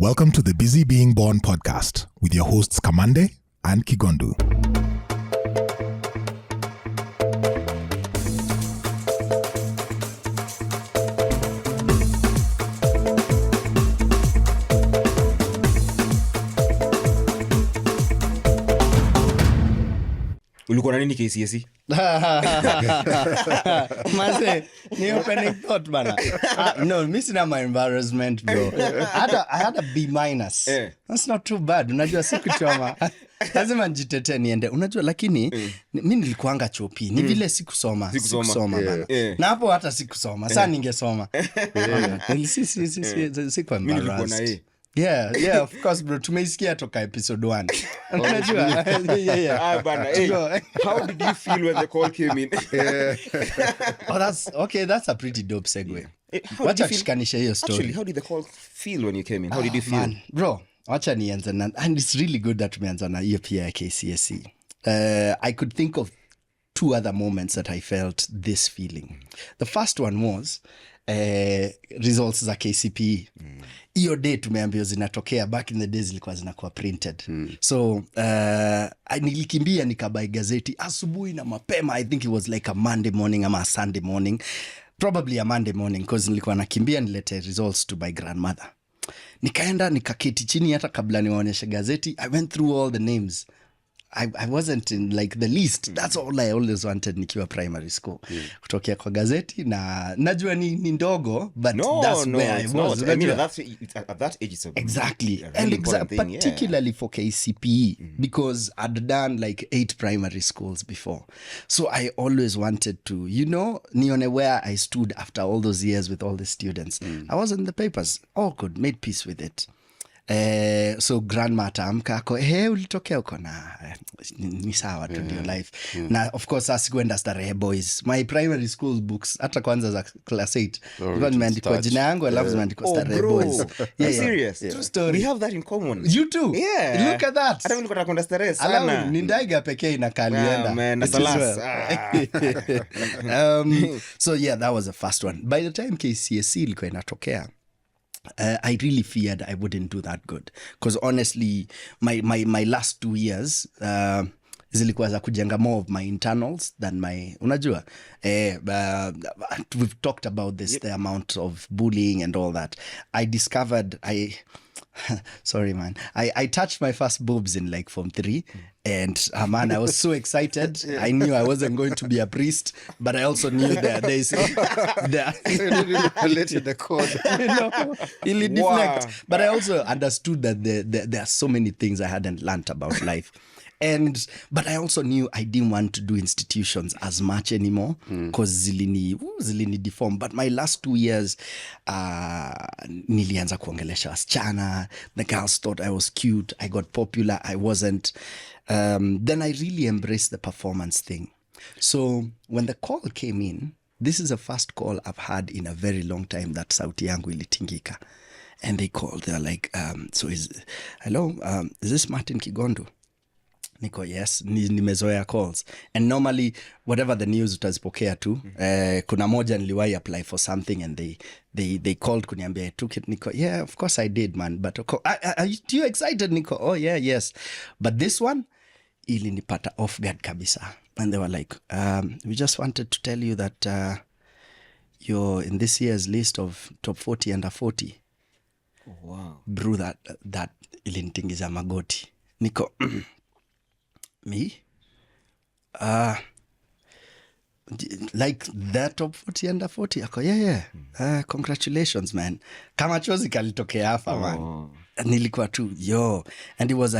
Welcome to the Busy Being Born podcast with your hosts Kamande and Kigondu. Ulikuwa na nini KCSE? Mase, ni opening thought bana. No, mimi sina my embarrassment bro. I had a B-. That's not too bad. Unajua sikuchoma. Lazima nijitetee niende. Unajua lakini mimi nilikuanga chopi. Ni vile sikusoma bana. Na hapo hata sikusoma. Sasa ningesoma. Sikuwa embarrassed. Yeah, of course bro. Tumeisikia toka episode 1. Unajua? Yeah. Bana, how did you feel when the call came in? That's a pretty dope segue. Wacha tushikanishe hiyo story. Actually, how did the call feel when you came in? How did you feel? Man, bro, wacha nianze na, and it's really good that tumeanza na hiyo pia ya KCSE. I could think of 2 other moments that I felt this feeling. The first one was results za KCPE. Hiyo day tumeambiwa zinatokea, back in the days zilikuwa zinakuwa printed. So nilikimbia nikabai gazeti asubuhi na mapema. I think it was like a Monday morning ama a Sunday morning, probably a Monday morning, because nilikuwa nakimbia nilete results to my grandmother. Nikaenda nikaketi chini, hata kabla niwaonyeshe gazeti I went through all the names. I wasn't in like the list. That's all I always wanted nikiwa primary school. Kutokea kwa gazeti na najua ni ndogo, but that's where I was. I mean, at that age it's exactly. A really and particularly for KCPE, because I'd done like 8 primary schools before. So I always wanted to, nione where I stood after all those years with all the students. I was in the papers. All good, made peace with it. So grandma tamka ako ulitokea uko na ni sawa tu ndio life. Na of course asikuenda Starehe Boys. My primary school books hata kwanza za class 8 ilikuwa nimeandikwa jina yangu alafu zimeandikwa Starehe Boys. Yeah, serious. True story. We have that in common. You too? Yeah. Look at that. Hata nilikuwa nakwenda Starehe sana. Alafu ni ndaiga pekee inakalienda. Man, salas. So yeah, that was the first one. By the time KCSE ilikuwa inatokea, I really feared I wouldn't do that good, because honestly my last 2 years zilikuwa za kujenga more of my internals than my unajua we've talked about this, the amount of bullying and all that. I discovered sorry man, I touched my first boobs in like form 3, and man, I was so excited. I knew I wasn't going to be a priest, but I also knew that there is the code. It'll deflect. But I also understood that there are so many things I hadn't learned about life. But I also knew I didn't want to do institutions as much anymore, because zilini deform. But my last 2 years, nilianza kuongelesha wasichana. The girls thought I was cute. I got popular. I wasn't. Then I really embraced the performance thing. So when the call came in, this is the first call I've had in a very long time that sauti yangu ilitingika. And they called. They're like, hello, is this Martin Kigondu? Niko, yes, nimezoea calls. And normally, whatever the news utazipokea tu, kuna moja niliwahi apply for something and they called kuniambia I took it. Niko, yeah, of course I did, man. But are you excited? Niko, oh yeah, yes. But this one, ilinipata off guard kabisa. And they were like, we just wanted to tell you that you're in this year's list of top 40 under 40. Oh, wow. Bro, that ilinitingiza magoti. Niko, me? Like that top 40 under 40? Ako, yeah. Congratulations, man. Kama chozi kalitokea hapa, man. Nilikuwa tu, and it was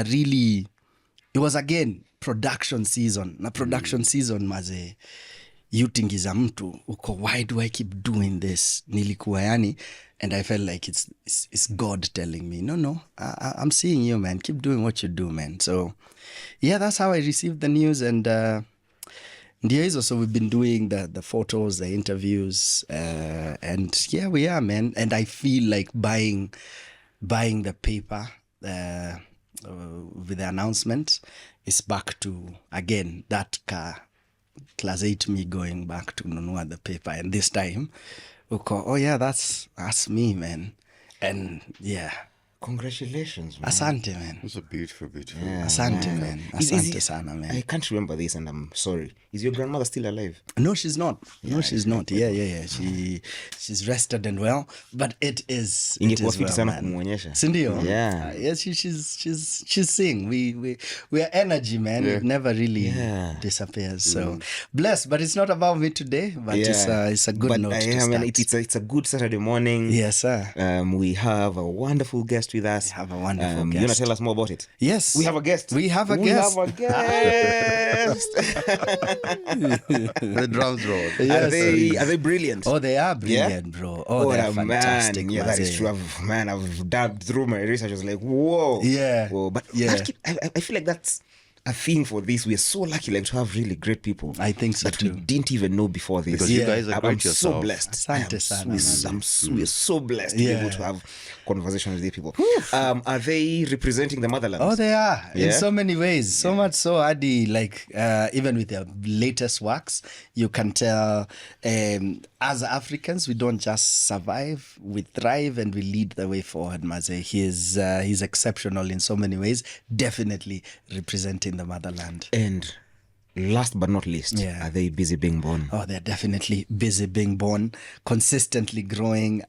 again production season. Na production season maze yutingiza mtu uko, why do I keep doing this? Nilikuwa yani, and I felt like it's God telling me, no, I'm seeing you, man. Keep doing what you do, man. So yeah, that's how I received the news. And ndio hizo, so we've been doing the photos, the interviews, and here we are, man. And I feel like buying the paper with the announcement is back to, again, that class 8 me going back to nunua the paper. And this time, oh yeah, that's me, man. And yeah. Congratulations, man. Asante, man. It's a beautiful, beautiful. Yeah, Asante, man. Is Asante it- sana, man. I can't remember this, and I'm sorry. Is your grandmother still alive? No, she's not. No, she's not. Yeah. She's rested and well, but it is Ingekuwa fiti well, sana man. kumuonyesha. Sindio? Yeah. Yes, she's seeing. We are energy, man. Yeah. It never really Yeah. disappears. So blessed, but it's not about me today. But it's a good but note to I start. mean, it's a good Saturday morning. Yes, sir. We have a wonderful guest with us. We have a wonderful You want guest. to tell us more about it? Yes, We have a guest. We have a guest. We have a guest. The drums roll. Yes. Are they brilliant? Oh, they are brilliant, bro. Oh, they're fantastic. Man. Yeah, that is Maze. true. I've dug through my research. I was like, whoa. Yeah. Whoa. But Yeah. I feel like that's a theme for this. We are so lucky like to have really great people. I think so that we too. didn't even know before this. Because you guys are I'm great so yourself. blessed. Asante sana, man. We are so blessed to be able to have conversations with these people. Are they representing the motherland? Oh, they are in Yeah? so many ways. So much so, Adi, like even with their latest works, you can tell as Africans, we don't just survive, we thrive and we lead the way forward, Maze. He's exceptional in so many ways, definitely representing the motherland. And last but not least, Yeah. are they busy being born? Oh, they're definitely busy being born, consistently growing,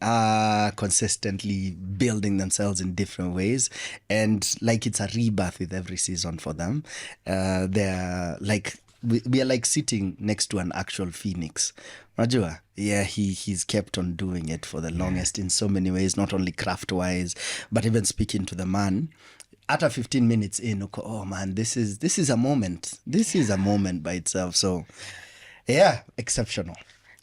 consistently building themselves in different ways. And like it's a rebirth with every season for them. They're like, we are like sitting next to an actual phoenix. Rajua, yeah, he's kept on doing it for the longest in so many ways, not only craft-wise, but even speaking to the man. After 15 minutes in, oh man, this is a moment. This is a moment by itself. So, yeah, exceptional.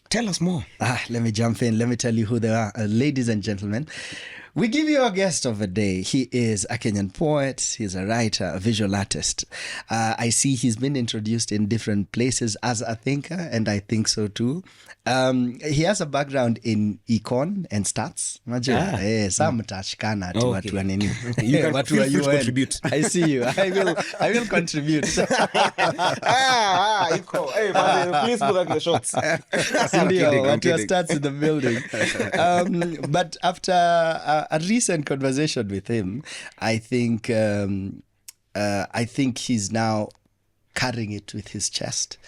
Tell us more. Let me jump in. Let me tell you who they are. Ladies and gentlemen, we give you our guest of the day. He is a Kenyan poet. He's a writer, a visual artist. I see he's been introduced in different places as a thinker, and I think so too. He has a background in econ and stats. Unajua? Some mtashikana ati watu wa nini. You can Watu feel wa free to UN. contribute. I see you. I will contribute. Hey, man, please put the shots. Ndio, I'm watu wa kidding. stats in the building. But after a recent conversation with him, I think he's now carrying it with his chest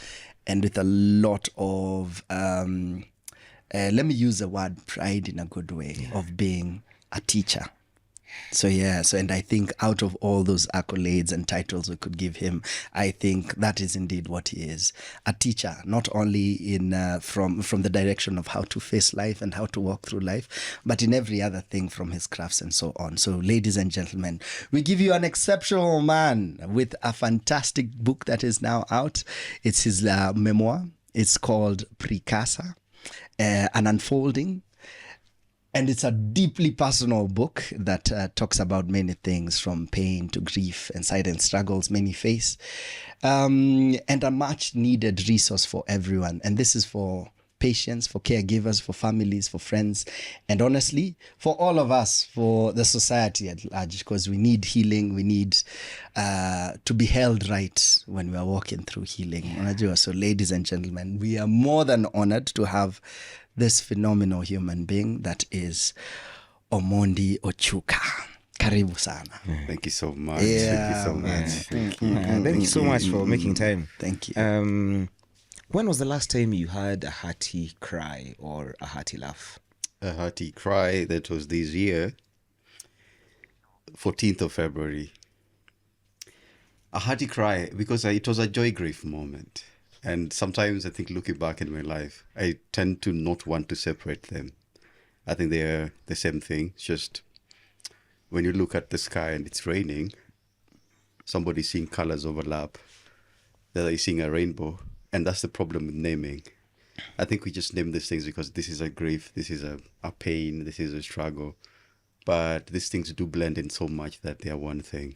and with a lot of let me use the word pride in a good way of being a teacher. So and I think out of all those accolades and titles we could give him, I think that is indeed what he is. A teacher, not only in from the direction of how to face life and how to walk through life, but in every other thing from his crafts and so on. So ladies and gentlemen, we give you an exceptional man with a fantastic book that is now out. It's his memoir. It's called Precursor, an unfolding. And it's a deeply personal book that talks about many things from pain to grief and silent struggles many face. And a much needed resource for everyone. And this is for patients, for caregivers, for families, for friends, and honestly, for all of us, for the society at large, because we need healing. We need to be held right when we are walking through healing. So ladies and gentlemen, we are more than honored to have this phenomenal human being that is Omondi Ochuka. Karibu sana. Thank you so much. Yeah, Thank you so man. much. Thank you. Thank you so much for making time. Thank you. When was the last time you had a hearty cry or a hearty laugh? A hearty cry, that was this year, 14th of February. A hearty cry because it was a joy grief moment. And sometimes I think looking back in my life, I tend to not want to separate them. I think they are the same thing. It's just when you look at the sky and it's raining, somebody's seeing colors overlap. The other is seeing a rainbow. And that's the problem with naming. I think we just name these things because this is a grief, this is a pain, this is a struggle. But these things do blend in so much that they are one thing.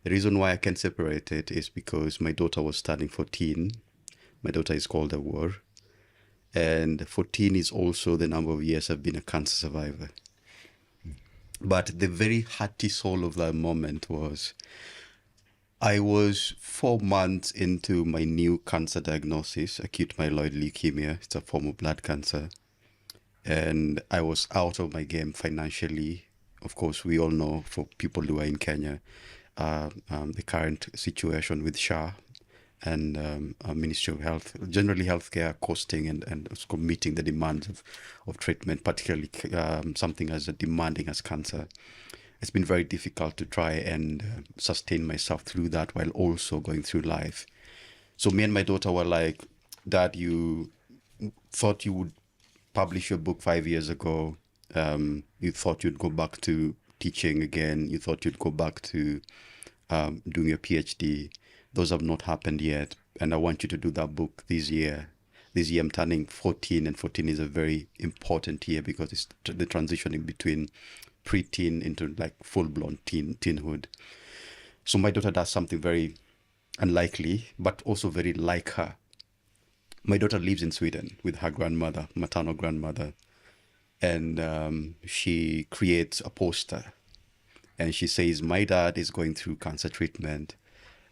The reason why I can separate it is because my daughter was turning 14. My daughter is called Awar. And 14 is also the number of years I've been a cancer survivor. But the very hearty soul of that moment was, I was 4 months into my new cancer diagnosis, acute myeloid leukemia. It's a form of blood cancer. And I was out of my game financially, of course, we all know, for people who are in Kenya, the current situation with SHA and Ministry of Health, generally healthcare costing and meeting the demands of treatment, particularly something as demanding as cancer. It's been very difficult to try and sustain myself through that while also going through life. So me and my daughter were like, Dad, you thought you would publish your book 5 years ago. You thought you'd go back to teaching again. You thought you'd go back to doing your PhD. Those have not happened yet. And I want you to do that book this year. This year I'm turning 14, and 14 is a very important year because it's the transitioning between pre-teen into like full-blown teenhood. So my daughter does something very unlikely, but also very like her. My daughter lives in Sweden with her grandmother, maternal grandmother, and she creates a poster, and she says, my dad is going through cancer treatment,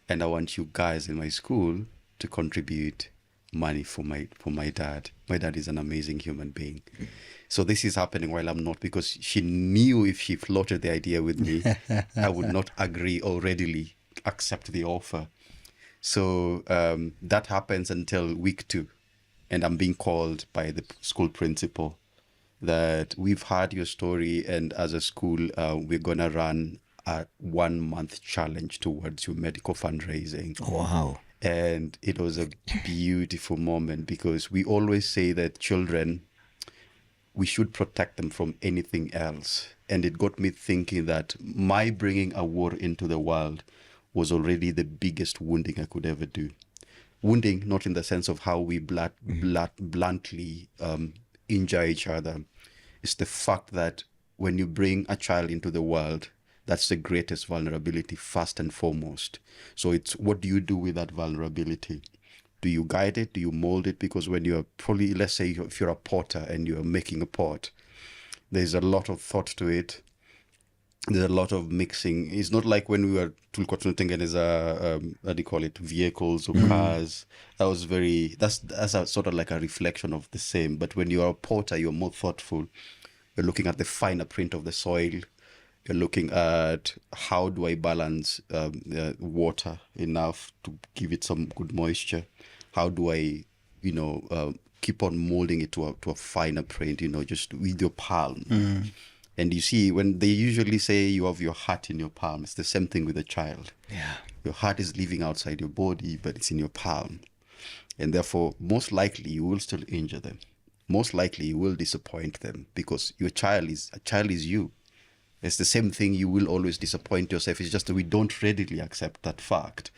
and I want you guys in my school to contribute money for my dad. My dad is an amazing human being. So this is happening while I'm not, because she knew if she floated the idea with me, I would not agree or readily accept the offer. So that happens until week 2. And I'm being called by the school principal that we've heard your story, and as a school, we're going to run a 1-month challenge towards your medical fundraising. Wow. And it was a beautiful moment, because we always say that children, we should protect them from anything else. And it got me thinking that my bringing a war into the world was already the biggest wounding I could ever do. Wounding, not in the sense of how we bluntly injure each other. It's the fact that when you bring a child into the world, that's the greatest vulnerability, first and foremost. So it's, what do you do with that vulnerability? Do you guide it? Do you mold it? Because when you're probably, let's say if you're a potter and you're making a pot, there's a lot of thought to it. There's a lot of mixing. It's not like when we were tulkotunatengen as how do you call it, vehicles or cars. That's a sort of like a reflection of the same. But when you're a potter, you're more thoughtful. You're looking at the finer print of the soil. You're looking at how do I balance water enough to give it some good moisture. How do I, keep on molding it to a finer print, just with your palm. And you see, when they usually say you have your heart in your palm, it's the same thing with a child. Yeah. Your heart is living outside your body, but it's in your palm. And therefore, most likely you will still injure them. Most likely you will disappoint them, because a child is you. It's the same thing, you will always disappoint yourself. It's just that we don't readily accept that fact.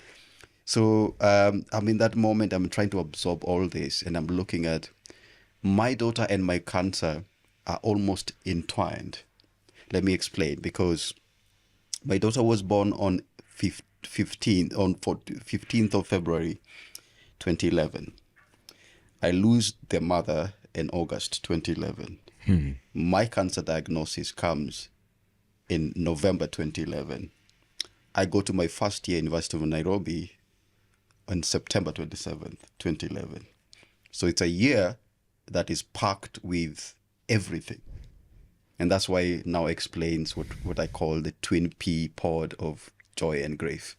So I'm in that moment, I'm trying to absorb all this, and I'm looking at my daughter and my cancer are almost entwined. Let me explain, because my daughter was born on 15th of February 2011. I lose the mother in August 2011. My cancer diagnosis comes in November 2011. I go to my first year University of Nairobi on September 27th, 2011. So it's a year that is packed with everything. And that's why it now explains what I call the twin P pod of joy and grief.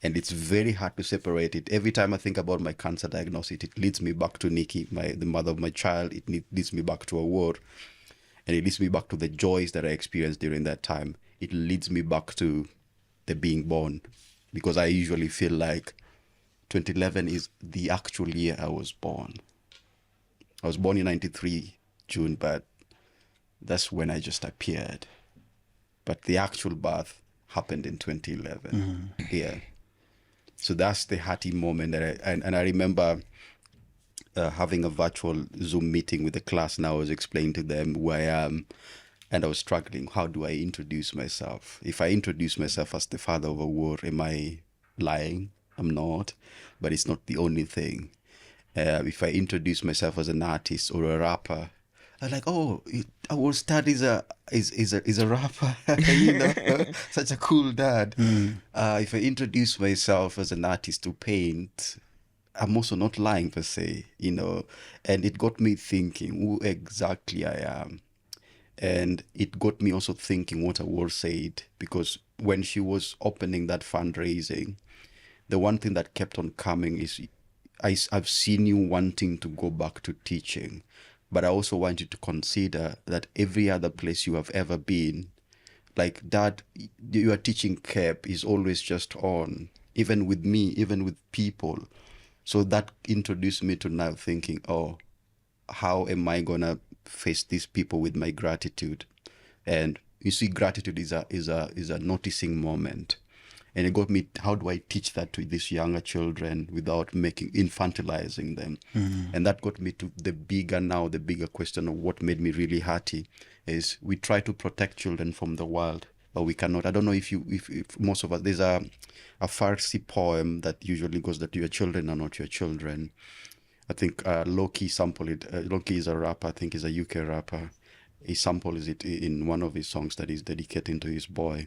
And it's very hard to separate it. Every time I think about my cancer diagnosis, it leads me back to Nikki, the mother of my child. It leads me back to a war. And it leads me back to the joys that I experienced during that time. It leads me back to the being born, because I usually feel like 2011 is the actual year I was born. I was born in 93 June, but that's when I just appeared. But the actual birth happened in 2011. Yeah. So that's the hearty moment that I remember having a virtual Zoom meeting with the class, and I was explaining to them who I am, and I was struggling. How do I introduce myself? If I introduce myself as the father of a war, am I lying? I'm not, but it's not the only thing. If I introduce myself as an artist or a rapper, I'm like, oh, our dad is a rapper, such a cool dad. If I introduce myself as an artist who paint, I'm also not lying per se, and it got me thinking who exactly I am. And it got me also thinking what a word said, because when she was opening that fundraising, the one thing that kept on coming is, I've seen you wanting to go back to teaching, but I also want you to consider that every other place you have ever been, like that, your teaching cap is always just on, even with me, even with people. So that introduced me to now thinking, oh, how am I gonna face these people with my gratitude? And you see, gratitude is a noticing moment. And it got me, how do I teach that to these younger children without infantilizing them? And that got me to the bigger question of what made me really hearty is we try to protect children from the world, but we cannot. I don't know if most of us, there's a Farsi poem that usually goes that your children are not your children. I think Loki sampled it. Loki is a rapper, I think he's a UK rapper. He samples it in one of his songs that he's dedicating to his boy.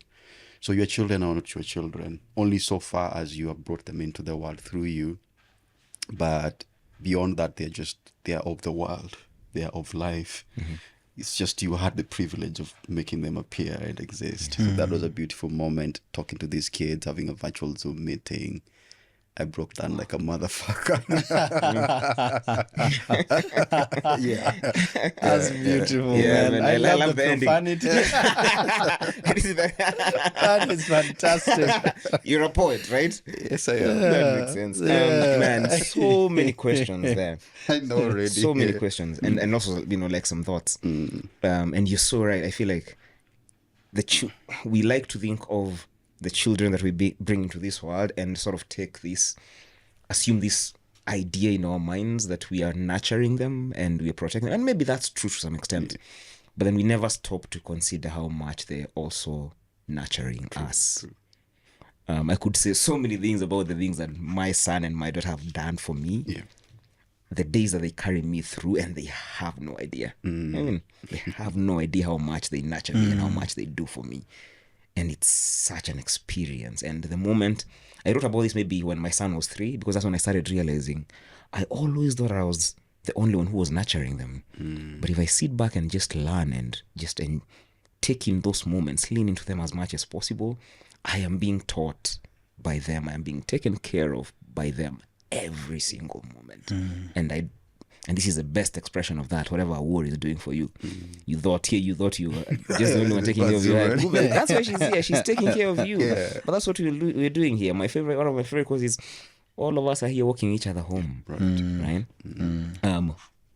So your children are not your children, only so far as you have brought them into the world through you. But beyond that, they're of the world. They are of life. It's just you had the privilege of making them appear and exist. So that was a beautiful moment, talking to these kids, having a virtual Zoom meeting. I broke down like a motherfucker. Yeah, that's beautiful, Yeah, man. man, I love the the ending. profanity. That is fantastic. You're a poet, right? Yes, I am. That makes sense. Yeah. Man, so many questions there. I know already. So many questions, and also like some thoughts. And you're so right. I feel like we like to think of the children that we bring into this world and sort of assume this idea in our minds that we are nurturing them and we are protecting them, and maybe that's true to some extent. But then we never stop to consider how much they're also nurturing us. I could say so many things about the things that my son and my daughter have done for me. Yeah. The days that they carry me through, and they have no idea. I mean, they have no idea how much they nurture me and how much they do for me. And it's such an experience. And the moment I wrote about this, maybe when my son was 3, because that's when I started realizing I always thought I was the only one who was nurturing them. But if I sit back and just learn and just take in those moments, lean into them as much as possible, I am being taught by them. I am being taken care of by them every single moment. And this is the best expression of that, whatever a word is doing for you. You thought you were just the only one taking care of you. That's why she's here. She's taking care of you. But that's what we're doing here. One of my favorite quotes is, all of us are here walking each other home. Right?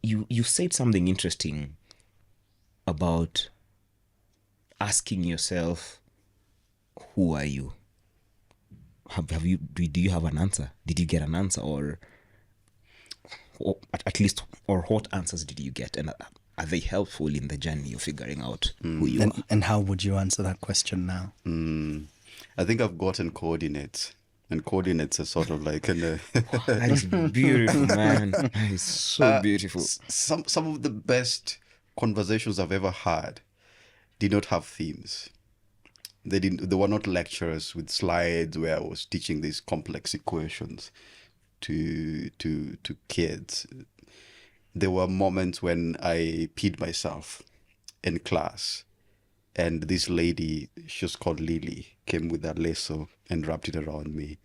You said something interesting about asking yourself, who are you? Do you have an answer? Did you get an answer, or at least, or what answers did you get, and are they helpful in the journey of figuring out who you are? And how would you answer that question now? I think I've gotten coordinates, and coordinates are sort of like That is beautiful, man. That is so beautiful. Some of the best conversations I've ever had did not have themes. They were not lectures with slides where I was teaching these complex equations to kids. There were moments when I peed myself in class, and this lady, she was called Lily, came with a lasso and wrapped it around me,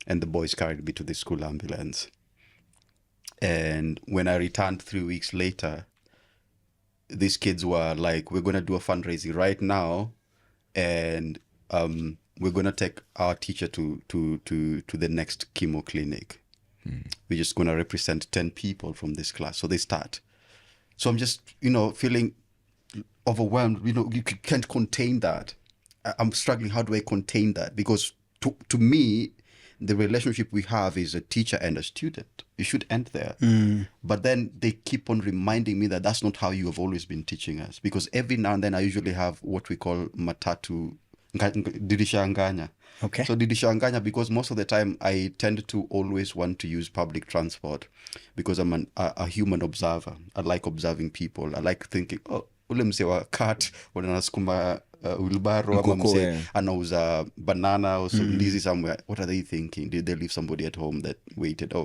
and the boys carried me to the school ambulance. And when I returned 3 weeks later, these kids were like, we're going to do a fundraising right now, and we're going to take our teacher to the next chemo clinic. We're just going to represent 10 people from this class. So they start. So I'm just, feeling overwhelmed. You can't contain that. I'm struggling. How do I contain that? Because to me, the relationship we have is a teacher and a student. You should end there. But then they keep on reminding me that that's not how you have always been teaching us. Because every now and then I usually have what we call matatu, didishanganya. Okay. So didishanganya, because most of the time I tend to always want to use public transport because I'm a human observer. I like observing people. I like thinking, ule mse wa cat wanasukuma wheelbarrow, ama mse anauza banana or some ndizi somewhere. What are they thinking? Did they leave somebody at home that waited?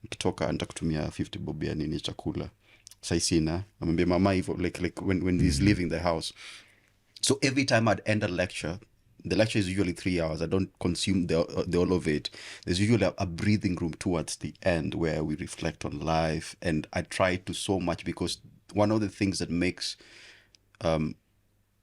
Nikitoka nitakutumia 50 bob ya nini chakula. Saisina. I mean, mama, like when he's leaving the house. So every time I'd end a lecture, the lecture is usually 3 hours. I don't consume the all of it. There's usually a breathing room towards the end where we reflect on life. And I try to so much, because one of the things that makes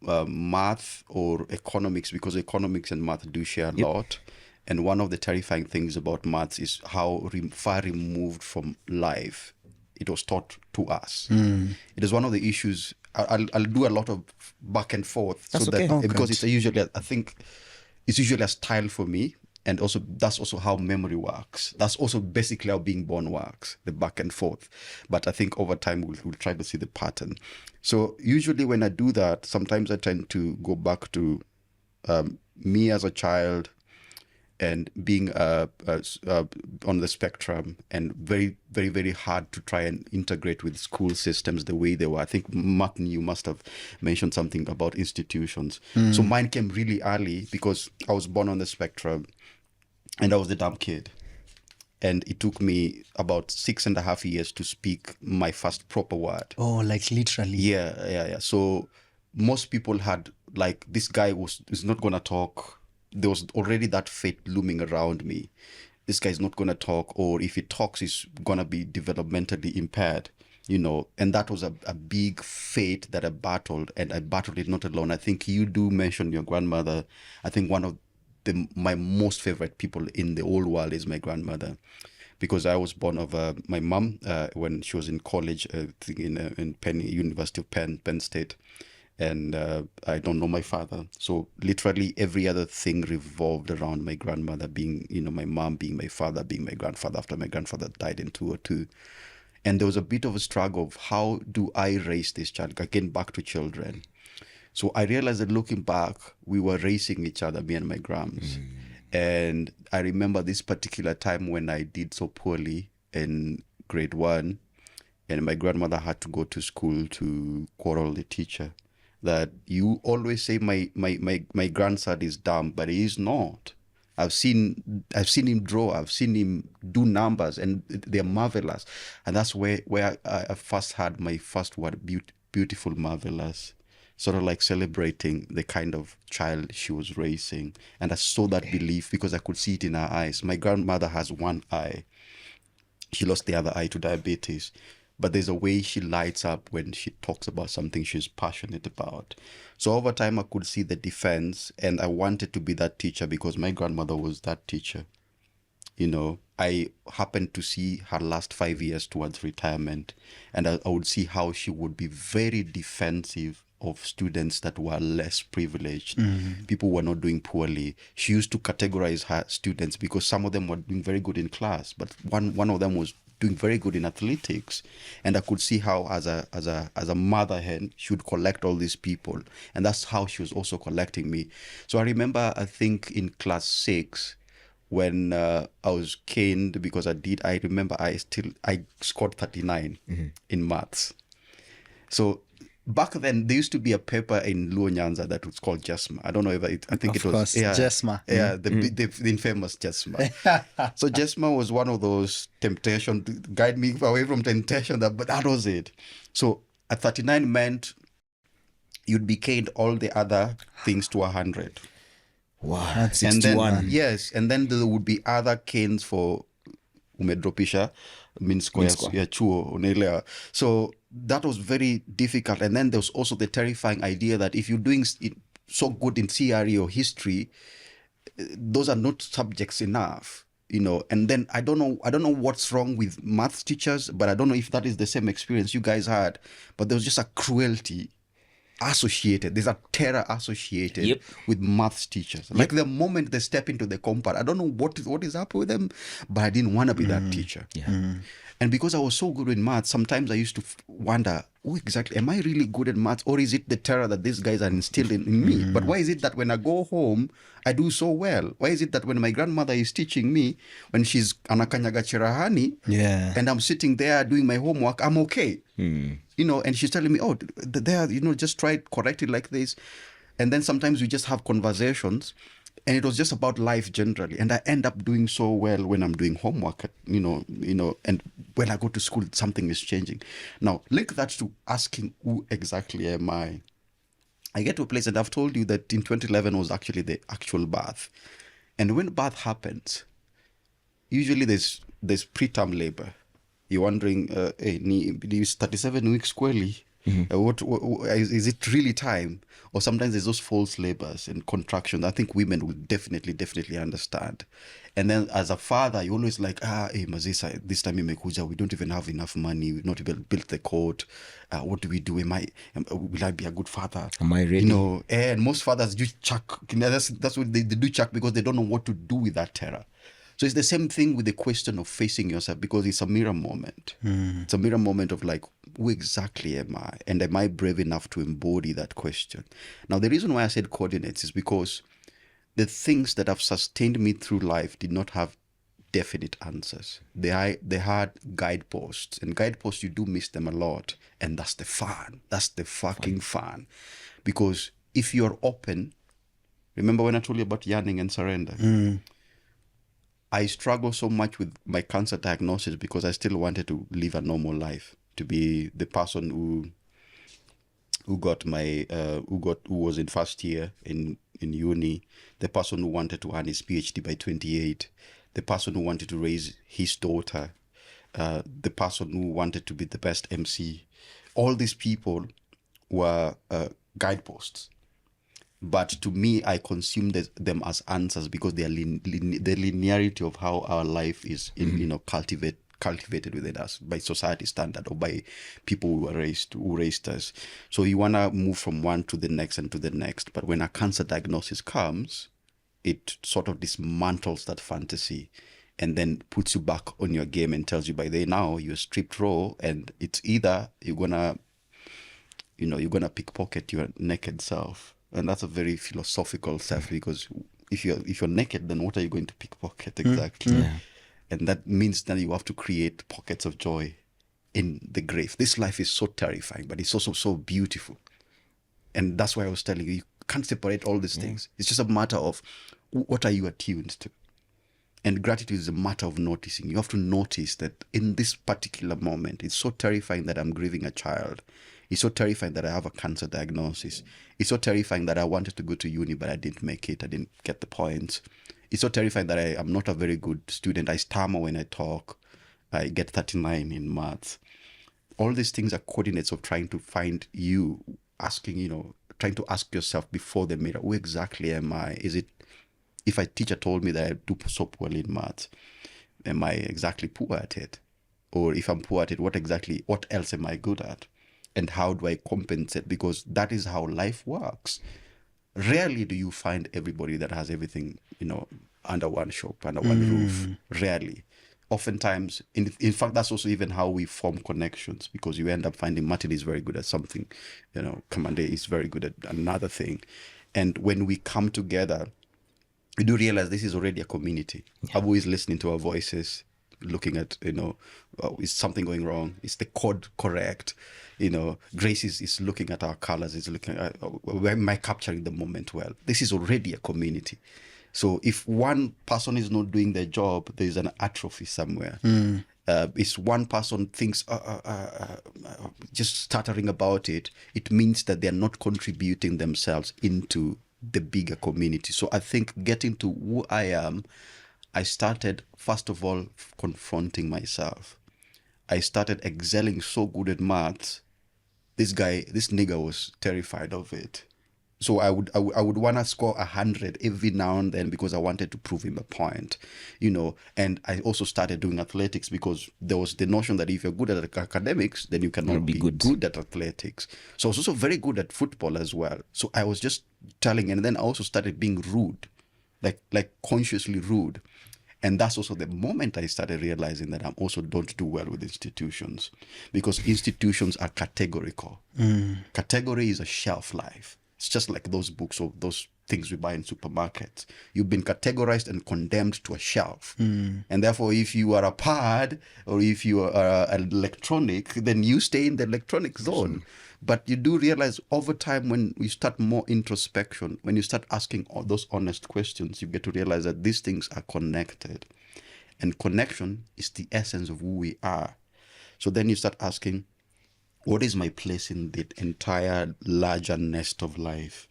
math or economics, because economics and math do share a lot. And one of the terrifying things about maths is how far removed from life it was taught to us. It is one of the issues. I'll do a lot of back and forth. That's so okay. that because it's usually, I think it's usually a style for me. And also that's also how memory works. That's also basically how being born works, the back and forth. But I think over time we'll try to see the pattern. So usually when I do that, sometimes I tend to go back to me as a child, and being on the spectrum, and very, very, very hard to try and integrate with school systems the way they were. I think, Martin, you must have mentioned something about institutions. So mine came really early because I was born on the spectrum and I was the dumb kid. And it took me about 6.5 years to speak my first proper word. Oh, like literally. Yeah. So most people had, like, this guy is not going to talk. There was already that fate looming around me. This guy's not going to talk, or if he talks, he's going to be developmentally impaired, and that was a big fate that I battled, and I battled it not alone. I think you do mention your grandmother. I think one of my most favorite people in the whole world is my grandmother, because I was born of my mom when she was in college, in University of Penn State. And I don't know my father. So literally every other thing revolved around my grandmother being, my mom being my father, being my grandfather after my grandfather died in 2002. And there was a bit of a struggle of how do I raise this child? Again, back to children. So I realized that looking back, we were raising each other, me and my grams. And I remember this particular time when I did so poorly in grade 1, and my grandmother had to go to school to quarrel the teacher. That you always say my grandson is dumb, but he is not. I've seen him draw. I've seen him do numbers, and they're marvelous. And that's where I first had my first word, beautiful, marvelous, sort of like celebrating the kind of child she was raising. And I saw that belief because I could see it in her eyes. My grandmother has one eye. She lost the other eye to diabetes. But there's a way she lights up when she talks about something she's passionate about. So over time, I could see the defense, and I wanted to be that teacher because my grandmother was that teacher. I happened to see her last 5 years towards retirement, and I would see how she would be very defensive of students that were less privileged. People were not doing poorly. She used to categorize her students because some of them were doing very good in class, but one of them was doing very good in athletics. And I could see how as a mother hen, she would collect all these people. And that's how she was also collecting me. So I remember, I think in class 6, when I was caned because I remember I scored 39 in maths. So back then, there used to be a paper in Luo Nyanza that was called Jesma. I don't know if I think it was. Of course, Jesma. Yeah, the infamous Jesma. So Jesma was one of those temptation to guide me away from temptation, but that was it. So a 39 meant you'd be caned all the other things to 100. Wow, That's 61. And then, yes, and then there would be other canes for umedropisha, minsko ya chuo, unaelewa. So that was very difficult. And then there was also the terrifying idea that if you're doing so good in CRE or history, those are not subjects enough, And then I don't know what's wrong with maths teachers, but I don't know if that is the same experience you guys had. But there was just a cruelty associated. There's a terror associated with maths teachers. Like the moment they step into the compound, I don't know what is up with them, but I didn't want to be that teacher. And because I was so good in maths, sometimes I used to wonder, exactly, am I really good at maths, or is it the terror that these guys are instilled in me? But why is it that when I go home, I do so well? Why is it that when my grandmother is teaching me, when she's anakanyaga cherahani, and I'm sitting there doing my homework, I'm okay? And she's telling me, just try it, correct it like this. And then sometimes we just have conversations. And it was just about life generally. And I end up doing so well when I'm doing homework, and when I go to school, something is changing. Now, link that to asking, who exactly am I? I get to a place, and I've told you that in 2011 was actually the actual birth. And when birth happens, usually there's preterm labor. You're wondering, hey, ni 37 weeks kweli? What is it really time? Or sometimes there's those false labors and contractions. I think women will definitely understand. And then as a father, you're always like, hey, Mazisa, this time imekuja, we don't even have enough money. We've not even built the court. What do we do? Will I be a good father? Am I ready? And most fathers do chuck. That's what they do, chuck, because they don't know what to do with that terror. So it's the same thing with the question of facing yourself, because it's a mirror moment. It's a mirror moment of like, who exactly am I? And am I brave enough to embody that question? Now, the reason why I said coordinates is because the things that have sustained me through life did not have definite answers. They had guideposts, and guideposts, you do miss them a lot. And that's the fun. That's the fucking fun. Because if you're open, remember when I told you about yearning and surrender? I struggle so much with my cancer diagnosis because I still wanted to live a normal life, to be the person who was in first year in uni, the person who wanted to earn his PhD by 28, the person who wanted to raise his daughter, the person who wanted to be the best MC. All these people were guideposts. But to me, I consume them as answers because they are the linearity of how our life is cultivated within us by society standard or by people who raised us. So you want to move from one to the next and to the next. But when a cancer diagnosis comes, it sort of dismantles that fantasy and then puts you back on your game and tells you by then now you're stripped raw, and it's either you're gonna pickpocket your naked self. And that's a very philosophical self, because if you're naked, then what are you going to pickpocket exactly? Yeah. And that means that you have to create pockets of joy in the grave. This life is so terrifying, but it's also so beautiful. And that's why I was telling you can't separate all these things. It's just a matter of what are you attuned to. And gratitude is a matter of noticing. You have to notice that in this particular moment, it's so terrifying that I'm grieving a child. It's so terrifying that I have a cancer diagnosis. It's so terrifying that I wanted to go to uni, but I didn't make it. I didn't get the points. It's so terrifying that I am not a very good student. I stammer when I talk. I get 39 in maths. All these things are coordinates of trying to find you, trying to ask yourself before the mirror, who exactly am I? Is it, if a teacher told me that I do so well in maths, am I exactly poor at it? Or if I'm poor at it, what else am I good at? And how do I compensate? Because that is how life works. Rarely do you find everybody that has everything, under one shop, under one roof. Rarely. Oftentimes, in fact, that's also even how we form connections, because you end up finding Martin is very good at something, Kamande is very good at another thing. And when we come together, we do realize this is already a community. Abu is listening to our voices, looking at, is something going wrong? Is the code correct? Grace is looking at our colors, is looking at, am I capturing the moment well? This is already a community. So if one person is not doing their job, there's an atrophy somewhere. If one person thinks just stuttering about it, it means that they're not contributing themselves into the bigger community. So I think getting to who I am, I started, first of all, confronting myself. I started excelling so good at maths. This nigga was terrified of it. So I would want to score 100 every now and then because I wanted to prove him a point, And I also started doing athletics because there was the notion that if you're good at academics, then you cannot be good at athletics. So I was also very good at football as well. So I was just telling, and then I also started being rude, like consciously rude. And that's also the moment I started realizing that I also don't do well with institutions, because institutions are categorical. Category is a shelf life. It's just like those books or those things we buy in supermarkets. You've been categorized and condemned to a shelf. And therefore, if you are a pad or if you are an electronic, then you stay in the electronic zone. But you do realize over time, when you start more introspection, when you start asking all those honest questions, you get to realize that these things are connected. And connection is the essence of who we are. So then you start asking, what is my place in the entire larger nest of life?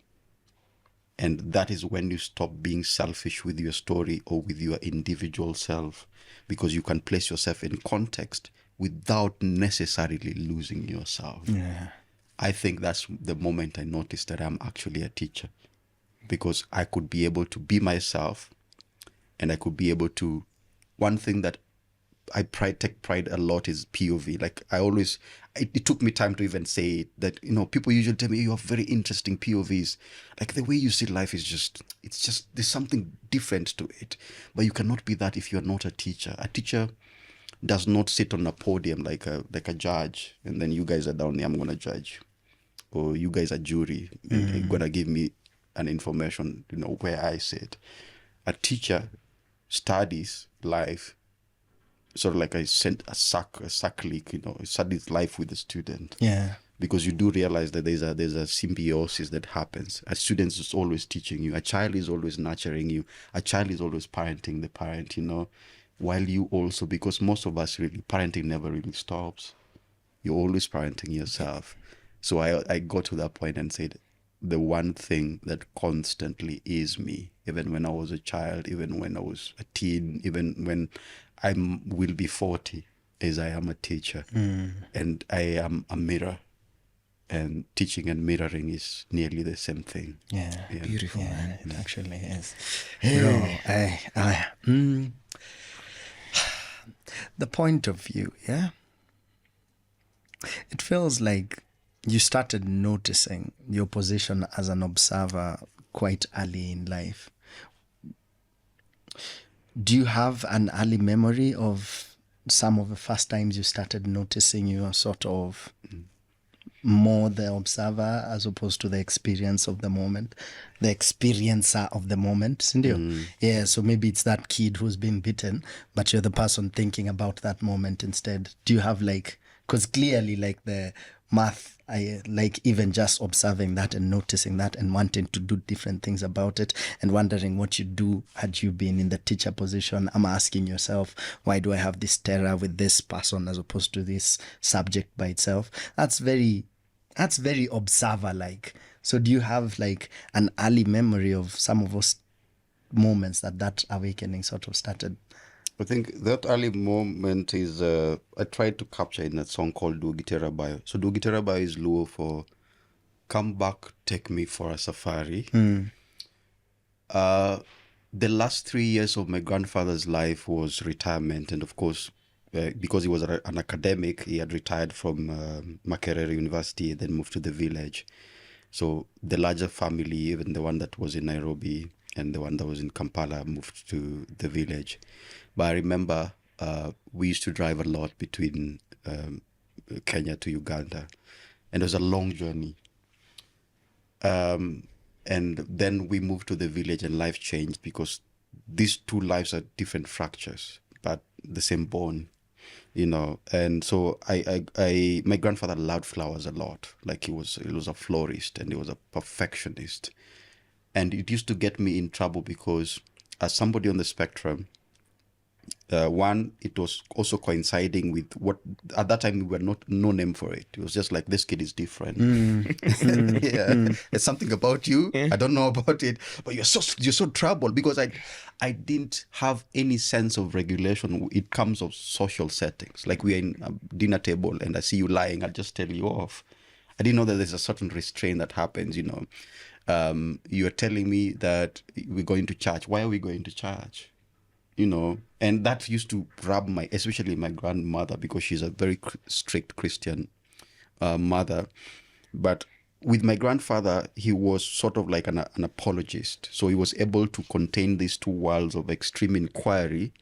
And that is when you stop being selfish with your story or with your individual self, because you can place yourself in context without necessarily losing yourself. Yeah. I think that's the moment I noticed that I'm actually a teacher, because I could be able to be myself, and I could be able to, one thing that I take pride a lot is POV. Like I always, it took me time to even say it, that, you know, people usually tell me you have very interesting POVs. Like the way you see life is just, it's just, there's something different to it. But you cannot be that if you're not a teacher. A teacher does not sit on a podium like a judge, and then you guys are down there, I'm going to judge. Or you guys are jury, and you're going to give me an information, you know, where I sit. A teacher studies life, sort of like a cyclic, you know, studies life with the student. Yeah. Because you do realize that there's a symbiosis that happens. A student is always teaching you. A child is always nurturing you. A child is always parenting the parent, you know, while you also, because most of us really, parenting never really stops. You're always parenting yourself. So I got to that point and said, the one thing that constantly is me, even when I was a child, even when I was a teen, even when I will be 40, is I am a teacher. And I am a mirror. And teaching and mirroring is nearly the same thing. Yeah. Beautiful, Yeah, man. it actually is. Bro, the point of view, yeah? It feels like you started noticing your position as an observer quite early in life. Do you have an early memory of some of the first times you started noticing you are sort of more the observer as opposed to the experience of the moment, the experiencer of the moment, sindio? Yeah, so maybe it's that kid who's been bitten, but you're the person thinking about that moment instead. Do you have like, because clearly like the math, I like even just observing that and noticing that and wanting to do different things about it and wondering what you do had you been in the teacher position. I'm asking yourself, why do I have this terror with this person as opposed to this subject by itself? That's very observer like. So do you have like an early memory of some of those moments that awakening sort of started? I think that early moment is, I tried to capture in a song called Dugitera Bio. So Dugitera Bio is Luo for come back, take me for a safari. The last 3 years of my grandfather's life was retirement. And of course, because he was an academic, he had retired from Makerere University and then moved to the village. So the larger family, even the one that was in Nairobi and the one that was in Kampala, moved to the village. But I remember we used to drive a lot between Kenya to Uganda. And it was a long journey. And then we moved to the village and life changed because these two lives are different fractures, but the same bone, you know. And so my grandfather loved flowers a lot. Like he was a florist and he was a perfectionist. And it used to get me in trouble because as somebody on the spectrum, one, it was also coinciding with what at that time we were no name for it. It was just like, this kid is different. There's something about you. I don't know about it, but you're so troubled because I didn't have any sense of regulation. It comes of social settings. Like we are in a dinner table and I see you lying, I'll just tell you off. I didn't know that there's a certain restraint that happens, you know. You're telling me that we're going to church. Why are we going to church? You know, and that used to rub especially my grandmother, because she's a very strict Christian mother. But with my grandfather, he was sort of like an apologist. So he was able to contain these two worlds of extreme inquiry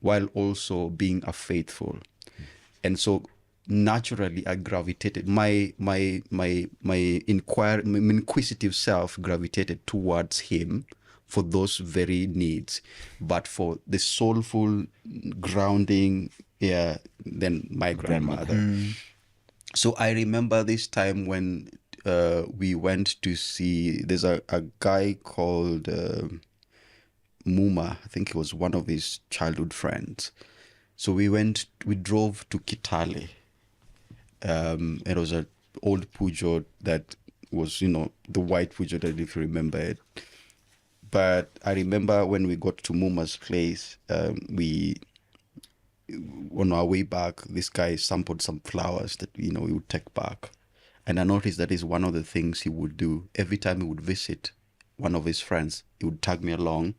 while also being a faithful. And so naturally I gravitated, my inquisitive self gravitated towards him for those very needs, but for the soulful grounding, then my grandmother. So I remember this time when we went to see, there's a guy called Muma. I think he was one of his childhood friends. So we drove to Kitale. It was an old Peugeot that was, the white Peugeot, if you remember it. But I remember when we got to Muma's place, on our way back, this guy sampled some flowers that, we would take back. And I noticed that is one of the things he would do. Every time he would visit one of his friends, he would tag me along,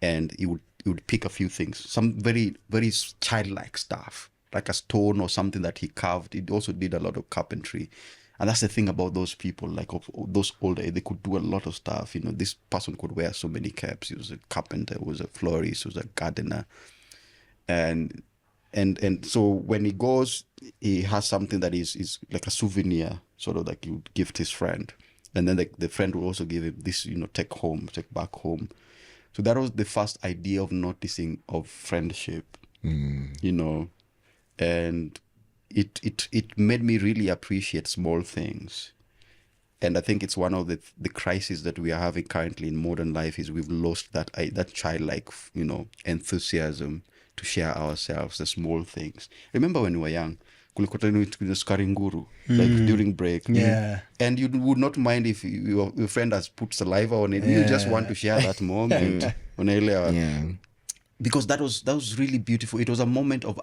and he would pick a few things, some very, very childlike stuff, like a stone or something that he carved. He also did a lot of carpentry. And that's the thing about those people, like those older, they could do a lot of stuff. This person could wear so many caps. He was a carpenter, he was a florist, he was a gardener. And so when he goes, he has something that is like a souvenir, sort of like he would gift his friend. And then the friend will also give him this, take back home. So that was the first idea of noticing of friendship, and it made me really appreciate small things. And I think it's one of the crises that we are having currently in modern life is we've lost that childlike, enthusiasm to share ourselves, the small things. Remember when we were young, sukari nguru, like during break. Yeah. And you would not mind if your friend has put saliva on it. You just want to share that moment. Yeah. Because that was really beautiful. It was a moment of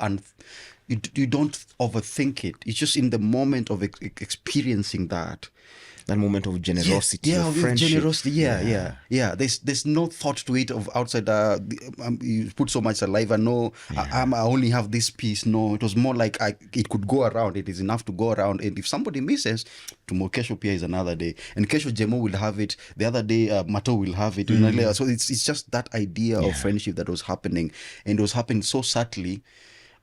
you don't overthink it. It's just in the moment of experiencing that moment of generosity, of friendship. generosity. Yeah. There's no thought to it of outside. You put so much saliva. No, I only have this piece. No, it was more like it could go around. It is enough to go around. And if somebody misses, tomorrow Kesho Pia is another day, and Kesho Jemo will have it. The other day, Mato will have it. So it's just that idea of friendship that was happening, and it was happening so subtly.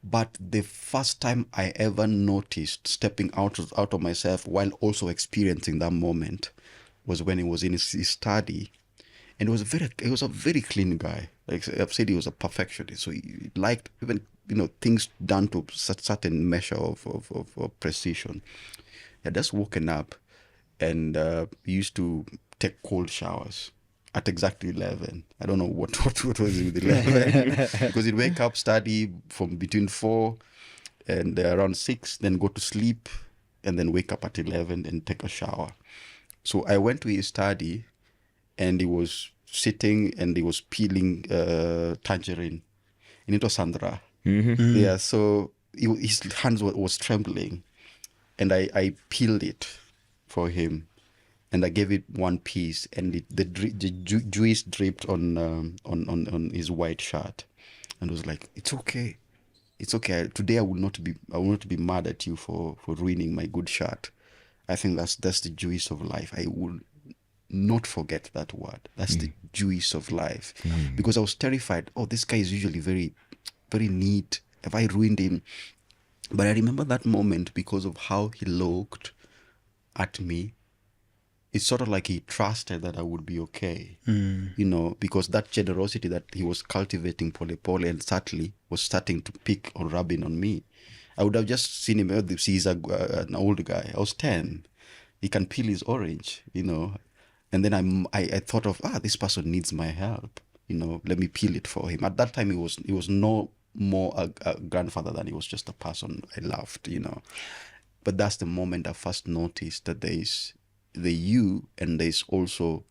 But the first time I ever noticed stepping out of myself while also experiencing that moment was when he was in his study. And he was a very clean guy. Like I've said, he was a perfectionist. So he liked even, things done to such certain measure of precision. He had just woken up, and he used to take cold showers at exactly 11. I don't know what was it with 11, because he'd wake up, study from between 4 and around 6, then go to sleep, and then wake up at 11 and take a shower. So I went to his study, and he was sitting and he was peeling tangerine, and it was Sandra. Yeah, so his hands was trembling, and I peeled it for him. And I gave it one piece, and the juice dripped on his white shirt, and was like, "It's okay, Today I will not be mad at you for ruining my good shirt. I think that's the juice of life. I will not forget that word. That's the juice of life, because I was terrified. Oh, this guy is usually very, very neat. Have I ruined him? But I remember that moment because of how he looked at me. It's sort of like he trusted that I would be okay, because that generosity that he was cultivating pole and subtly was starting to pick or rubbing on me. I would have just seen him, he's an old guy. I was 10. He can peel his orange, and then I thought of, this person needs my help, let me peel it for him. At that time, he was no more a grandfather than he was just a person I loved, But that's the moment I first noticed that there is the you, and there's also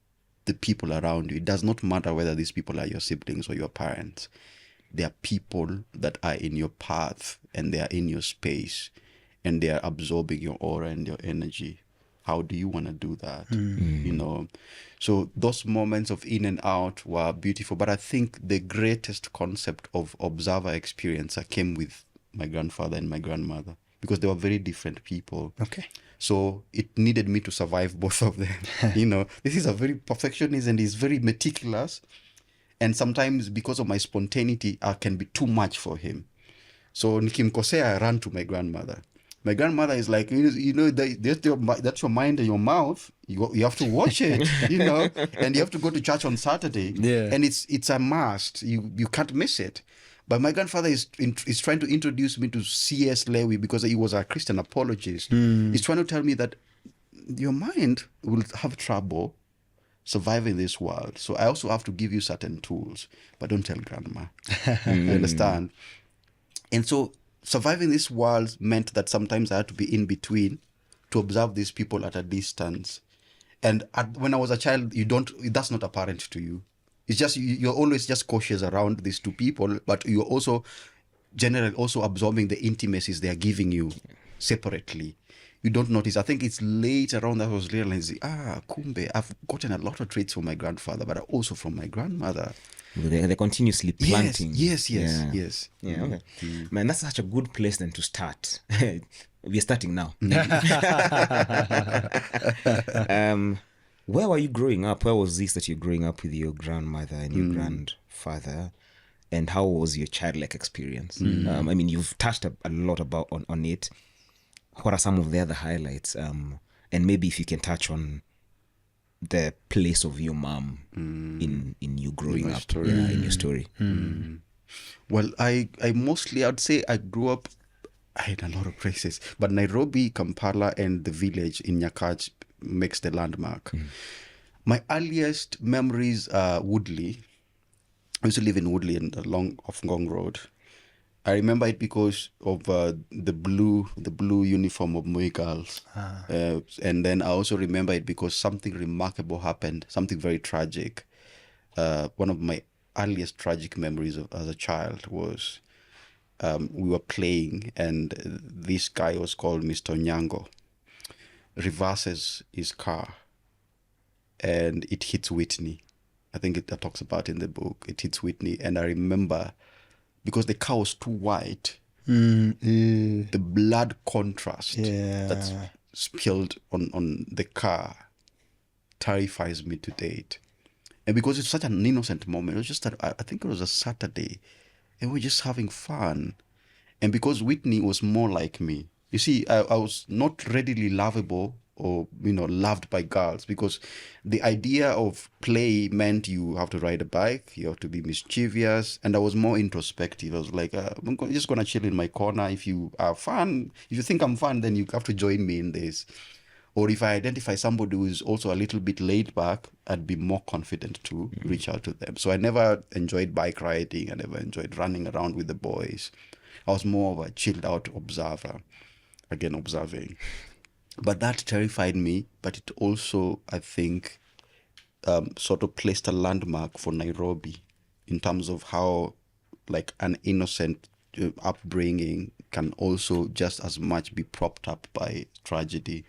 the people around you. It does not matter whether these people are your siblings or your parents. They are people that are in your path, and they are in your space, and they are absorbing your aura and your energy. How do you want to do that? So those moments of in and out were beautiful. But I think the greatest concept of observer experience came with my grandfather and my grandmother, because they were very different people. Okay. So it needed me to survive both of them. This is a very perfectionist, and he's very meticulous. And sometimes because of my spontaneity, I can be too much for him. So nikimkosea, I ran to my grandmother. My grandmother is like, that's your mind and your mouth. You have to watch it, and you have to go to church on Saturday. Yeah. And it's a must. You can't miss it. But my grandfather is trying to introduce me to C.S. Lewis because he was a Christian apologist. He's trying to tell me that your mind will have trouble surviving this world. So I also have to give you certain tools, but don't tell grandma. You understand? And so surviving this world meant that sometimes I had to be in between to observe these people at a distance. And when I was a child, that's not apparent to you. It's just, you're always just cautious around these two people, but you're also generally also absorbing the intimacies they are giving you separately. You don't notice. I think it's later on that I was realizing, kumbe, I've gotten a lot of traits from my grandfather, but also from my grandmother. They're continuously planting. Yes. Yeah, okay. Man, that's such a good place then to start. We're starting now. Where were you growing up? Where was this that you're growing up with your grandmother and your grandfather? And how was your childlike experience? I mean, you've touched a lot about on it. What are some of the other highlights? And maybe if you can touch on the place of your mom in you growing up, in your story. Well, I mostly, I'd say I grew up in a lot of places, but Nairobi, Kampala, and the village in Nyakach makes the landmark. My earliest memories are Woodley. I used to live in Woodley along off Ngong Road. I remember it because of the blue uniform of Moi girls. And then I also remember it because something remarkable happened, something very tragic. One of my earliest tragic memories as a child was we were playing and this guy was called Mr. Nyango reverses his car and it hits Whitney. I think it talks about in the book. It hits Whitney, and I remember because the car was too white, the blood contrast that's spilled on the car terrifies me to date. And because it's such an innocent moment, it was just that I think it was a Saturday, and we're just having fun. And because Whitney was more like me, you see, I was not readily lovable or loved by girls because the idea of play meant you have to ride a bike, you have to be mischievous, and I was more introspective. I was like, I'm just gonna chill in my corner. If you are fun, if you think I'm fun, then you have to join me in this. Or if I identify somebody who is also a little bit laid back, I'd be more confident to reach out to them. So I never enjoyed bike riding. I never enjoyed running around with the boys. I was more of a chilled out observer, again observing. But that terrified me, but it also, I think, sort of placed a landmark for Nairobi in terms of how, like, an innocent upbringing can also just as much be propped up by tragedy.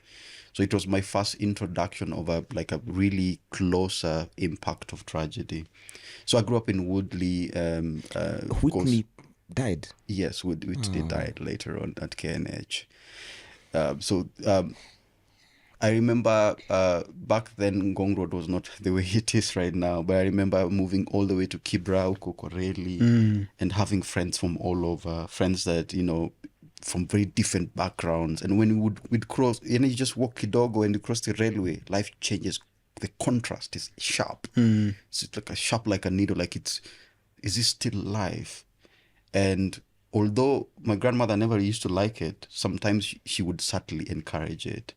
So it was my first introduction of a really closer impact of tragedy. So I grew up in Woodley. Whitney died? Yes, Whitney died later on at KNH. I remember back then Ngong Road was not the way it is right now, but I remember moving all the way to Kibra, Kokoreli, and having friends from all over, friends that, from very different backgrounds. And when we'd cross, you just walk Kidogo and you cross the railway, life changes. The contrast is sharp. So it's like sharp like a needle, is this still life? And although my grandmother never used to like it, sometimes she would subtly encourage it.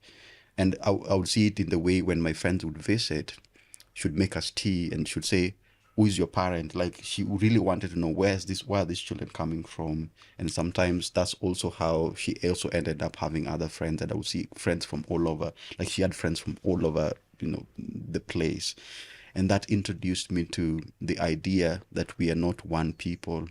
And I would see it in the way when my friends would visit, she would make us tea and she would say, who is your parent? Like, she really wanted to know where are these children coming from? And sometimes that's also how she also ended up having other friends, and I would see friends from all over. Like, she had friends from all over, the place. And that introduced me to the idea that we are not one people.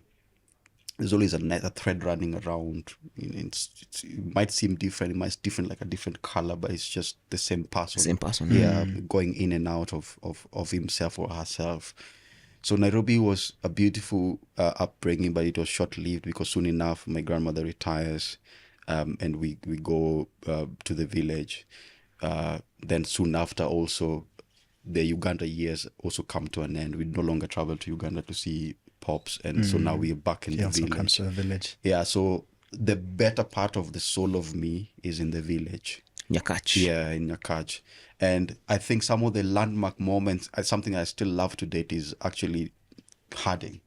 There's always a thread running around. It might seem different. It might be different, like a different color, but it's just the same person. Same person. Yeah, going in and out of himself or herself. So Nairobi was a beautiful upbringing, but it was short-lived because soon enough my grandmother retires, and we go to the village. Then soon after also the Uganda years also come to an end. We no longer travel to Uganda to see pops, and so now we're back in the also village. comes to a village. Yeah, so the better part of the soul of me is in the village. Nyakach. Yeah, in Nyakach. And I think some of the landmark moments, something I still love to date, is actually herding.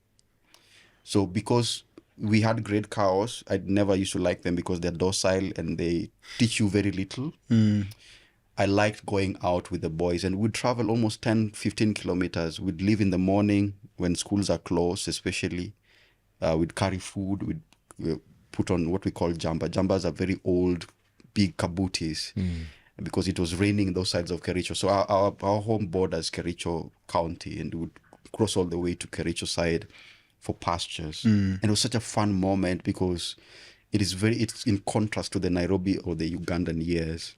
So because we had great cows, I never used to like them because they're docile and they teach you very little. I liked going out with the boys, and we'd travel almost 10, 15 kilometers. We'd leave in the morning when schools are closed, especially. We'd carry food. We'd put on what we call jamba. Jambas are very old, big kabutis, because it was raining in those sides of Kericho. So our home borders Kericho County, and we would cross all the way to Kericho side for pastures. And it was such a fun moment because it's in contrast to the Nairobi or the Ugandan years.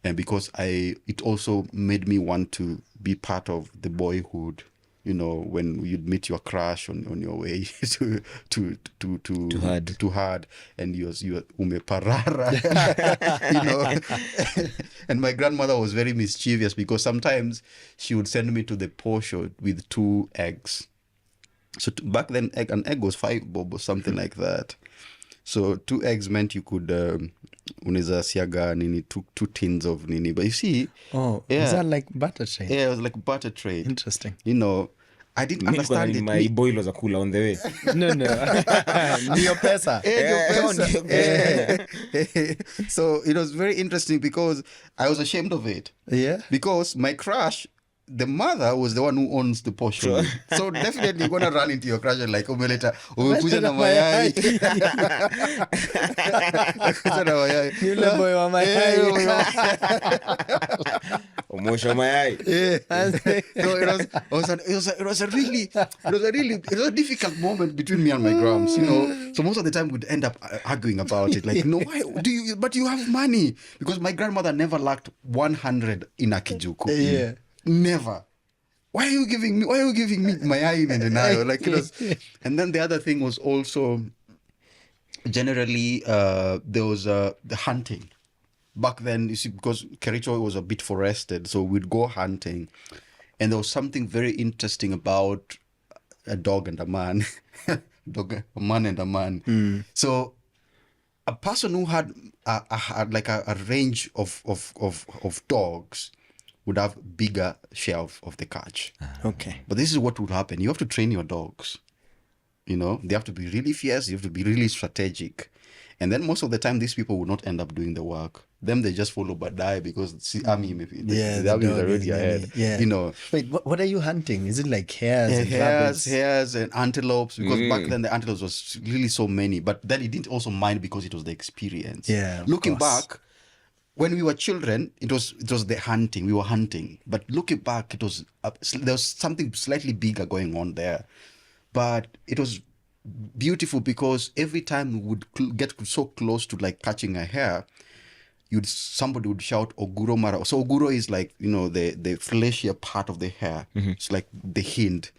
And because it also made me want to be part of the boyhood, you know, when you'd meet your crush on your way to hard, and you umeparara, you know. And my grandmother was very mischievous because sometimes she would send me to the posho with 2 eggs. So back then, an egg was 5 bob or something like that. So 2 eggs meant you could unaweza siaga nini 2 tins of nini. But you see, is that like butter trade? Yeah, it was like butter trade. Interesting. You know, I didn't understand it. My boil was a cooler on the way. No. Ndio pesa. So it was very interesting because I was ashamed of it. Yeah. Because my crush, the mother was the one who owns the portion. So definitely you're gonna run into your crush and like, umeleta, umekuja na mayai. Umekuja na mayai. Yule boy wa mayai. Umosho mayai. So it was a difficult moment between me and my grams, you know. So most of the time we'd end up arguing about it, like, no, why do you? But you have money, because my grandmother never lacked 100 in a kijuku. Yeah. Never. Why are you giving me mayai and denayo? Like, it was. And then the other thing was also generally there was the hunting. Back then, you see, because Kericho was a bit forested, so we'd go hunting, and there was something very interesting about a dog and a man, a man and a man. So a person who had a range of dogs would have bigger share of the catch. Okay. But this is what would happen. You have to train your dogs. You know, they have to be really fierce. You have to be really strategic. And then most of the time, these people will not end up doing the work. Them, they just follow Badai because the army is already ahead. Yeah. You know. Wait, what are you hunting? Is it like hares and rabbits? Hares and antelopes, because back then the antelopes was really so many. But then it didn't also mind because it was the experience. Yeah. Looking back, when we were children, it was the hunting. We were hunting. But looking back, there was something slightly bigger going on there. But it was beautiful because every time we would get so close to like catching a hare, somebody would shout Oguro Mara. So Oguro is like, you know, the fleshier part of the hare. It's like the hind,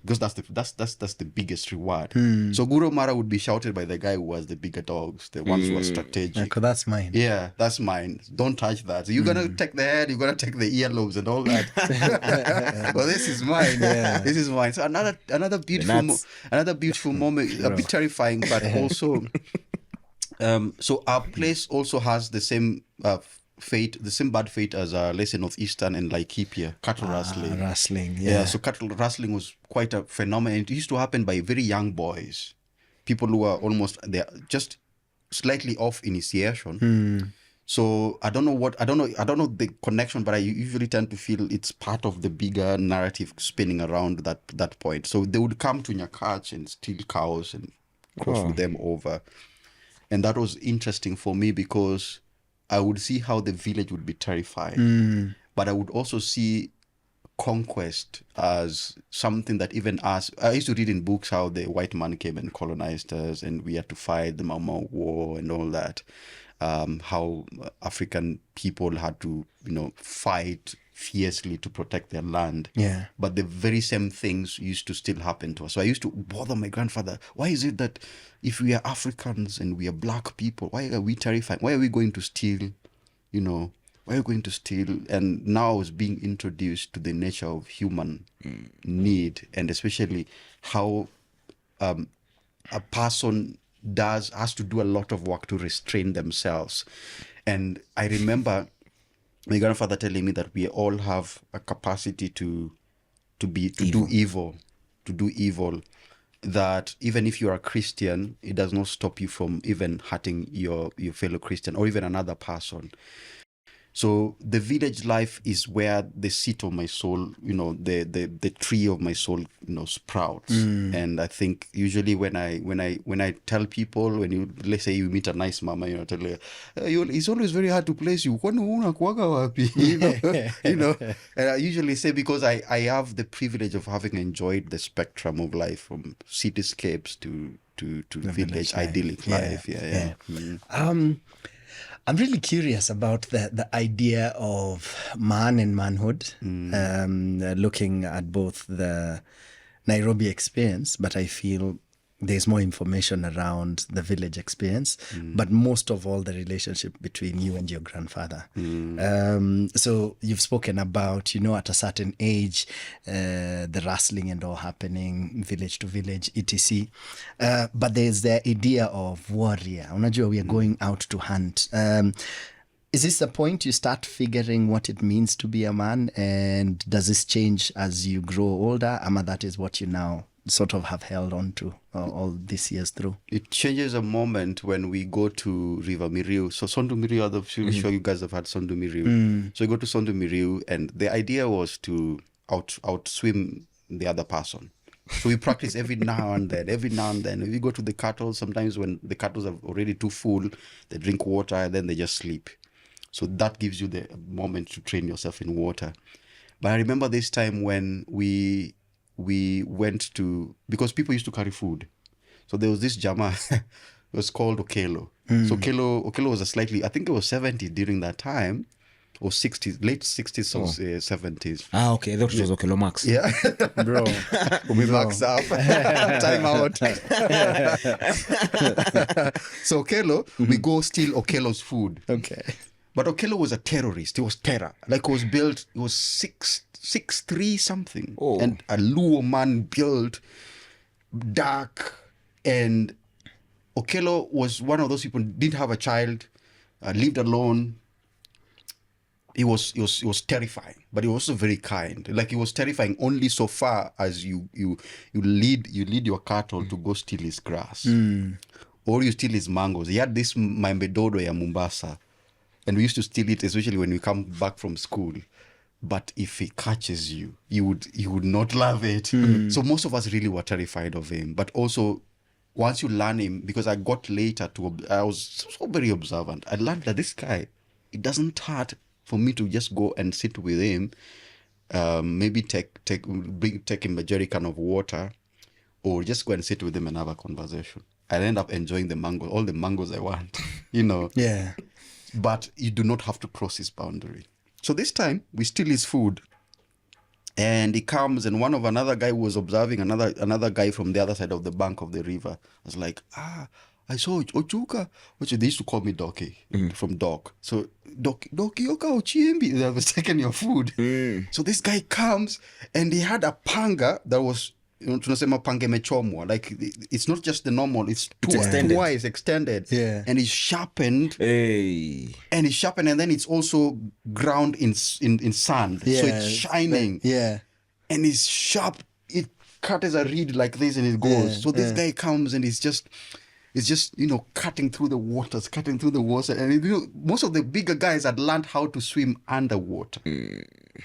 because that's the biggest reward. So Oguro Mara would be shouted by the guy who was the bigger dogs, the ones who were strategic. Yeah, that's mine. Yeah, that's mine. Don't touch that. So you're gonna take the head, you're gonna take the earlobes and all that. Well, this is mine. Yeah. This is mine. So another beautiful moment, a bit terrifying, but also. So our place also has the same fate, the same bad fate as let's say Northeastern and Laikipia, cattle rustling. Rustling, yeah. So cattle rustling was quite a phenomenon. It used to happen by very young boys, people who are they're just slightly off initiation. So I don't know the connection, but I usually tend to feel it's part of the bigger narrative spinning around that point. So they would come to Nyakach and steal cows and cross with them over. And that was interesting for me because I would see how the village would be terrified. But I would also see conquest as something that even I used to read in books how the white man came and colonized us and we had to fight the Mau Mau War and all that. How African people had to, you know, fight fiercely to protect their land. Yeah. But the very same things used to still happen to us. So I used to bother my grandfather. Why is it that if we are Africans and we are black people, why are we terrified? Why are we going to steal? You know, why are we going to steal? And now I was being introduced to the nature of human need, and especially how a person has to do a lot of work to restrain themselves. And I remember my grandfather telling me that we all have a capacity to do evil, that even if you are a Christian, it does not stop you from even hurting your fellow Christian or even another person. So the village life is where the seat of my soul, the tree of my soul, sprouts. And I think usually when I tell people, let's say you meet a nice mama, tell her, it's always very hard to place you. And I usually say, because I have the privilege of having enjoyed the spectrum of life, from cityscapes to village idyllic life. Yeah. I'm really curious about the idea of man and manhood, looking at both the Nairobi experience, but I feel there's more information around the village experience, but most of all the relationship between you and your grandfather. So you've spoken about, at a certain age, the rustling and all happening village to village, etc. But there's the idea of warrior. Unajua, we are going out to hunt. Is this the point you start figuring what it means to be a man? And does this change as you grow older? Ama, that is what you now sort of have held on to all these years through? It changes a moment when we go to River Miriu. So Sondu Miriu, I'm sure you guys have had Sondu Miriu. So we go to Sondu Miriu, and the idea was to outswim the other person. So we practice every now and then. We go to the cattle. Sometimes when the cattle are already too full, they drink water and then they just sleep. So that gives you the moment to train yourself in water. But I remember this time when we went to, because people used to carry food. So there was this jama, it was called Okelo. So Okelo was I think it was 70 during that time, or 60s, late 60s or 70s. Ah, okay. That was Okelo Max. Yeah. Bro. We maxed up. Time out. So Okelo, we go steal Okelo's food. Okay. But Okelo was a terrorist. He was terror. Like, it was built, it was 6'3" something. Oh. And a Luo man built, dark. And Okelo was one of those people, didn't have a child, lived alone. He was terrifying, but he was also very kind. Like, he was terrifying only so far as you lead your cattle to go steal his grass. Or you steal his mangoes. He had this maembedodo ya Mombasa. And we used to steal it, especially when we come back from school. But if he catches you, you would not love it. So most of us really were terrified of him. But also, once you learn him, because I got later I was so very observant. I learned that this guy, it doesn't hurt for me to just go and sit with him, maybe take him a jerrycan of water, or just go and sit with him and have a conversation. I end up enjoying the mangoes, all the mangoes I want, Yeah. But you do not have to cross his boundary. So this time, we steal his food. And he comes, and another guy who was observing another guy from the other side of the bank of the river was like, I saw Ochuka, which they used to call me Doki, from Doc. So, Doki Oka Ochiembi, they was taking your food. So this guy comes, and he had a panga that was, tunasema panga imechomwa. Like, it's not just the normal, it's twice extended. Yeah. And it's sharpened. Hey. And then it's also ground in sand. Yeah. So it's shining. Yeah. And it's sharp. It cuts a reed like this and it goes. Yeah, So this guy comes and it's just cutting through the waters. And most of the bigger guys had learned how to swim underwater.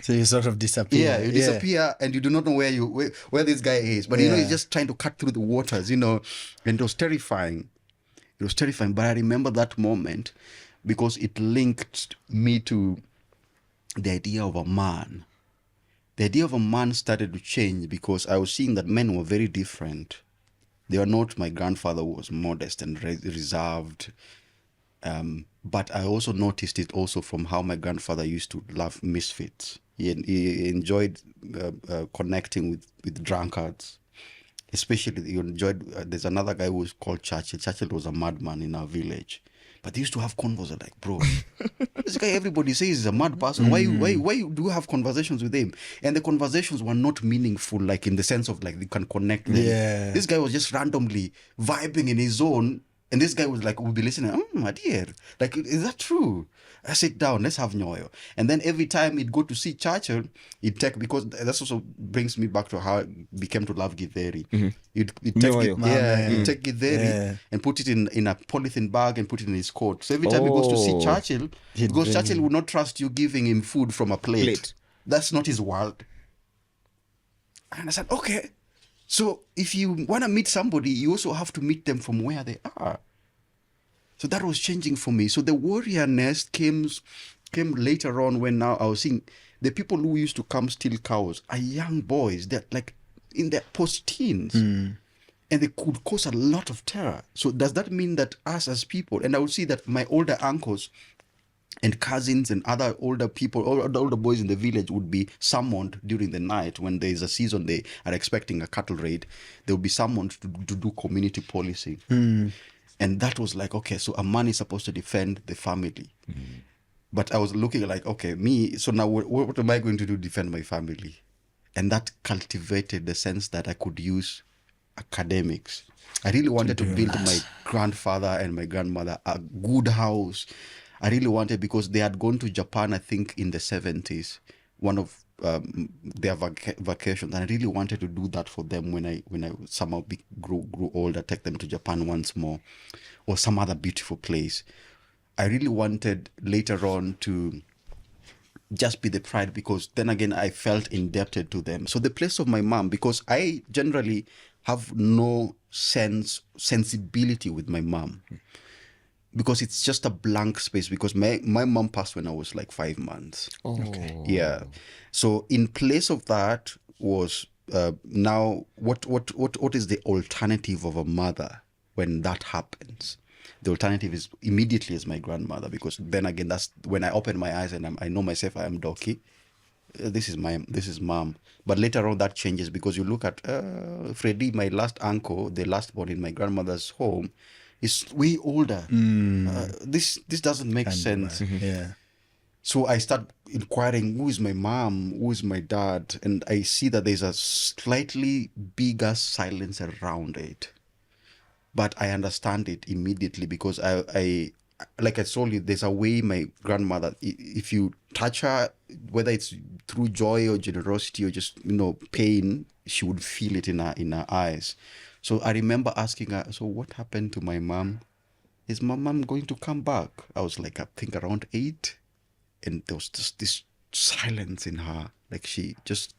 So you sort of disappear. Yeah, you disappear and you do not know where this guy is. But he's just trying to cut through the waters, and it was terrifying. But I remember that moment because it linked me to the idea of a man. The idea of a man started to change because I was seeing that men were very different. They were not, my grandfather was modest and reserved. But I also noticed it also from how my grandfather used to love misfits. He enjoyed connecting with drunkards. Especially, he enjoyed, there's another guy who was called Churchill. Churchill was a madman in our village. But they used to have convos like, bro, this guy everybody says is a mad person. Why do you have conversations with him? And the conversations were not meaningful, like in the sense of like you can connect them. Yeah. This guy was just randomly vibing in his zone. And this guy was like, we'll be listening, my dear, like, is that true? I sit down, let's have nyoyo. And then every time he'd go to see Churchill, he'd take, because that also brings me back to how I became to love Githeri. He'd take Nyoyo. he'd take Githeri and put it in a polythene bag and put it in his coat. So every time he goes to see Churchill, because Churchill would not trust you giving him food from a plate. That's not his world. And I said, okay. So if you want to meet somebody, you also have to meet them from where they are. So that was changing for me. So the warrior nest came later on, when now I was seeing the people who used to come steal cows are young boys. They're like in their post-teens. And they could cause a lot of terror. So does that mean that us as people, and I would see that my older uncles and cousins and other older people, or the older boys in the village would be summoned during the night when there is a season they are expecting a cattle raid. They would be summoned to do community policing. And that was like, okay, so a man is supposed to defend the family. But I was looking like, okay, me, so now what am I going to do to defend my family? And that cultivated the sense that I could use academics. I really wanted to build my grandfather and my grandmother a good house. I really wanted, because they had gone to Japan, I think in the 70s, one of their vacations. And I really wanted to do that for them when I somehow grew older, take them to Japan once more, or some other beautiful place. I really wanted later on to just be the pride, because then again, I felt indebted to them. So the place of my mom, because I generally have no sensibility with my mom, because it's just a blank space, because my mom passed when I was like 5 months. Yeah. So in place of that was now what is the alternative of a mother when that happens? The alternative is immediately is my grandmother, because then again, that's when I open my eyes and I know myself, I am Doki. This is mom. But later on that changes, because you look at Freddie, my last uncle, the last born in my grandmother's home, is way older. This doesn't make sense. Yeah. So I start inquiring, who is my mom, who is my dad, and I see that there's a slightly bigger silence around it. But I understand it immediately, because I like I told you, there's a way my grandmother, if you touch her, whether it's through joy or generosity or just pain, she would feel it in her eyes. So I remember asking her, so what happened to my mom? Is my mom going to come back? I was like, I think around 8. And there was just this silence in her. Like she just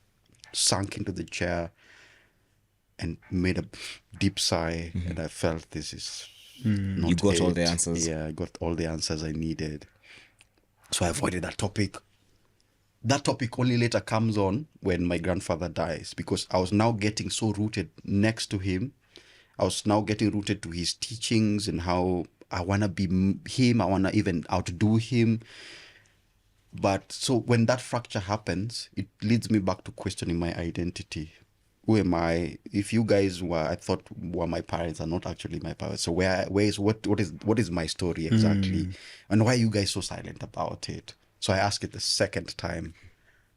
sunk into the chair and made a deep sigh. And I felt this is not You got it. all the answers. Yeah, I got all the answers I needed. So I avoided that topic. That topic only later comes on when my grandfather dies, because I was now getting so rooted next to him. I was now getting rooted to his teachings and how I want to be him. I want to even outdo him. But so when that fracture happens, it leads me back to questioning my identity. Who am I? If you guys I thought were my parents, are not actually my parents. So what is my story exactly? And why are you guys so silent about it? So I asked it the second time,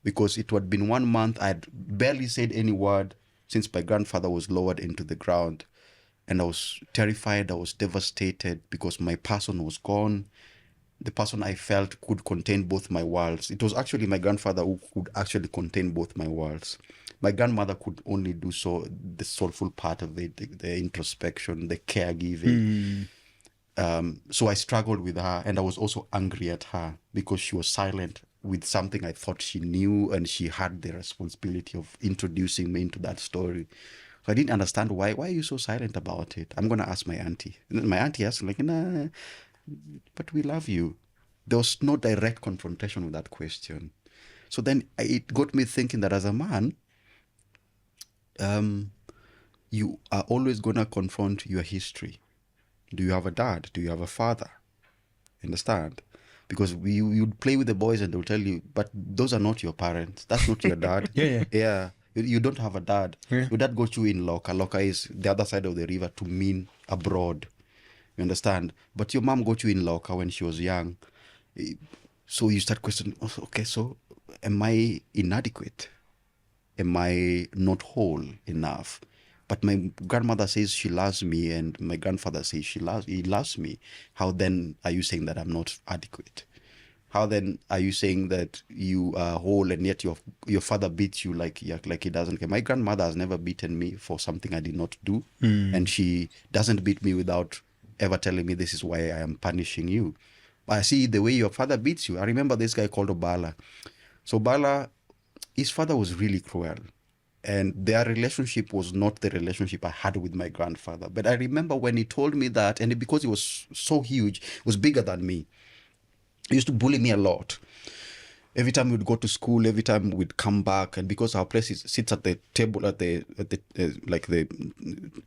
because it had been 1 month. I had barely said any word since my grandfather was lowered into the ground. And I was terrified. I was devastated, because my person was gone. The person I felt could contain both my worlds. It was actually my grandfather who could actually contain both my worlds. My grandmother could only do so, the soulful part of it, the introspection, the caregiving. So I struggled with her, and I was also angry at her, because she was silent with something I thought she knew, and she had the responsibility of introducing me into that story. So I didn't understand why are you so silent about it? I'm going to ask my auntie. And my auntie asked, like, nah, but we love you. There was no direct confrontation with that question. So then it got me thinking that as a man, you are always going to confront your history. Do you have a dad? Do you have a father? Understand? Because you'd play with the boys and they'll tell you, but those are not your parents. That's not your dad. Yeah. You don't have a dad. Your dad got you in Loka. Loka is the other side of the river, to mean abroad. You understand? But your mom got you in locker when she was young. So you start questioning, okay, so am I inadequate? Am I not whole enough? But my grandmother says she loves me, and my grandfather says he loves me. How then are you saying that I'm not adequate? How then are you saying that you are whole and yet your father beats you like he doesn't care? My grandmother has never beaten me for something I did not do, and she doesn't beat me without ever telling me this is why I am punishing you. I see the way your father beats you. I remember this guy called Obala. So Bala, his father was really cruel. And their relationship was not the relationship I had with my grandfather. But I remember when he told me that, and because he was so huge, was bigger than me, he used to bully me a lot. Every time we'd go to school, every time we'd come back, and because our place sits at the table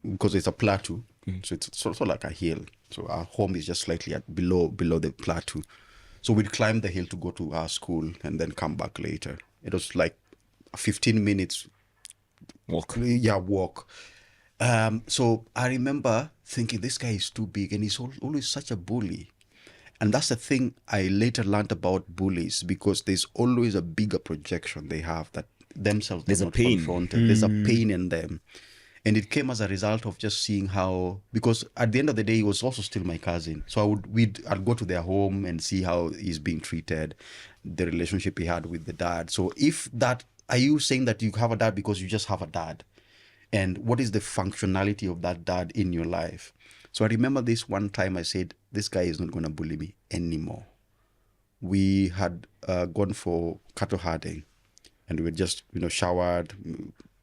because it's a plateau, so it's sort of like a hill. So our home is just slightly below the plateau. So we'd climb the hill to go to our school and then come back later. It was like 15 minutes Walk. Yeah, walk. So I remember thinking, this guy is too big, and he's always such a bully. And that's the thing I later learned about bullies, because there's always a bigger projection they have that themselves There's they're a not pain. confronted. There's a pain in them. And it came as a result of just seeing how, because at the end of the day, he was also still my cousin. So I'd go to their home and see how he's being treated, the relationship he had with the dad. So are you saying that you have a dad because you just have a dad? And what is the functionality of that dad in your life? So I remember this one time I said, this guy is not going to bully me anymore. We had gone for cattle herding, and we had just, showered,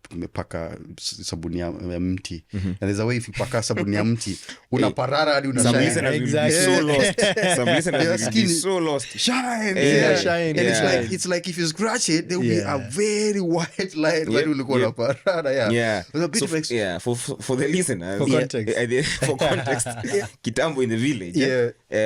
umepaka sabuni ya mti. And there's a way, if you paka sabuni ya mti, unaparara hadi Some unashine. listeners will be so lost. Some listeners Your will be skin so lost. Shine. Shine. And Yeah. it's like if you scratch it, there will be a very white line that will look Yep. unaparara. Yeah. It's a bit So, of for the listeners. For context. For context. Kitambo in the village.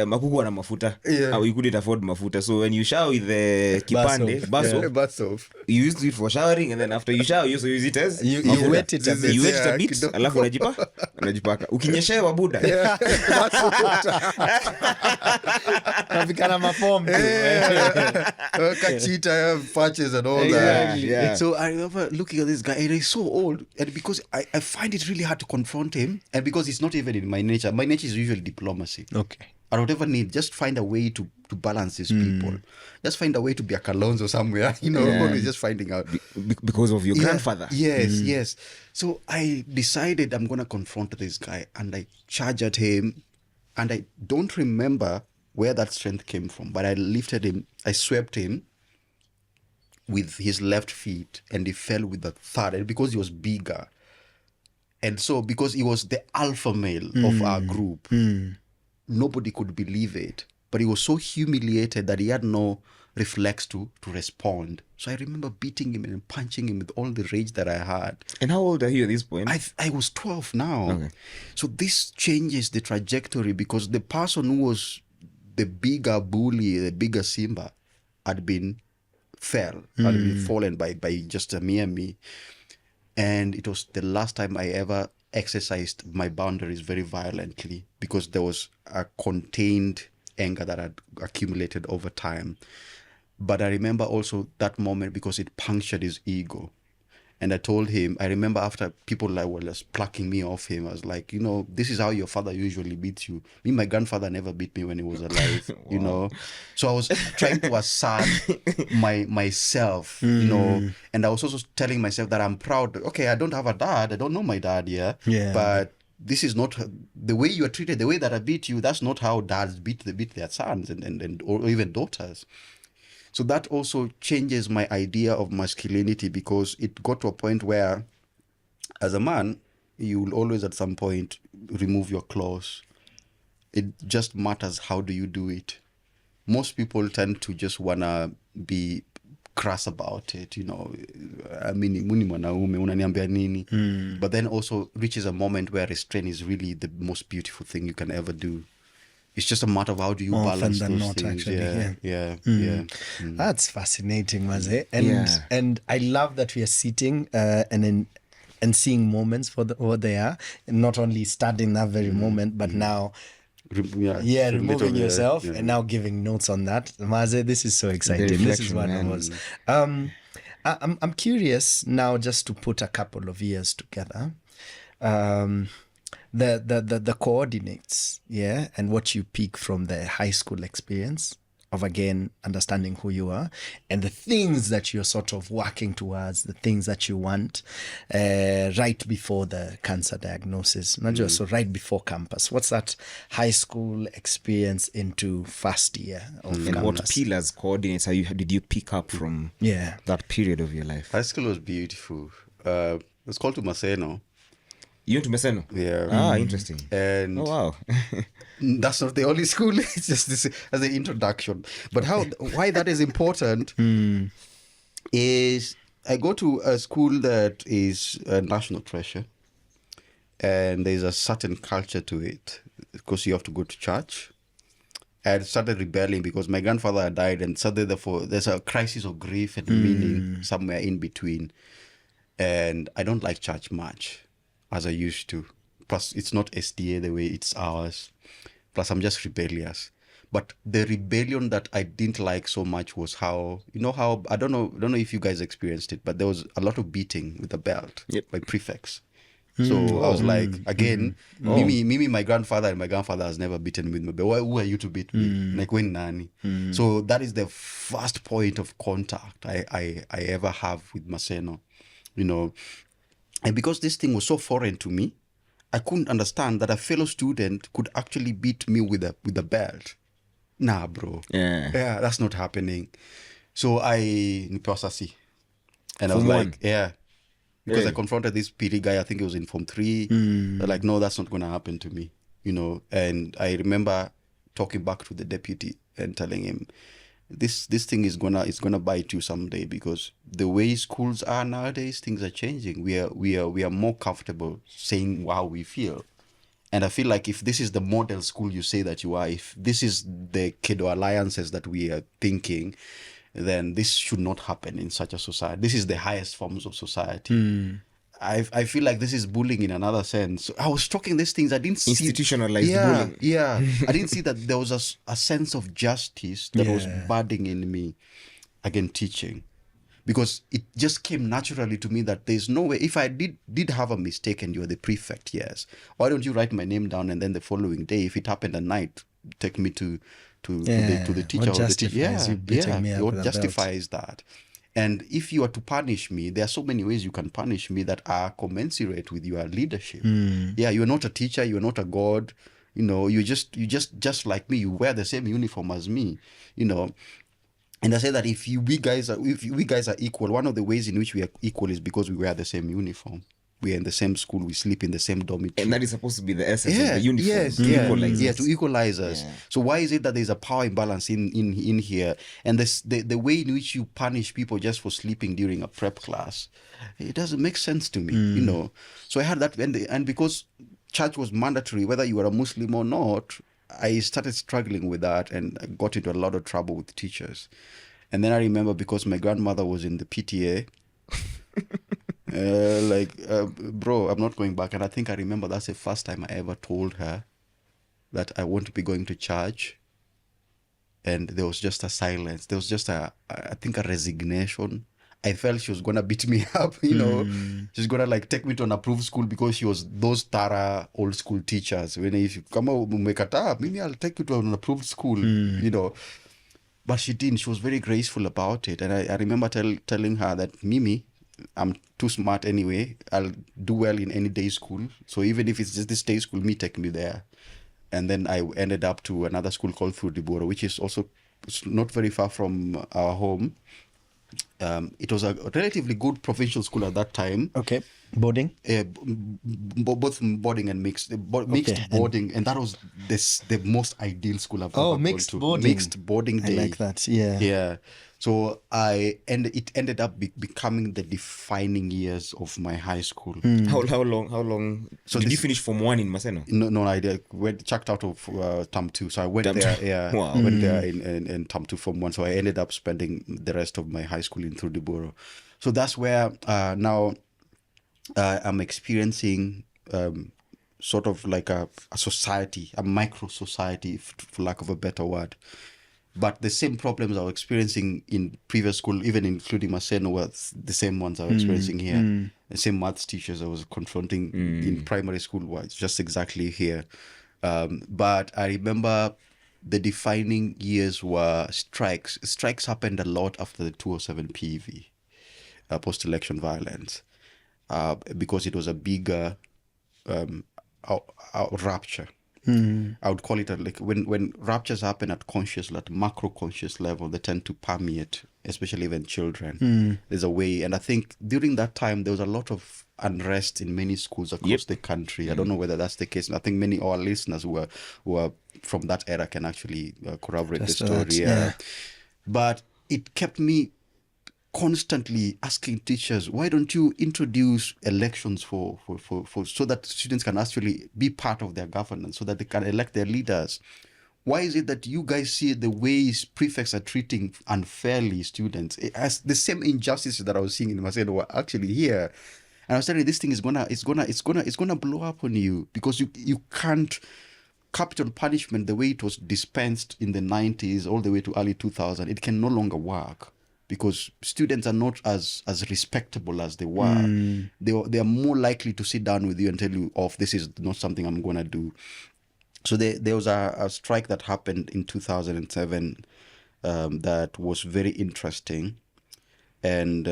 Makuku na mafuta. Yeah. You couldn't afford mafuta. So when you shower with the kipande, baso, Bats off. you used it for showering, and then after you shower, you also use it as You mafuta. wet it a bit. You wet it a Yeah, bit, kidogo. alafu unajipaka. Ukinyeshewa buda. Nafikana maform. Kachita patches and all Exactly. that. Yeah. So I remember looking at this guy, and he's so old, and because I find it really hard to confront him, and because it's not even in my nature. My nature is usually diplomacy. Okay. I don't ever need, just find a way to balance these people. Just find a way to be a Kalonzo somewhere, always just finding out. Because of your grandfather. Yes. So I decided I'm going to confront this guy, and I charged at him, and I don't remember where that strength came from, but I lifted him, I swept him with his left feet, and he fell with the third, and because he was bigger. And so because he was the alpha male of our group, nobody could believe it. But he was so humiliated that he had no reflex to respond. So I remember beating him and punching him with all the rage that I had. And how old are you at this point? I was 12 now. Okay. So this changes the trajectory, because the person who was the bigger bully, the bigger Simba, had been fallen by just a mere me. And it was the last time I ever exercised my boundaries very violently, because there was a contained anger that had accumulated over time. But I remember also that moment, because it punctured his ego. And I told him, I remember after people were just plucking me off him, I was like, this is how your father usually beats you. Me, my grandfather never beat me when he was alive, So I was trying to assert myself, and I was also telling myself that I'm proud. Okay, I don't have a dad. I don't know my dad yet. Yeah. But this is not the way you are treated, the way that I beat you. That's not how dads beat their sons and or even daughters. So that also changes my idea of masculinity, because it got to a point where, as a man, you will always at some point remove your clothes. It just matters how do you do it. Most people tend to just want to be crass about it, I mean, muni mwanaume unaniambia nini? But then also reaches a moment where restraint is really the most beautiful thing you can ever do. It's just a matter of how do you More often balance than those not, things. actually, Yeah. That's fascinating, Maze. Yeah. And I love that we are sitting and seeing moments for what they are, and not only studying that very moment, but now removing little, yourself yeah. and now giving notes on that. Maze, this is so exciting. This is reflection, one man. of us. I'm curious now, just to put a couple of years together. The coordinates, yeah, and what you pick from the high school experience of, again, understanding who you are and the things that you're sort of working towards, the things that you want right before the cancer diagnosis. So right before campus. What's that high school experience into first year of And what campus? pillars, coordinates did you pick up from that period of your life? High school was beautiful. It's called to Maseno. You went to Meseno? Yeah. Ah, interesting. And Oh, wow. that's not the only school. It's just this as an introduction. But why that is important is I go to a school that is a national treasure, and there's a certain culture to it because you have to go to church. I started rebelling because my grandfather had died, and suddenly therefore there's a crisis of grief and meaning somewhere in between. And I don't like church much as I used to. Plus, it's not SDA the way it's ours. Plus, I'm just rebellious. But the rebellion that I didn't like so much was how I don't know if you guys experienced it, but there was a lot of beating with the belt by prefects. So I was like, again, Mimi, my grandfather has never beaten me with my belt. Who are you to beat me? Like, when nani? So that is the first point of contact I ever have with Maseno, And because this thing was so foreign to me, I couldn't understand that a fellow student could actually beat me with a belt. Nah, bro. Yeah, that's not happening. So I nipasasi. And I was like, because I confronted this PD guy, I think it was in Form 3. They're like, no, that's not going to happen to me. And I remember talking back to the deputy and telling him, this thing is gonna bite you someday, because the way schools are nowadays, things are changing. We are more comfortable saying how we feel. And I feel like if this is the model school you say that you are, if this is the kiddo alliances that we are thinking, then this should not happen in such a society. This is the highest forms of society. I feel like this is bullying in another sense. I was talking these things. I didn't see Institutionalized bullying. Yeah, I didn't see that there was a sense of justice that was budding in me. Again, teaching, because it just came naturally to me that there's no way. If I did have a mistake and you're the prefect, yes, why don't you write my name down, and then the following day, if it happened at night, take me to the teacher. What justifies you beating me up what with a belt? justifies that? And if you are to punish me, there are so many ways you can punish me that are commensurate with your leadership. Yeah, you're not a teacher, you're not a god, you just like me, you wear the same uniform as me, And I say that if we guys are equal, one of the ways in which we are equal is because we wear the same uniform. We are in the same school, we sleep in the same dormitory. And that is supposed to be the essence of the uniform. To equalize us. Yeah. So why is it that there's a power imbalance in here? And the way in which you punish people just for sleeping during a prep class, it doesn't make sense to me, So I had that, and because church was mandatory, whether you were a Muslim or not, I started struggling with that, and I got into a lot of trouble with teachers. And then I remember, because my grandmother was in the PTA, bro, I'm not going back. And I think I remember that's the first time I ever told her that I want to be going to church. And there was just a silence. There was just I think a resignation. I felt she was going to beat me up, She's going to take me to an approved school, because she was those thorough old school teachers. When if you come out, maybe I'll take you to an approved school, But she didn't. She was very graceful about it. And I remember telling her that, Mimi, I'm too smart anyway. I'll do well in any day school. So even if it's just this day school, take me there. And then I ended up to another school called Fudiboro, which is also not very far from our home. It was a relatively good provincial school at that time. Okay. Boarding? Both boarding and mixed. Mixed boarding. And that was the most ideal school I've ever gone to. Mixed boarding. Mixed boarding day. I like that, yeah. Yeah. So it ended up becoming the defining years of my high school. How long? So did you finish Form 1 in Maseno? No idea. Went checked out of Term 2. So I went there. Yeah, wow. Went there in Term 2 Form 1. So I ended up spending the rest of my high school in Trudiboro. So that's where now I'm experiencing sort of like a society, a micro society, for lack of a better word. But the same problems I was experiencing in previous school, even including Maseno, were the same ones I was experiencing here. The same maths teachers I was confronting in primary school were just exactly here. But I remember the defining years were strikes. Strikes happened a lot after the 207 PV, post-election violence, because it was a bigger rupture. I would call it like when ruptures happen at conscious, at macro conscious level, they tend to permeate, especially when children. There's a way, and I think during that time there was a lot of unrest in many schools across the country. I don't know whether that's the case. I think many of our listeners who are from that era can actually corroborate the story. But it kept me constantly asking teachers, why don't you introduce elections for so that students can actually be part of their governance, so that they can elect their leaders? Why is it that you guys see the ways prefects are treating unfairly students? As the same injustices that I was seeing in Maseno were actually here. And I was telling this thing is gonna blow up on you, because you can't. Capital punishment, the way it was dispensed in the 90s all the way to early 2000, it can no longer work, because students are not as respectable as they were. They are more likely to sit down with you and tell you, this is not something I'm going to do. So there was a strike that happened in 2007 that was very interesting. And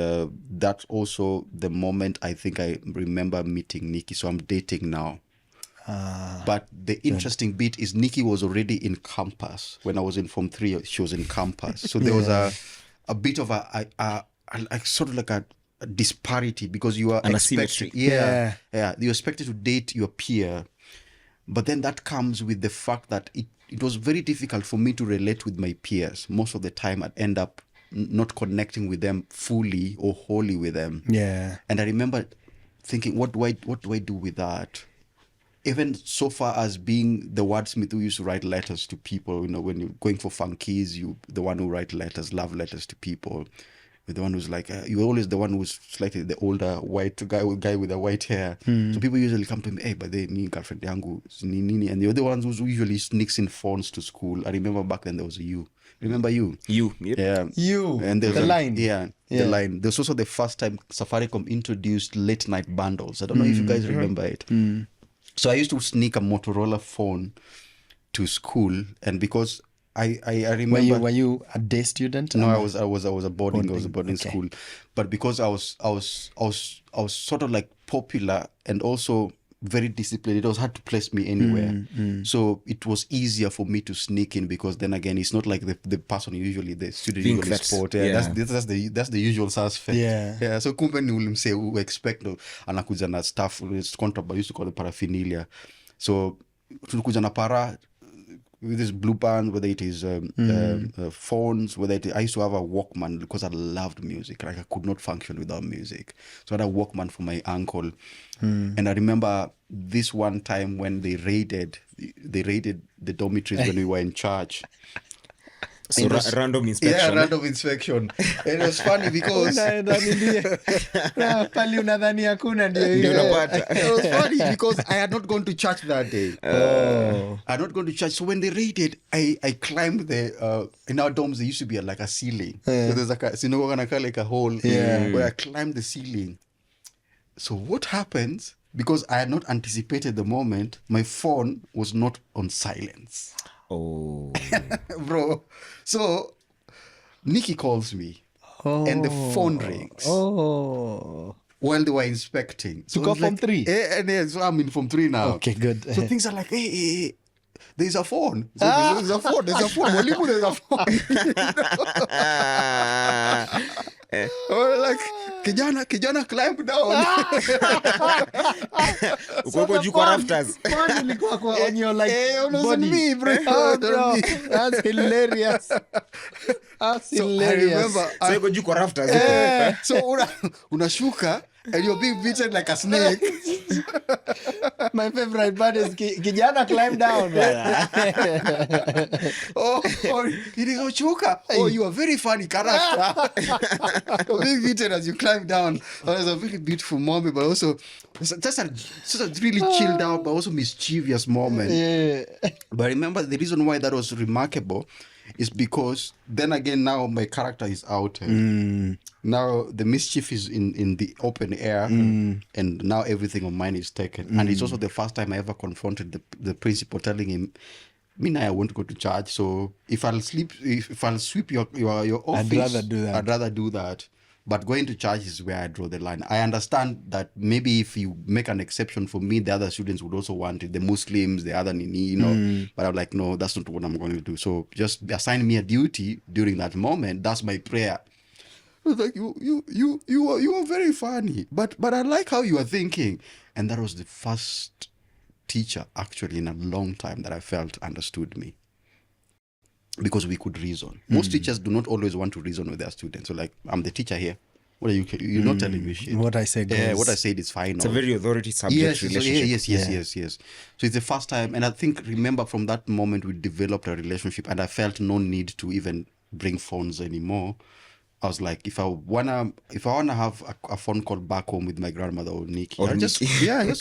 that's also the moment I think I remember meeting Nikki. So I'm dating now. But the interesting bit is Nikki was already in campus. When I was in Form 3, she was in campus. So there was a bit of a sort of like a disparity, because you are expected, you're expected to date your peer, but then that comes with the fact that it was very difficult for me to relate with my peers. Most of the time I'd end up not connecting with them fully or wholly with them. And I remember thinking, what do I do with that? Even so far as being the wordsmith who used to write letters to people, when you're going for funkies, you the one who write letters, love letters to people. You're the one who's like, you're always the one who's slightly the older white guy with the white hair. So people usually come to me, hey, but they me girlfriend yangu nini, and you're the ones who usually sneaks in phones to school. I remember back then there was you. Remember you? Yep. Yeah. You. And there's the line. The line. There's also the first time Safaricom introduced late night bundles. I don't know if you guys remember it. So I used to sneak a Motorola phone to school, and because I remember. Were you a day student? No, I was a boarding school, but because I was sort of like popular and also very disciplined, it was hard to place me anywhere. So it was easier for me to sneak in, because then again, it's not like the person the student usually sport. That's the usual suspect. So kumbe ni ulimse who expect anakuja na stuff, it's contraband, used to call it paraphernalia. So tulikuja na para with this blue band, whether it is phones, I used to have a Walkman, because I loved music. Like I could not function without music. So I had a Walkman for my uncle. And I remember this one time when they raided the dormitories when we were in church. So random inspection. Yeah, random inspection. And it was funny because it was funny because I had not gone to church that day. I had not gone to church. So when they raided, I climbed in our dorms there used to be like a ceiling. So there's like a hole where I climbed the ceiling. So what happens, because I had not anticipated the moment, my phone was not on silence. Bro. So Nikki calls me and the phone rings while they were inspecting. So go Form 3? So I'm in Form 3 now. Okay, good. So things are like, hey, there's a phone. So there's a phone. There's a phone. Like, kijana climb down. Uko juu kwa rafters. Phone ilikuwa on your like body. Me, bro. Bro. That's hilarious. That's hilarious. I remember. So uko juu kwa rafters. So unashuka and you're being beaten like a snake. My favorite part is Kijana climb down. or it is Ochuka. Oh, you are very funny character. You're being beaten as you climb down. Oh, it's a very beautiful moment, but also just a really chilled out, but also mischievous moment. Yeah. But remember, the reason why that was remarkable is because then again, now my character is out. Now the mischief is in the open air, and now everything of mine is taken. And it's also the first time I ever confronted the principal, telling him, "Me now, I won't go to church. So if I'll sweep your office, I'd rather do that. But going to church is where I draw the line. I understand that maybe if you make an exception for me, the other students would also want it, the Muslims, the other Nini, you know. But I'm like, no, that's not what I'm going to do. So just assign me a duty during that moment. That's my prayer." I was like, you are very funny, but I like how you are thinking. And that was the first teacher actually in a long time that I felt understood me, because we could reason. Most teachers do not always want to reason with their students. So like, I'm the teacher here. What are you're not telling me shit. What I said goes. Yeah, what I said is fine. It's a very authority subject relationship. Yes. So it's the first time, and I think, remember, from that moment we developed a relationship, and I felt no need to even bring phones anymore. I was like, if I wanna have a phone call back home with my grandmother or Nikki, I'll just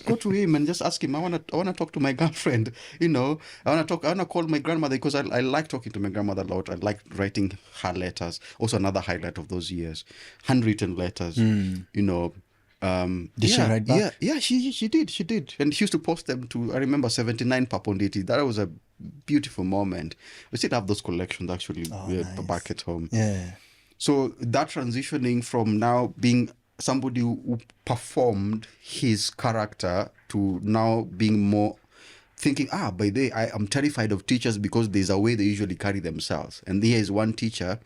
go to him and just ask him. I wanna talk to my girlfriend. You know, I wanna call my grandmother, because I like talking to my grandmother a lot. I like writing her letters. Also, another highlight of those years, handwritten letters. You know. Did she write back? Yeah, she did, and she used to post them to, I remember, 79 Paponditi. That was a beautiful moment. We still have those collections actually back at home. Yeah. So that transitioning from now being somebody who performed his character to now being more thinking, by the way, I am terrified of teachers because there's a way they usually carry themselves. And here is one teacher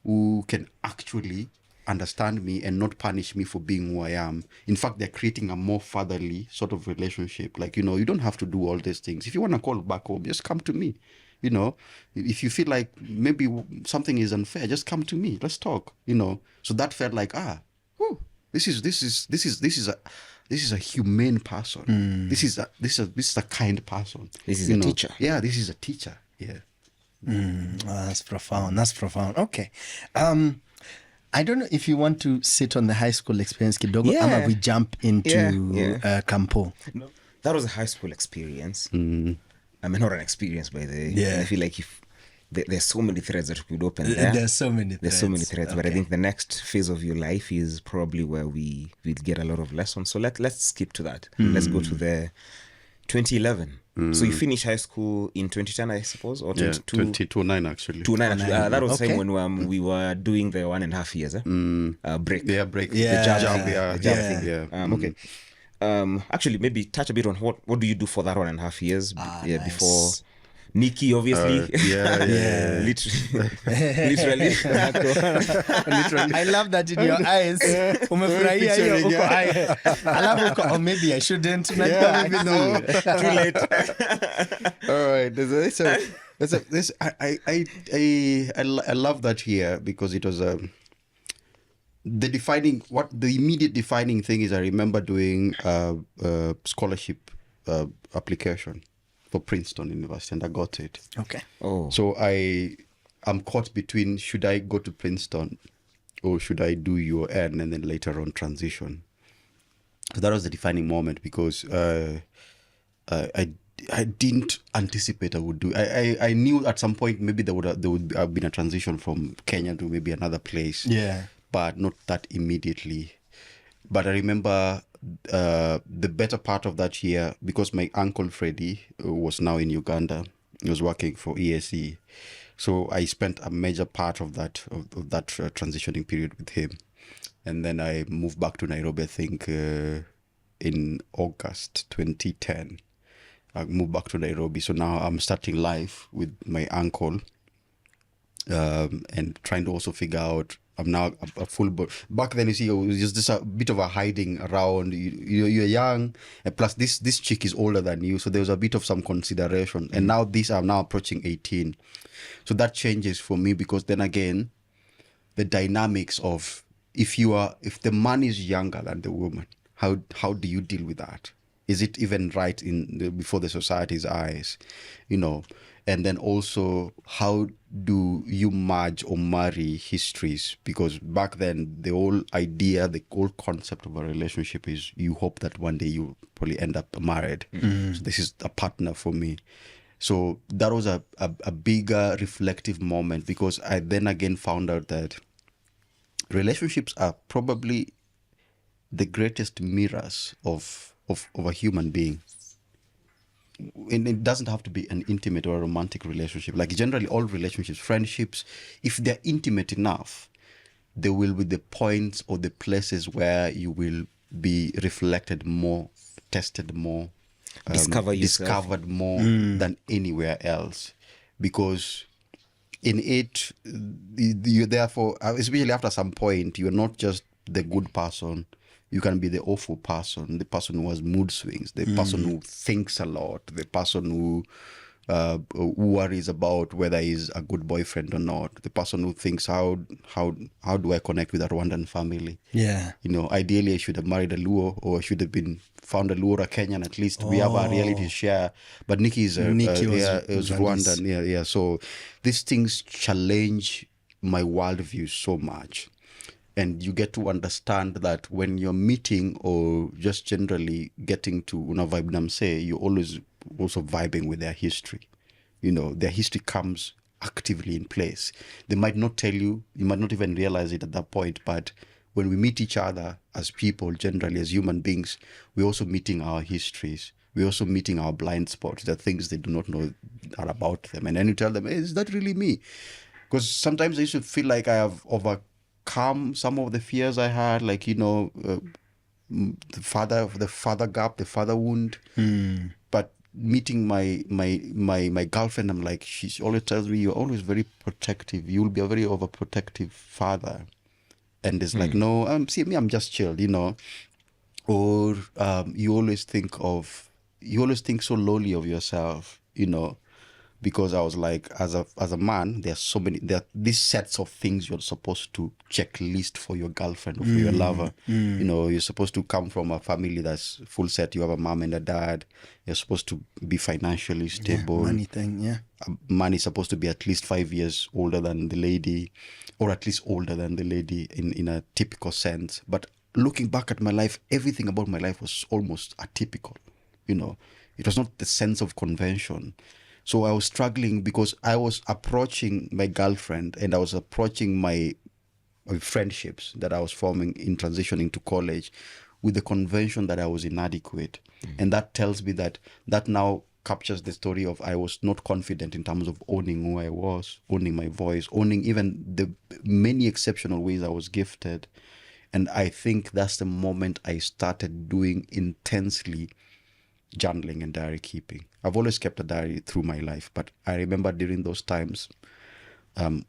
who can actually understand me and not punish me for being who I am. In fact, they're creating a more fatherly sort of relationship. Like, you know, you don't have to do all these things. If you want to call back home, just come to me. You know, if you feel like maybe something is unfair, just come to me. Let's talk. You know, so that felt like, this is a humane person. This is a kind person. This is a teacher. Yeah, this is a teacher. Yeah. That's profound. Okay. I don't know if you want to sit on the high school experience, Kidogo, or we jump into Campo. No, that was a high school experience. I mean, not an experience, by the way. Yeah. I feel like if there's so many threads that could open there. There's so many threads. Okay. But I think the next phase of your life is probably where we'll get a lot of lessons. So let's skip to that. Let's go to the 2011. So you finished high school in 2010, I suppose, or 2009 actually. 2009 actually. That was the time when we were doing the 1.5 years break. Yeah, break. The jab thing. Yeah. Okay. Actually, maybe touch a bit on what do you do for that 1.5 years nice. Before Nikki, obviously. Literally. I love that in your eyes. Umefurahia hiyo uko eye. Alafu or maybe I shouldn't. Maybe no. Too late. All right. I love that here, because it was the immediate defining thing is, I remember doing a scholarship application for Princeton University, and I got it. Okay. Oh. So I'm caught between, should I go to Princeton or should I do UON and then later on transition? So that was the defining moment, because I didn't anticipate I would do. I knew at some point maybe there would have been a transition from Kenya to maybe another place. Yeah. But not that immediately. But I remember the better part of that year, because my uncle Freddie was now in Uganda. He was working for ESE. So I spent a major part of that transitioning period with him. And then I moved back to Nairobi, I think, in August 2010. I moved back to Nairobi. So now I'm starting life with my uncle, and trying to also figure out, I'm now a full boy. Back then, you see, it was just a bit of a hiding around. You're young, and plus this chick is older than you, so there was a bit of some consideration. And now I'm now approaching 18, so that changes for me, because then again, the dynamics of if the man is younger than the woman, how do you deal with that? Is it even right before the society's eyes, And then also, how do you merge or marry histories? Because back then, the whole idea, the whole concept of a relationship is you hope that one day you probably end up married. So this is a partner for me. So that was a bigger reflective moment, because I then again found out that relationships are probably the greatest mirrors of a human being. And it doesn't have to be an intimate or a romantic relationship. Like generally all relationships, friendships, if they're intimate enough, there will be the points or the places where you will be reflected more, tested more, discovered more than anywhere else. Because in it, you therefore, especially after some point, you're not just the good person. You can be the awful person, the person who has mood swings, the person who thinks a lot, the person who worries about whether he's a good boyfriend or not, the person who thinks how do I connect with a Rwandan family? Yeah. Ideally I should have married a Luo, or I should have found a Luo or a Kenyan. At least we have a reality share. But Nikki was Rwandan. Yeah. So these things challenge my worldview so much. And you get to understand that when you're meeting or just generally getting to vibe namse, you're always also vibing with their history. Their history comes actively in place. They might not tell you, you might not even realize it at that point, but when we meet each other as people, generally as human beings, we're also meeting our histories. We're also meeting our blind spots, the things they do not know are about them. And then you tell them, hey, is that really me? Because sometimes I used to feel like I have overcome some of the fears I had, like the father gap, the father wound. But meeting my girlfriend, I'm like, she always tells me, you're always very protective. You'll be a very overprotective father. And it's like, no, see me, I'm just chilled, Or you always think so lowly of yourself, because I was like, as a man, there are these sets of things you're supposed to checklist for your girlfriend or for your lover. You're supposed to come from a family that's full set. You have a mom and a dad. You're supposed to be financially stable. Money thing, yeah. Man is supposed to be at least 5 years older than the lady, or at least older than the lady in a typical sense. But looking back at my life, everything about my life was almost atypical. It was not the sense of convention. So I was struggling because I was approaching my girlfriend and I was approaching my friendships that I was forming in transitioning to college with the convention that I was inadequate. And that tells me that now captures the story of I was not confident in terms of owning who I was, owning my voice, owning even the many exceptional ways I was gifted. And I think that's the moment I started doing intensely journaling and diary keeping. I've always kept a diary through my life, but I remember during those times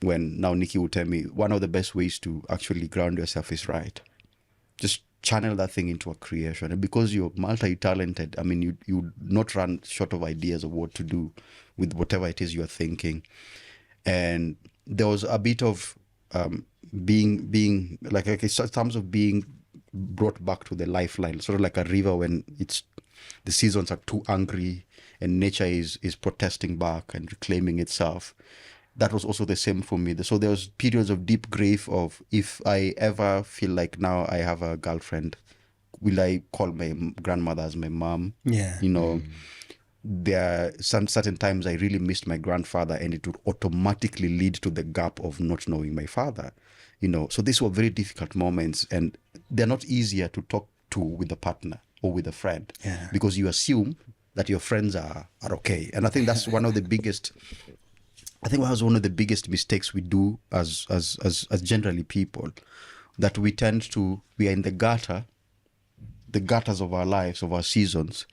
when now Nikki would tell me one of the best ways to actually ground yourself is write. Just channel that thing into a creation. And because you're multi-talented, I mean, you not run short of ideas of what to do with whatever it is you're thinking. And there was a bit of being like in terms of being brought back to the lifeline, sort of like a river when the seasons are too angry and nature is protesting back and reclaiming itself. That was also the same for me. So there was periods of deep grief of, if I ever feel like now I have a girlfriend, will I call my grandmother as my mom? Yeah. There are some certain times I really missed my grandfather, and it would automatically lead to the gap of not knowing my father. So these were very difficult moments, and they're not easier to talk to with a partner or with a friend, because you assume that your friends are okay. And I think that's one of the biggest mistakes we do as generally people, that we are in the gutters of our lives, of our seasons,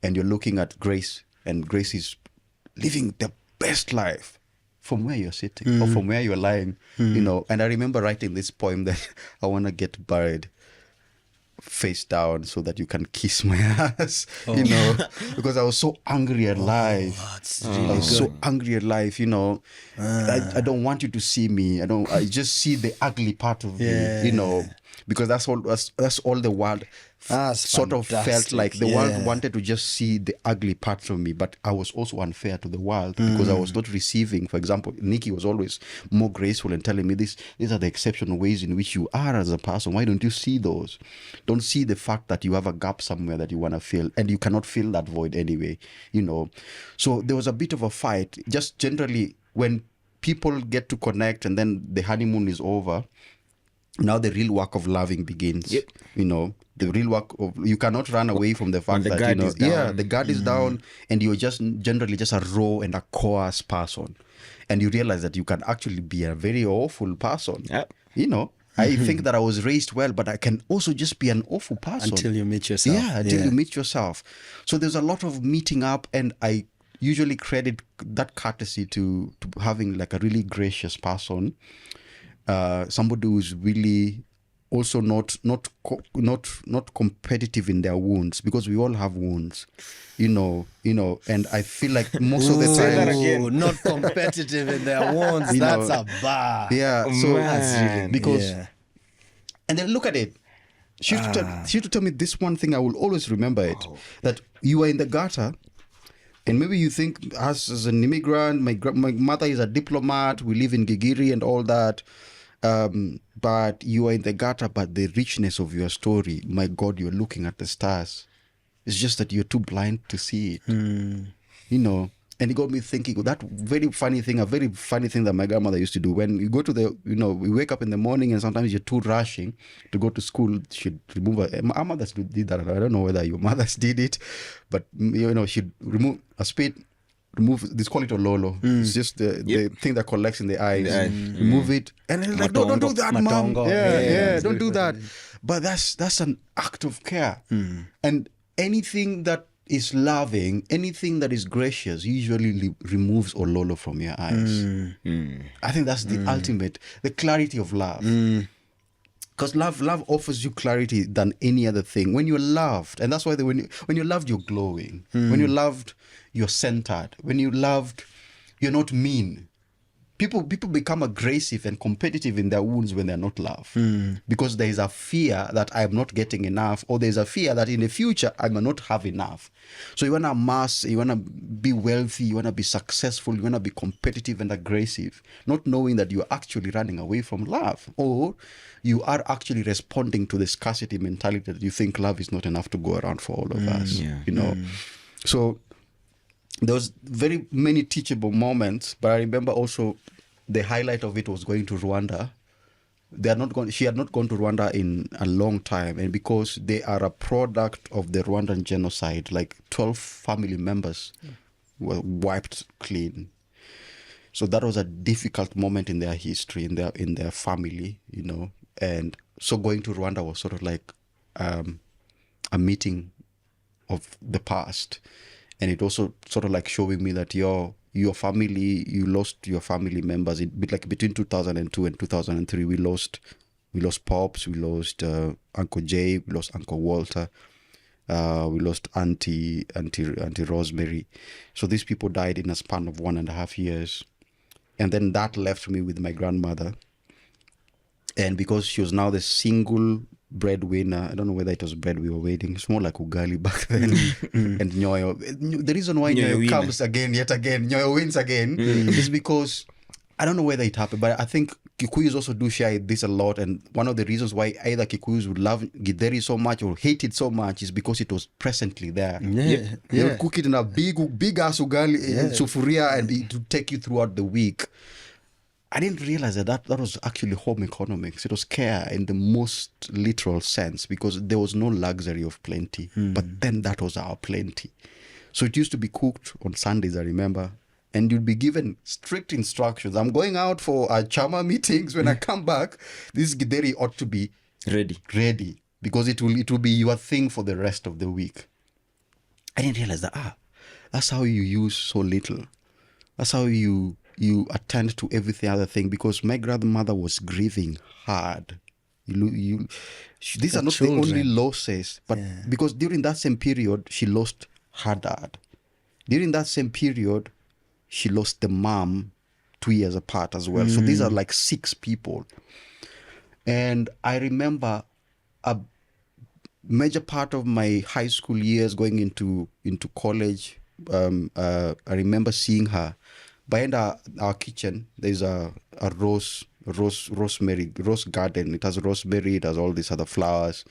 and you're looking at Grace, and Grace is living the best life from where you're sitting or from where you're lying, And I remember writing this poem that I want to get buried. face down so that you can kiss my ass, you know, because I was so angry at life. That's I really was so angry at life, you know. I don't want you to see me. I just see the ugly part of me, you know, because that's all the world That's sort of felt fantastic. like. The world wanted to just see the ugly parts of me, but I was also unfair to the world because I was not receiving. For example, Nikki was always more graceful and telling me these are the exceptional ways in which you are as a person. Why don't you see those? Don't see the fact that you have a gap somewhere that you want to fill, and you cannot fill that void anyway, you know. So there was a bit of a fight. Just generally, when people get to connect and then the honeymoon is over, now the real work of loving begins. Yep. You know, the real work of, you cannot run away from the fact the that, you guard know, is down. the guard is down, and you're just generally just a raw and a coarse person, and you realize that you can actually be a very awful person. Yep. You know, I think that I was raised well, but I can also just be an awful person Until you meet yourself. Yeah, until you meet yourself. So there's a lot of meeting up, and I usually credit that courtesy to having like a really gracious person, somebody who's really also not competitive in their wounds, because we all have wounds, you know, and I feel like most of the Say that time, again. Not competitive in their wounds. You That's know, a bar. yeah. So Man. because Yeah. and then look at it. She used to tell me this one thing. I will always remember it. That you are in the gutter, and maybe you think, us as an immigrant, my mother is a diplomat, we live in Gigiri and all that, but you are in the gutter. But the richness of your story, my God, you're looking at the stars. It's just that you're too blind to see it. You know. And it got me thinking, that very funny thing that my grandmother used to do. When you go to the, you know, we wake up in the morning and sometimes you're too rushing to go to school, she'd remove our mothers did that. I don't know whether your mothers did it, but, you know, she'd remove a spade, remove, this call it a lolo. It's just the thing that collects in the eyes. Remove it. And it's like, don't do that, mom. Matongo. Yeah, don't do that. But that's an act of care. And anything that is loving, anything that is gracious, usually removes ololo from your eyes. I think that's the ultimate, the clarity of love. Because love offers you clarity than any other thing. When you're loved, and that's why when you're loved, you're glowing. When you're loved, you're centered. When you're loved, you're not mean. People become aggressive and competitive in their wounds when they're not loved, because there is a fear that I'm not getting enough, or there's a fear that in the future I may not have enough. So you want to amass, you want to be wealthy, you want to be successful, you want to be competitive and aggressive, not knowing that you're actually running away from love, or you are actually responding to the scarcity mentality that you think love is not enough to go around for all of us. You know, so there was very many teachable moments, but I remember also the highlight of it was going to Rwanda. She had not gone to Rwanda in a long time, and because they are a product of the Rwandan genocide, like 12 family members were wiped clean. So that was a difficult moment in their history, in their family, you know. And so going to Rwanda was sort of like a meeting of the past. And it also sort of like showing me that your family, you lost your family members. Like between 2002 and 2003, we lost Pops, we lost Uncle Jay, we lost Uncle Walter, we lost Auntie Rosemary. So these people died in a span of 1.5 years. And then that left me with my grandmother. And because she was now the single breadwinner, I don't know whether it was bread we were waiting. It's more like ugali back then. And Nyoyo, the reason why Nyoyo comes yet again, Nyoyo wins again, is because I don't know whether it happened, but I think Kikuyus also do share this a lot. And one of the reasons why either Kikuyus would love Githeri so much or hate it so much is because it was presently there. They would cook it in a big ass ugali sufuria, and it would take you throughout the week. I didn't realize that was actually home economics. It was care in the most literal sense, because there was no luxury of plenty. But then that was our plenty. So it used to be cooked on Sundays, I remember. And you'd be given strict instructions. I'm going out for chama meetings. When I come back, this githeri ought to be ready, because it will be your thing for the rest of the week. I didn't realize that, that's how you use so little. That's how you attend to everything other thing, because my grandmother was grieving hard, These are not children. the only losses, but because during that same period, she lost her dad. During that same period, she lost the mom 2 years apart as well. So these are like 6 people. And I remember a major part of my high school years going into college. I remember seeing her behind our kitchen. There's a rose garden. It has rosemary. It has all these other flowers.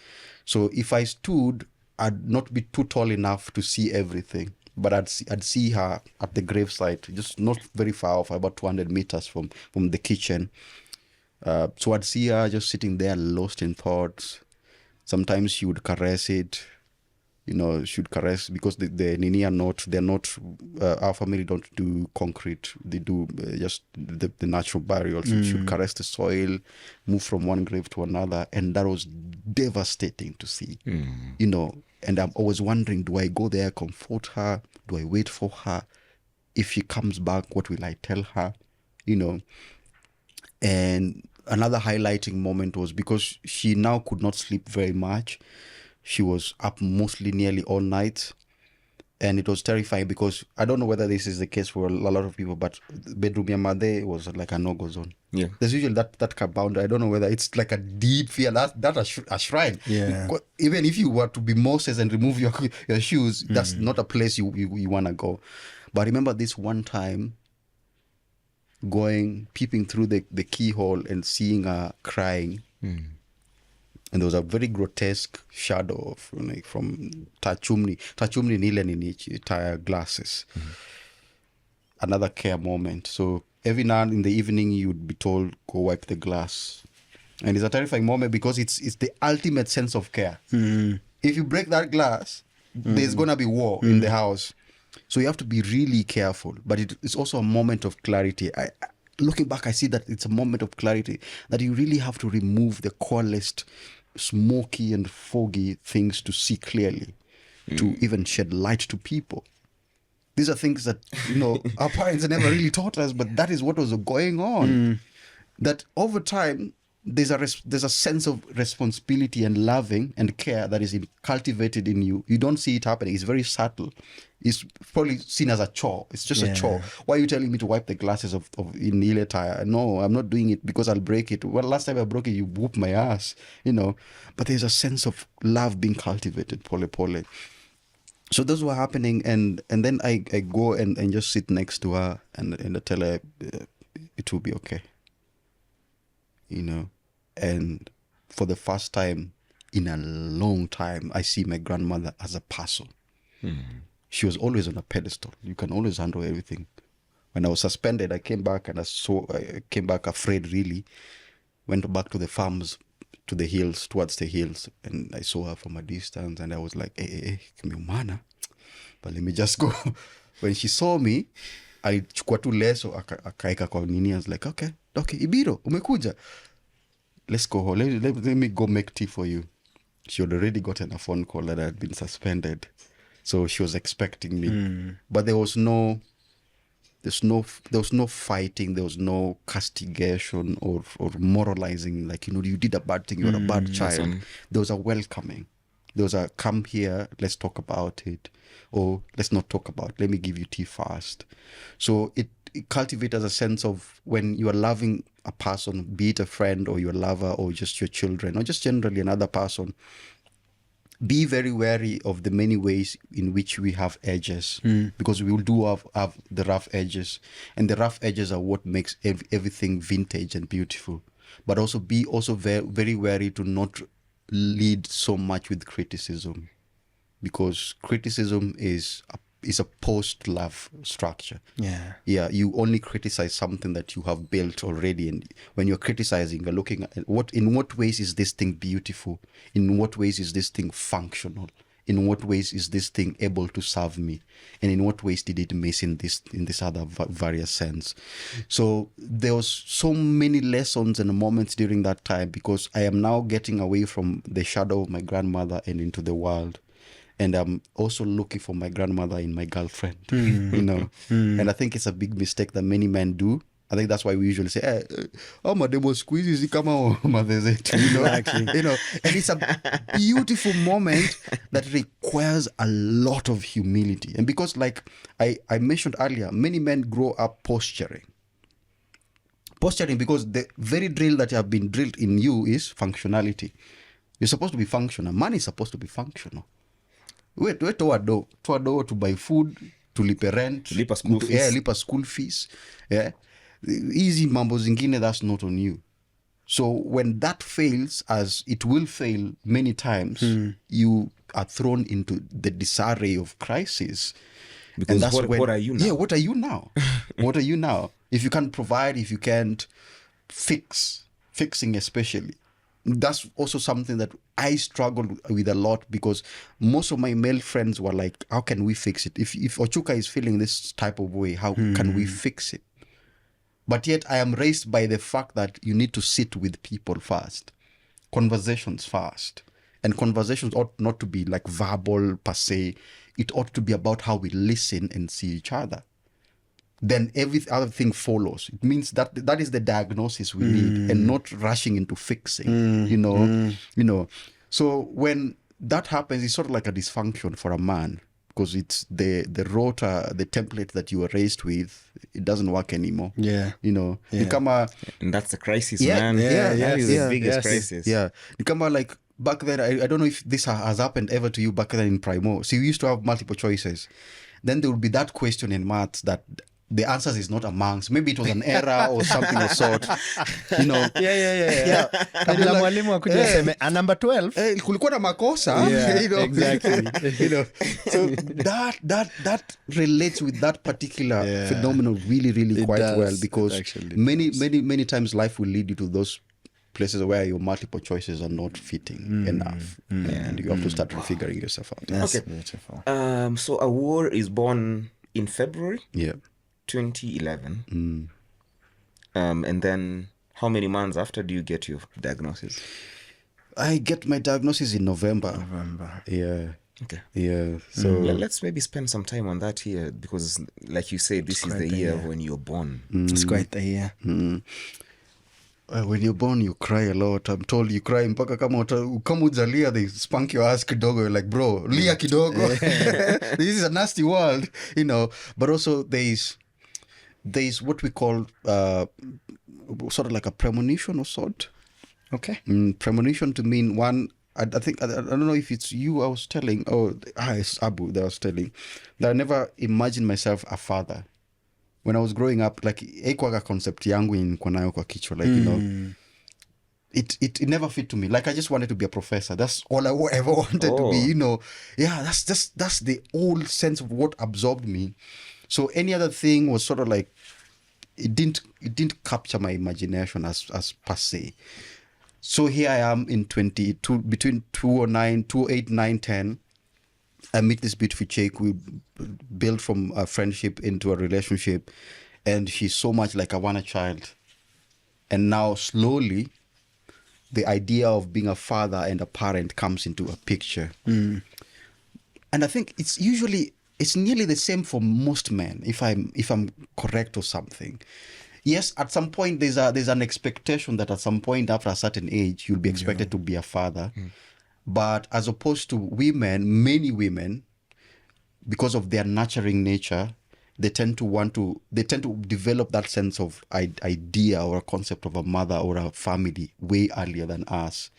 So if I stood, I'd not be too tall enough to see everything, but I'd see her at the gravesite, just not very far off, about 200 meters from the kitchen. So I'd see her just sitting there, lost in thoughts. Sometimes she would caress it, she would caress, because the Nini are not, they're not, our family don't do concrete. They do just the natural burial. So she would caress the soil, move from one grave to another. And that was devastating to see, and I'm always wondering, do I go there, comfort her? Do I wait for her? If she comes back, what will I tell her? And another highlighting moment was because she now could not sleep very much. She was up mostly nearly all night. And it was terrifying because I don't know whether this is the case for a lot of people, but bedroom Yamade was like a no-go zone. Yeah. There's usually that kind of boundary. I don't know whether it's like a deep fear. That's a shrine. Yeah. Even if you were to be Moses and remove your shoes, that's not a place you want to go. But I remember this one time peeping through the keyhole and seeing her crying. And there was a very grotesque shadow from Tachumni nile nini tire glasses. Another care moment. So every now in the evening you'd be told, go wipe the glass. And it's a terrifying moment because it's the ultimate sense of care. If you break that glass, there's gonna be war in the house. So you have to be really careful. But it's also a moment of clarity. Looking back, I see that it's a moment of clarity, that you really have to remove the coalesced, smoky and foggy things to see clearly, to even shed light to people. These are things that, our parents never really taught us, but that is what was going on. That over time, there's a sense of responsibility and loving and care that is cultivated in you. You don't see it happening. It's very subtle. It's probably seen as a chore. It's just a chore. Why are you telling me to wipe the glasses of in Ile tire? No, I'm not doing it because I'll break it. Well, last time I broke it, you whooped my ass, But there's a sense of love being cultivated, pole. So those were happening, and then I go and just sit next to her and I tell her it will be okay. And for the first time in a long time, I see my grandmother as a person. She was always on a pedestal. You can always handle everything. When I was suspended, I came back and I came back afraid, really. Went back to the farms, to the hills, towards the hills, and I saw her from a distance, and I was like, hey, kimeumana. But let me just go. When she saw me, alichukua tu leso, akaeka kwa nini. I was like, okay, Ibiro, umekuja. Let's go home. Let me go make tea for you. She had already gotten a phone call that I had been suspended. So she was expecting me. But there was no fighting, there was no castigation or moralizing, like, you did a bad thing, you're a bad child. Awesome. There was a welcoming. There was a, come here, let's talk about it. Or let's not talk about it. Let me give you tea first. So it cultivates a sense of when you are loving a person, be it a friend or your lover or just your children or just generally another person, be very wary of the many ways in which we have edges, because we will do have the rough edges, and the rough edges are what makes everything vintage and beautiful. But also be very, very wary to not lead so much with criticism, because criticism is a post-love structure. Yeah, you only criticize something that you have built already, and when you're criticizing, you're looking at in what ways is this thing beautiful, in what ways is this thing functional, in what ways is this thing able to serve me, and in what ways did it miss in this other various sense. So there was so many lessons and moments during that time, because I am now getting away from the shadow of my grandmother and into the world. And I'm also looking for my grandmother in my girlfriend, And I think it's a big mistake that many men do. I think that's why we usually say, mademo squeeze is kama mazezetu, you know, and it's a beautiful moment that requires a lot of humility. And because, like I mentioned earlier, many men grow up posturing because the very drill that have been drilled in you is functionality. You're supposed to be functional. Man is supposed to be functional. We toa do to buy food, to lipe rent, to lipa school fees. Yeah, lipa school fees. Yeah, easy mambo zingine, that's not on you. So when that fails, as it will fail many times, you are thrown into the disarray of crisis. Because and that's what are you now? Yeah, what are you now? What are you now? If you can't provide, if you can't fixing especially. That's also something that I struggled with a lot, because most of my male friends were like, how can we fix it? If Ochuka is feeling this type of way, how can we fix it? But yet I am raised by the fact that you need to sit with people first, conversations first. And conversations ought not to be like verbal per se. It ought to be about how we listen and see each other. Then every other thing follows. It means that is the diagnosis we need, and not rushing into fixing, you know. So when that happens, it's sort of like a dysfunction for a man, because it's the rota, the template that you were raised with, it doesn't work anymore. Yeah. You know, Yeah. And that's the crisis, Yeah, man. yeah, That is the yes, biggest yes. crisis. yeah. Nikama, like back then, I don't know if this has happened ever to you back then in Primo. So you used to have multiple choices. Then there would be that question in maths that the answers is not amongst. Maybe it was an error or something of sort. You know. Yeah. Kabla mwalimu akuja aseme, number 12. Kulikuwa na makosa. Yeah, You know. exactly. You know. So that relates with that particular phenomenon really, really It quite does. well, because It actually many times life will lead you to those places where your multiple choices are not fitting enough, and you have to start refiguring yourself out. That's Okay. beautiful. So a war is born in February Yeah. 2011. And then how many months after do you get your diagnosis? I get my diagnosis in November. Yeah. Okay. Yeah. So Let's maybe spend some time on that here, because like you said, this is the year when you're born. It's quite the year. when you're born, you cry a lot. I'm told you cry mpaka kama ujalia, they spank your ass kidogo. You're like, bro, lia kidogo. This is a nasty world, you know. But also there's what we call sort of like a premonition or sort. Okay. Premonition to mean one. I think I don't know if it's you I was telling. It's Abu that I was telling that I never imagined myself a father. When I was growing up, like haikuwaga concept yangu nilikuwa nayo kwa kichwa, like you know, it never fit to me. Like I just wanted to be a professor. That's all I ever wanted to be. You know, yeah. That's the old sense of what absorbed me. So any other thing was sort of like it didn't capture my imagination as per se. So here I am in 22, between 2008, 9, 10. I meet this beautiful chick. We build from a friendship into a relationship, and she's so much like I want a child. And now slowly, the idea of being a father and a parent comes into a picture. And I think it's nearly the same for most men, if I'm correct or something. Yes, at some point there's an expectation that at some point after a certain age you'll be expected to be a father. But as opposed to women, many women, because of their nurturing nature, they tend to develop that sense of idea or a concept of a mother or a family way earlier than us.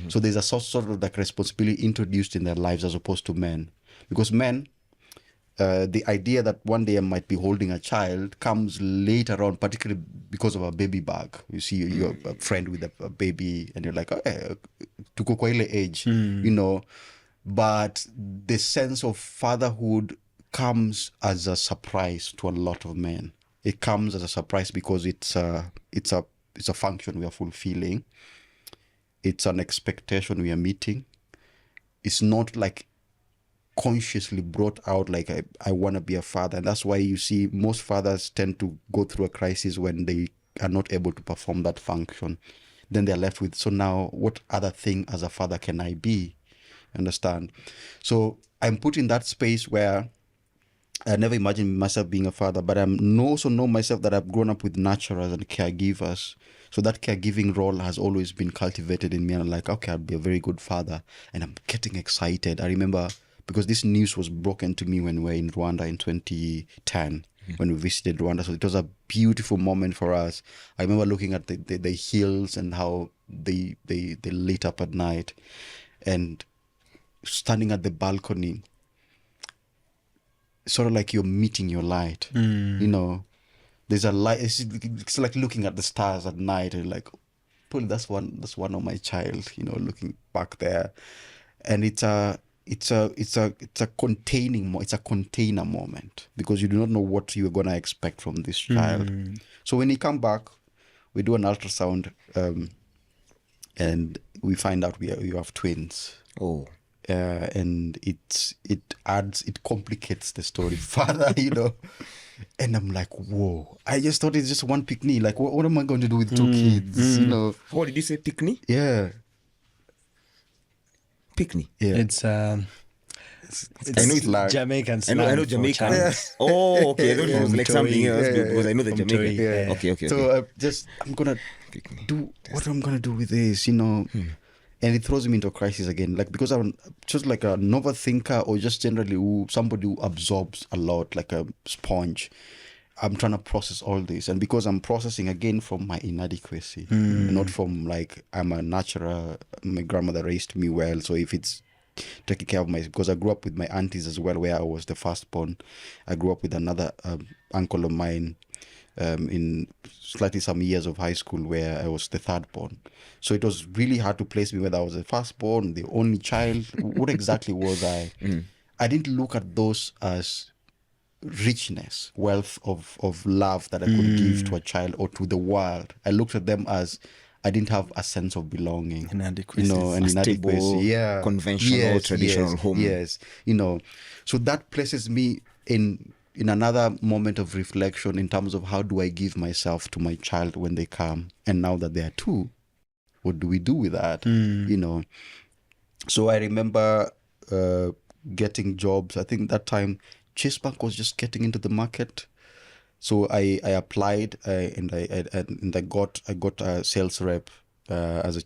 So there's a sort of like responsibility introduced in their lives as opposed to men. Because men, the idea that one day I might be holding a child comes later on, particularly because of a baby bag. You see you're a friend with a baby and you're like, tuko kwa ile age, you know. But the sense of fatherhood comes as a surprise to a lot of men. It comes as a surprise because it's a function we are fulfilling. It's an expectation we are meeting. It's not like consciously brought out like I want to be a father. And that's why you see most fathers tend to go through a crisis when they are not able to perform that function. Then they're left with, so now what other thing as a father can I be? Understand? So I'm put in that space where I never imagined myself being a father, but I also know myself that I've grown up with nurturers and caregivers. So that caregiving role has always been cultivated in me. And I'm like, okay, I'll be a very good father. And I'm getting excited. I remember because this news was broken to me when we were in Rwanda in 2010, when we visited Rwanda. So it was a beautiful moment for us. I remember looking at the hills and how they lit up at night, and standing at the balcony, sort of like you're meeting your light. You know, there's a light. It's like looking at the stars at night, and like, probably that's one of my child. You know, looking back there, and it's a container moment, because you do not know what you're gonna expect from this child. So when he come back, we do an ultrasound, and we find out we have twins. Oh. And it complicates the story further, you know. And I'm like, whoa! I just thought it's just one picnic. Like, what am I going to do with two kids? You know? What did you say? Picnic? Yeah, Picnic. yeah. It's I know it's like Jamaican I slang. know for Jamaican. chance. Oh, okay. I thought it was like From something Toy. else Yeah, because I know the from Jamaican. Toy, yeah. Okay. So I'm gonna Picnic. do what I'm gonna do with this, you know. And it throws me into a crisis again, like, because I'm just like an overthinker, or just generally somebody who absorbs a lot, like a sponge. I'm trying to process all this, and because I'm processing again from my inadequacy, not from like I'm a natural. My grandmother raised me well, so if it's taking care of because I grew up with my aunties as well, where I was the firstborn. I grew up with another uncle of mine in slightly some years of high school, where I was the thirdborn. So it was really hard to place me whether I was the firstborn, the only child. What exactly was I? I didn't look at those as richness, wealth of love that I could give to a child or to the world. I looked at them as I didn't have a sense of belonging. Inadequacy. You know, and A stable, inadequacy. Yeah. conventional, traditional home. Yes. You know, so that places me in another moment of reflection in terms of how do I give myself to my child when they come. And now that they are two, what do we do with that? You know, so I remember getting jobs. I think that time Chase Bank was just getting into the market. So I applied and I got a sales rep as a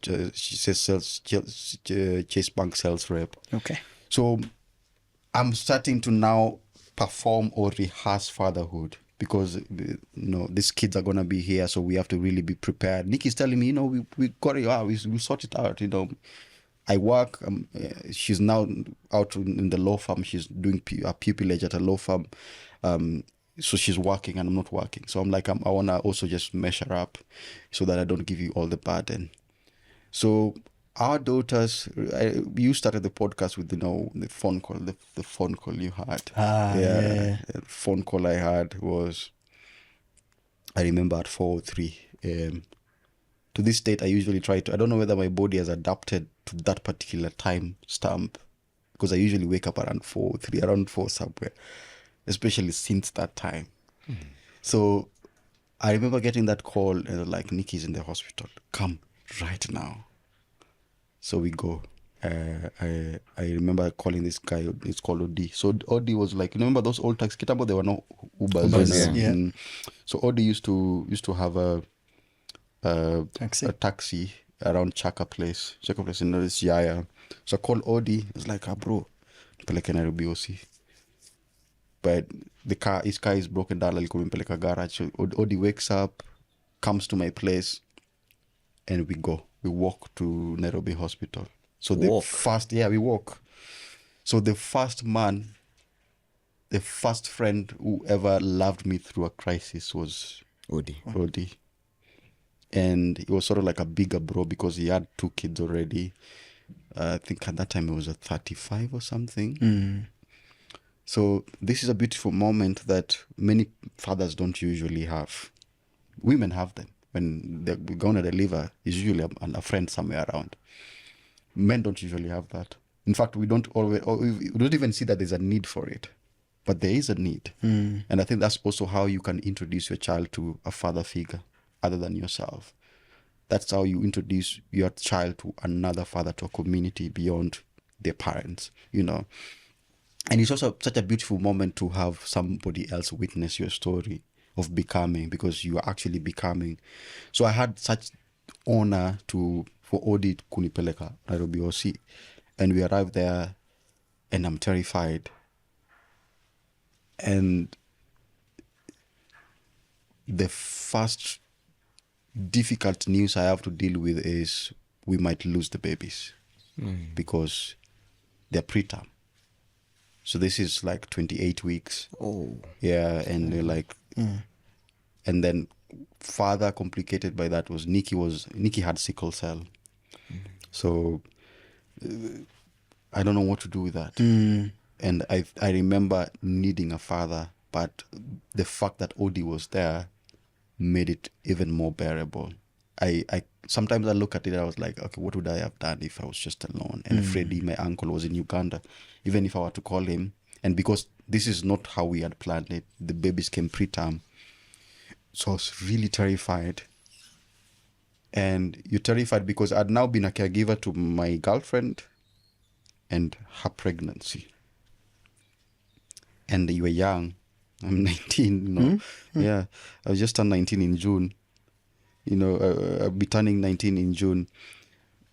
Chase Bank sales rep. Okay. So I'm starting to now perform or rehearse fatherhood, because you know these kids are gonna be here, so we have to really be prepared. Nikki's telling me, you know, we got it out, we'll sort it out. You know, I work. She's now out in the law firm. She's doing a pupillage at a law firm. So she's working and I'm not working. So I'm like, I want to also just measure up so that I don't give you all the burden. So our daughters, you started the podcast with, you know, the phone call you had. Yeah. The phone call I had was, I remember at 4:03 a.m. To this date, I usually I don't know whether my body has adapted to that particular time stamp, because I usually wake up around 4:03, around 4 somewhere, especially since that time. So I remember getting that call and they're like, Nikki's in the hospital, come right now. So we go. I remember calling this guy, it's called Odi. So Odi was like, you remember those old taxi kitambo, there were no Ubers. Yeah. So Odi used to have a taxi around Chaka Place in this Yaya. So I called Odi. It's like, bro, peleke Nairobi OC. But his car is broken down. Like, peleka garage. So Odi wakes up, comes to my place, and we go. We walk to Nairobi Hospital. So we walk. So the first friend who ever loved me through a crisis was Odi. And he was sort of like a bigger bro because he had 2 kids already. I think at that time it was a 35 or something. So this is a beautiful moment that many fathers don't usually have. Women have them. When they're going to deliver, is usually a friend somewhere around. Men don't usually have that. In fact, we don't even see that there's a need for it. But there is a need. And I think that's also how you can introduce your child to a father figure other than yourself. That's how you introduce your child to another father, to a community beyond their parents, you know. And it's also such a beautiful moment to have somebody else witness your story of becoming, because you are actually becoming. So I had such honor for Odi kunipeleka Nairobi OC, and we arrived there, and I'm terrified. And the first difficult news I have to deal with is we might lose the babies because they're preterm. So this is like 28 weeks. Oh. Yeah, and they're like, and then further complicated by that was Nikki had sickle cell. So I don't know what to do with that. And I remember needing a father, but the fact that Odi was there made it even more bearable. I sometimes I look at it, I was like, okay, what would I have done if I was just alone? And Freddie, my uncle, was in Uganda. Even if I were to call him, and because this is not how we had planned it, the babies came preterm. So I was really terrified. And you're terrified because I'd now been a caregiver to my girlfriend and her pregnancy. And you were young. I'm 19, you know. Yeah, I was just turned 19 in June. You know, I'll be turning 19 in June.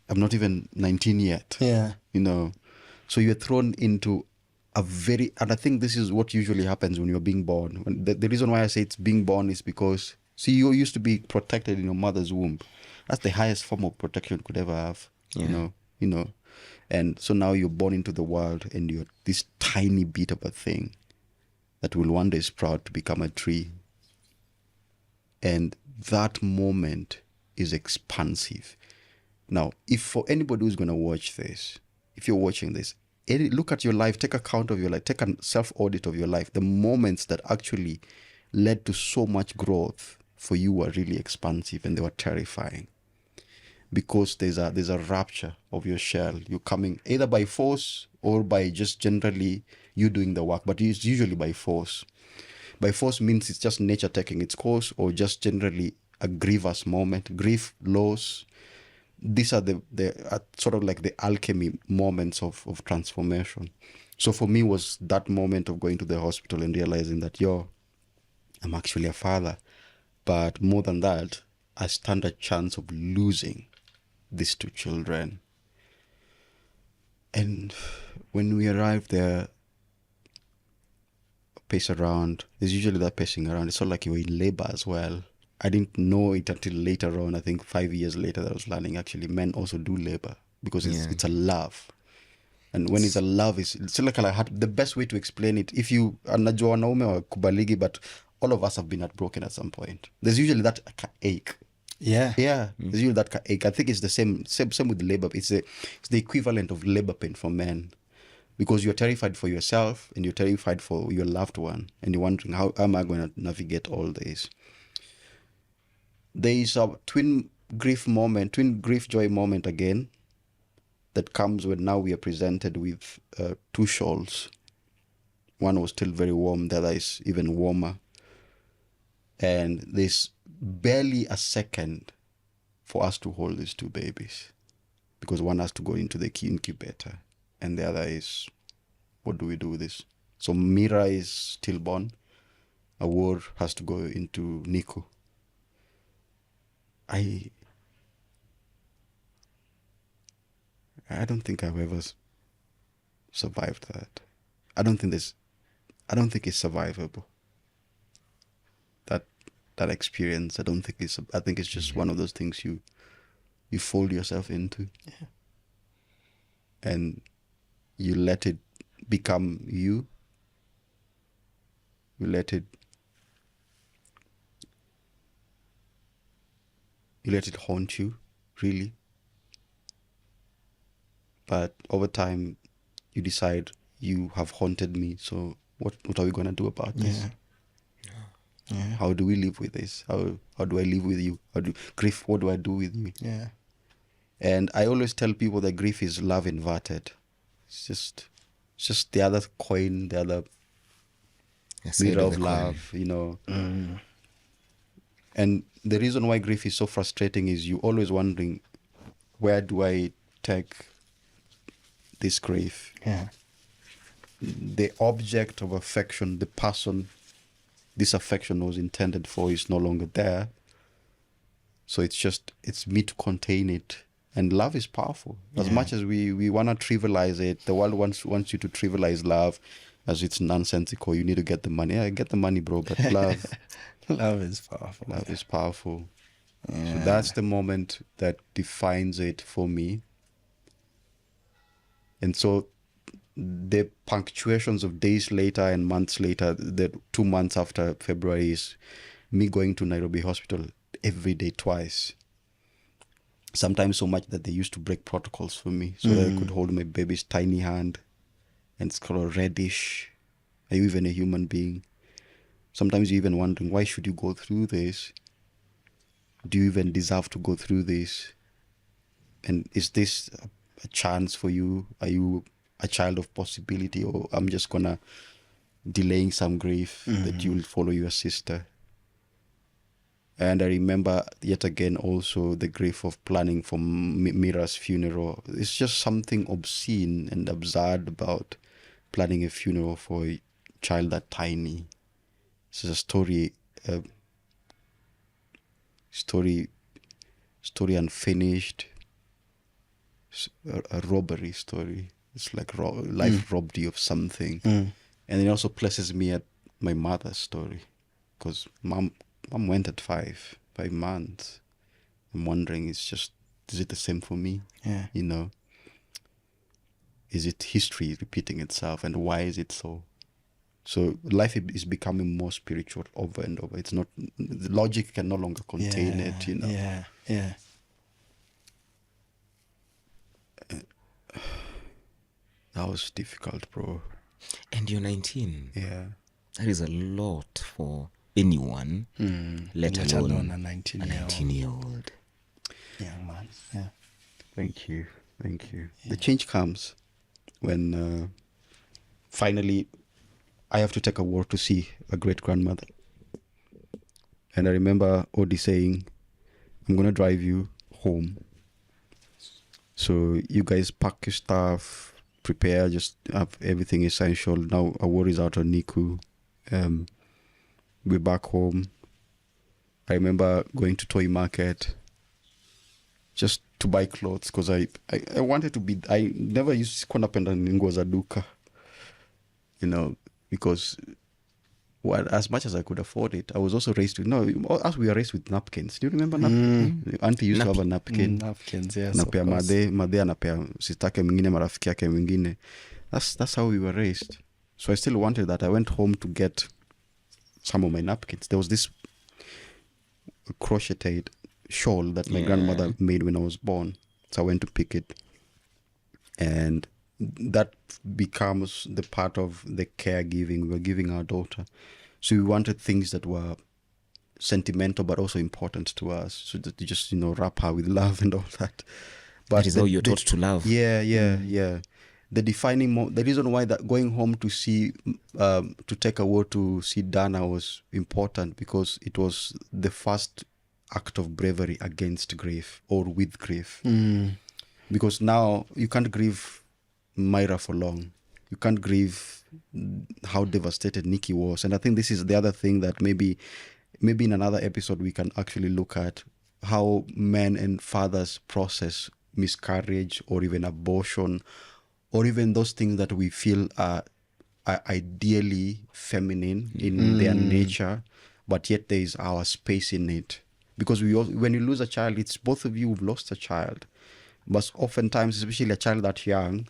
I'm not even 19 yet. Yeah. You know, so you're thrown into and I think this is what usually happens when you're being born. The reason why I say it's being born is because, see, you used to be protected in your mother's womb. That's the highest form of protection you could ever have. Yeah. You know. And so now you're born into the world and you're this tiny bit of a thing that will one day sprout to become a tree. And that moment is expansive. Now, if for anybody who's going to watch this, if you're watching this, look at your life, take account of your life, take a self-audit of your life. The moments that actually led to so much growth for you were really expansive and they were terrifying. Because there's a rupture of your shell. You're coming either by force or by just generally you doing the work, but it's usually by force. By force means it's just nature taking its course, or just generally a grievous moment, grief, loss. These are the sort of like the alchemy moments of transformation. So for me was that moment of going to the hospital and realizing that, I'm actually a father. But more than that, I stand a chance of losing these two children. And when we arrive there, pace around, there's usually that pacing around. It's not like you're in labor as well. I didn't know it until later on. I think 5 years later that I was learning actually men also do labor because it's a love. And when it's a love, it's like I had the best way to explain it. If you anajua wanaume wa kubaligi, but all of us have been heartbroken at some point. There's usually that ache. Yeah. There's usually that ache. I think it's the same with labor. It's the equivalent of labor pain for men, because you're terrified for yourself and you're terrified for your loved one, and you're wondering, how am I going to navigate all this? There is a twin grief joy moment again that comes when now we are presented with two shawls. One was still very warm, the other is even warmer. And there's barely a second for us to hold these two babies, because one has to go into the incubator and the other is, what do we do with this? So Mira is stillborn. Awar has to go into NICU. I don't think I've ever survived that. I don't think it's survivable. That experience, I think it's just one of those things you fold yourself into. Yeah. And you let it become you. You let it haunt you, really. But over time, you decide, you have haunted me, so what are we going to do about this? Yeah. How do we live with this? How do I live with you? Grief, what do I do with you? Yeah. And I always tell people that grief is love inverted. It's just the other coin, the other mirror of love, you know. And the reason why grief is so frustrating is you're always wondering, where do I take this grief? Yeah. the object of affection, the person this affection was intended for, is no longer there. So it's me to contain it. And love is powerful. As much as we want to trivialize it, the world wants you to trivialize love as it's nonsensical. You need to get the money. Yeah, get the money, bro. But love, Love is powerful. love is powerful. So that's the moment that defines it for me. And so the punctuations of days later and months later, the 2 months after February, is me going to Nairobi Hospital every day, twice. Sometimes so much that they used to break protocols for me so that I could hold my baby's tiny hand, and it's called reddish. Are you even a human being? Sometimes you're even wondering, why should you go through this? Do you even deserve to go through this? And is this a chance for you? Are you a child of possibility, or I'm just gonna delaying some grief that you will follow your sister? And I remember yet again also the grief of planning for Mira's funeral. It's just something obscene and absurd about planning a funeral for a child that tiny. It's a story unfinished. It's a robbery story. It's like life robbed you of something. And it also places me at my mother's story, because mom went at 5 months. I'm wondering, is it the same for me? Yeah. You know, is it history repeating itself, and why is it so? So life is becoming more spiritual over and over. It's not, the logic can no longer contain it, you know. Yeah. That was difficult, bro. And you're 19. Yeah. That is a lot for anyone, let alone a a 19-year-old 19-year-old. young man. Yeah. Thank you. The change comes when finally I have to take a walk to see a great grandmother. And I remember Odi saying, I'm going to drive you home. So you guys pack your stuff, prepare, just have everything essential. Now our work is out on Niku. We're back home. I remember going to toy market just to buy clothes, because I wanted to be, I never used to kwenda nguo za duka, you know, because as much as I could afford it, I was also raised with, as we were raised with napkins. Do you remember napkins? Auntie used to have a napkin. Napkins, yes. Napea made anapea sitake mwingine, marafiki yake mwingine. That's how we were raised. So I still wanted that. I went home to get some of my napkins. There was this crocheted shawl that my grandmother made when I was born. So I went to pick it. And that becomes the part of the caregiving we were giving our daughter. So we wanted things that were sentimental but also important to us, so that you just wrap her with love and all that. But That is how you're taught to love. Yeah. The defining the reason why that going home to see to take a walk to see Dana was important, because it was the first act of bravery against grief or with grief. Because now you can't grieve Myra for long. You can't grieve how devastated Nikki was. And I think this is the other thing that maybe in another episode we can actually look at, how men and fathers process miscarriage or even abortion, or even those things that we feel are ideally feminine in their nature, but yet there is our space in it. Because when you lose a child, it's both of you who've lost a child. But oftentimes, especially a child that young,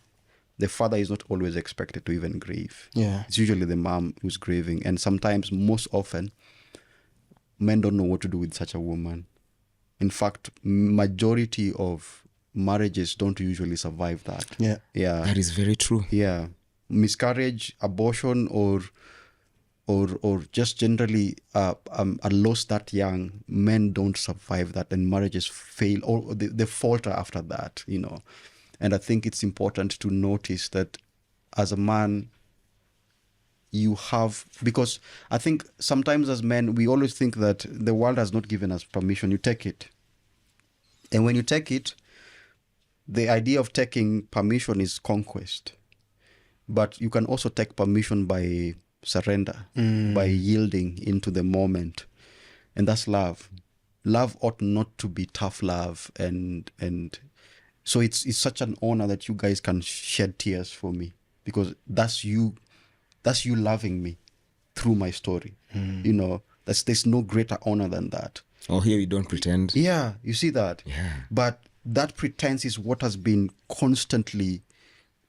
the father is not always expected to even grieve. Yeah. It's usually the mom who's grieving. And sometimes, most often, men don't know what to do with such a woman. In fact, majority of marriages don't usually survive that. Yeah. That is very true. Yeah. Miscarriage, abortion, or just generally a loss that young, men don't survive that, and marriages fail, or they falter after that, And I think it's important to notice that as a man, you have, because I think sometimes as men, we always think that the world has not given us permission. You take it. And when you take it, the idea of taking permission is conquest. but you can also take permission by surrender, by yielding into the moment. And that's love. Love ought not to be tough love. And so it's such an honor that you guys can shed tears for me, because that's you loving me through my story. You know, there's no greater honor than that. Oh, here we don't pretend. Yeah, you see that? Yeah. But that pretense is what has been constantly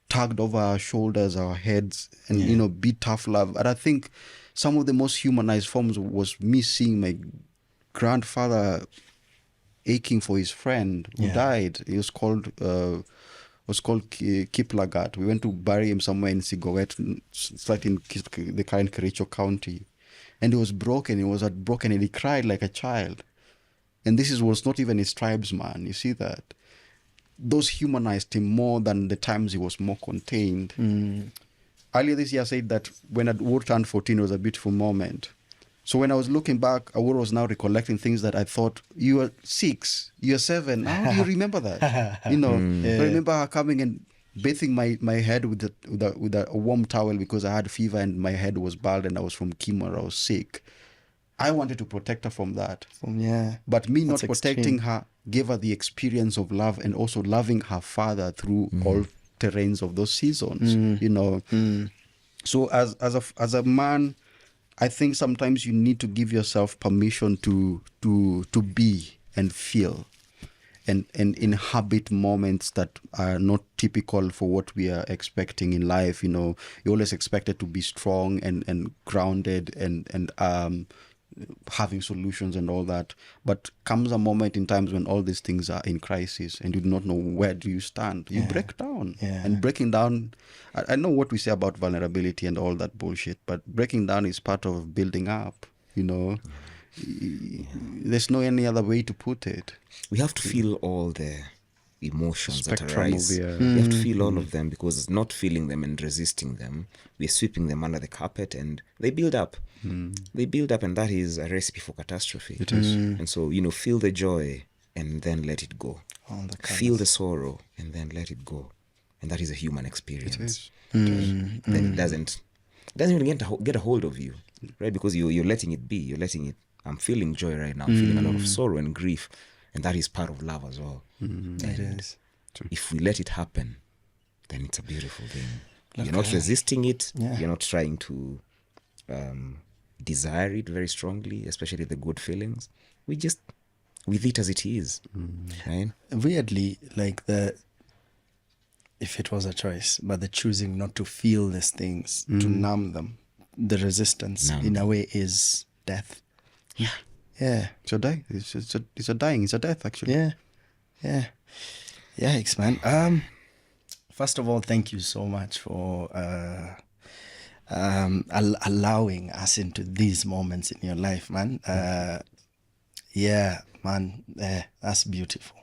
tugged over our shoulders, our heads, and, you know, be tough love. And I think some of the most humanized forms was me seeing my grandfather aching for his friend who died. He was called Kiplagat. We went to bury him somewhere in Sigowet, it's like in the current Kericho County. And he was broken. He was heartbroken, and he cried like a child. And this was not even his tribesman. You see that? Those humanized him more than the times he was more contained. Earlier this year, I said that when Awur turned 14, it was a beautiful moment. So when I was looking back, Awur was now recollecting things that I thought, you were 6, you're 7. How do you remember that? You know, I remember her coming and bathing my head with a warm towel because I had fever and my head was bald and I was from chemo, I was sick. I wanted to protect her from that. But me not protecting her gave her the experience of love and also loving her father through all terrains of those seasons, you know. So as a man, I think sometimes you need to give yourself permission to be and feel and inhabit moments that are not typical for what we are expecting in life. You know, you're always expected to be strong and grounded and having solutions and all that. But comes a moment in times when all these things are in crisis and you do not know where do you stand. You break down. And breaking down, I know what we say about vulnerability and all that bullshit, but breaking down is part of building up, you know. There's no any other way to put it. We have to feel all the emotions that Spectrum arise. of We have to feel all of them, because not feeling them and resisting them, we're sweeping them under the carpet and they build up. They build up, and that is a recipe for catastrophe. It is. And so, you know, feel the joy and then let it go. Feel the sorrow and then let it go. And that is a human experience. It is. Then it doesn't even get a hold of you, right? Because you're letting it be. You're letting it. I'm feeling joy right now. I'm feeling a lot of sorrow and grief. And that is part of love as well. It is. If we let it happen, then it's a beautiful thing. You're not resisting it. You're not trying to desire it very strongly, especially the good feelings. We just, with it as it is. Right? Weirdly, like if it was a choice, but the choosing not to feel these things, to numb them, the resistance in a way is death. Yeah. It's a die. It's a dying. It's a death, actually. Yikes, man. First of all, thank you so much for allowing us into these moments in your life, man. That's beautiful.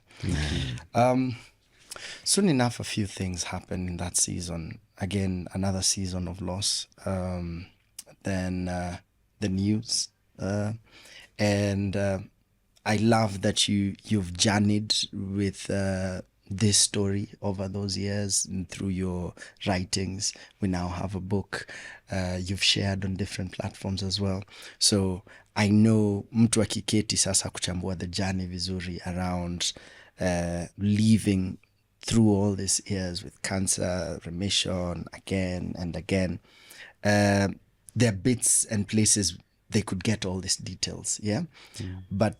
Soon enough, a few things happened in that season. Again, another season of loss. Then the news. And I love that you've journeyed with this story over those years and through your writings. We now have a book you've shared on different platforms as well. So I know mtu akiketi sasa kuchambua the journey vizuri around living through all these years with cancer, remission, again and again. There are bits and places they could get all these details, but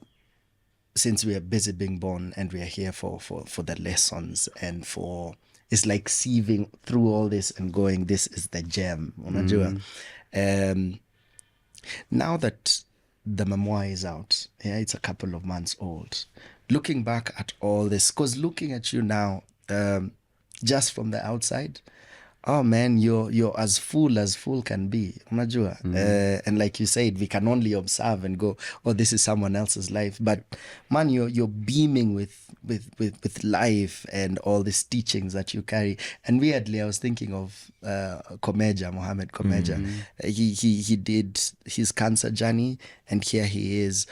since we are busy being born and we are here for the lessons and for, it's like sieving through all this and going, this is the gem. Now that the memoir is out, it's a couple of months old, looking back at all this, because looking at you now, just from the outside, oh man, you're as full can be. Unajua? And like you said, we can only observe and go, oh, this is someone else's life. But man, you're beaming with life and all these teachings that you carry. And weirdly, I was thinking of Mohammed Komeja. He did his cancer journey, and here he is.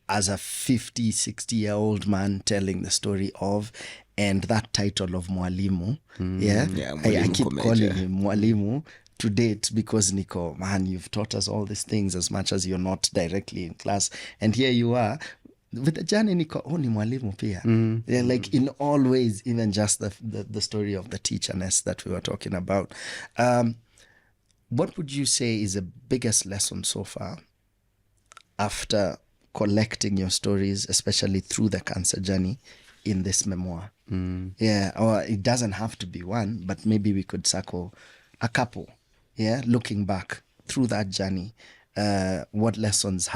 as a 50, 60-year-old man telling the story of, and that title of Mwalimu. Yeah, Yeah, I Mwalimu keep Komeja. calling him Mwalimu to date because Nico, man, you've taught us all these things as much as you're not directly in class. And here you are with the journey, Nico, ni Mwalimu pia. Yeah, like in all ways, even just the story of the teacherness that we were talking about. What would you say is the biggest lesson so far after collecting your stories, especially through the cancer journey, in this memoir? Yeah, or it doesn't have to be one, but maybe we could circle a couple. Yeah, looking back through that journey, what lessons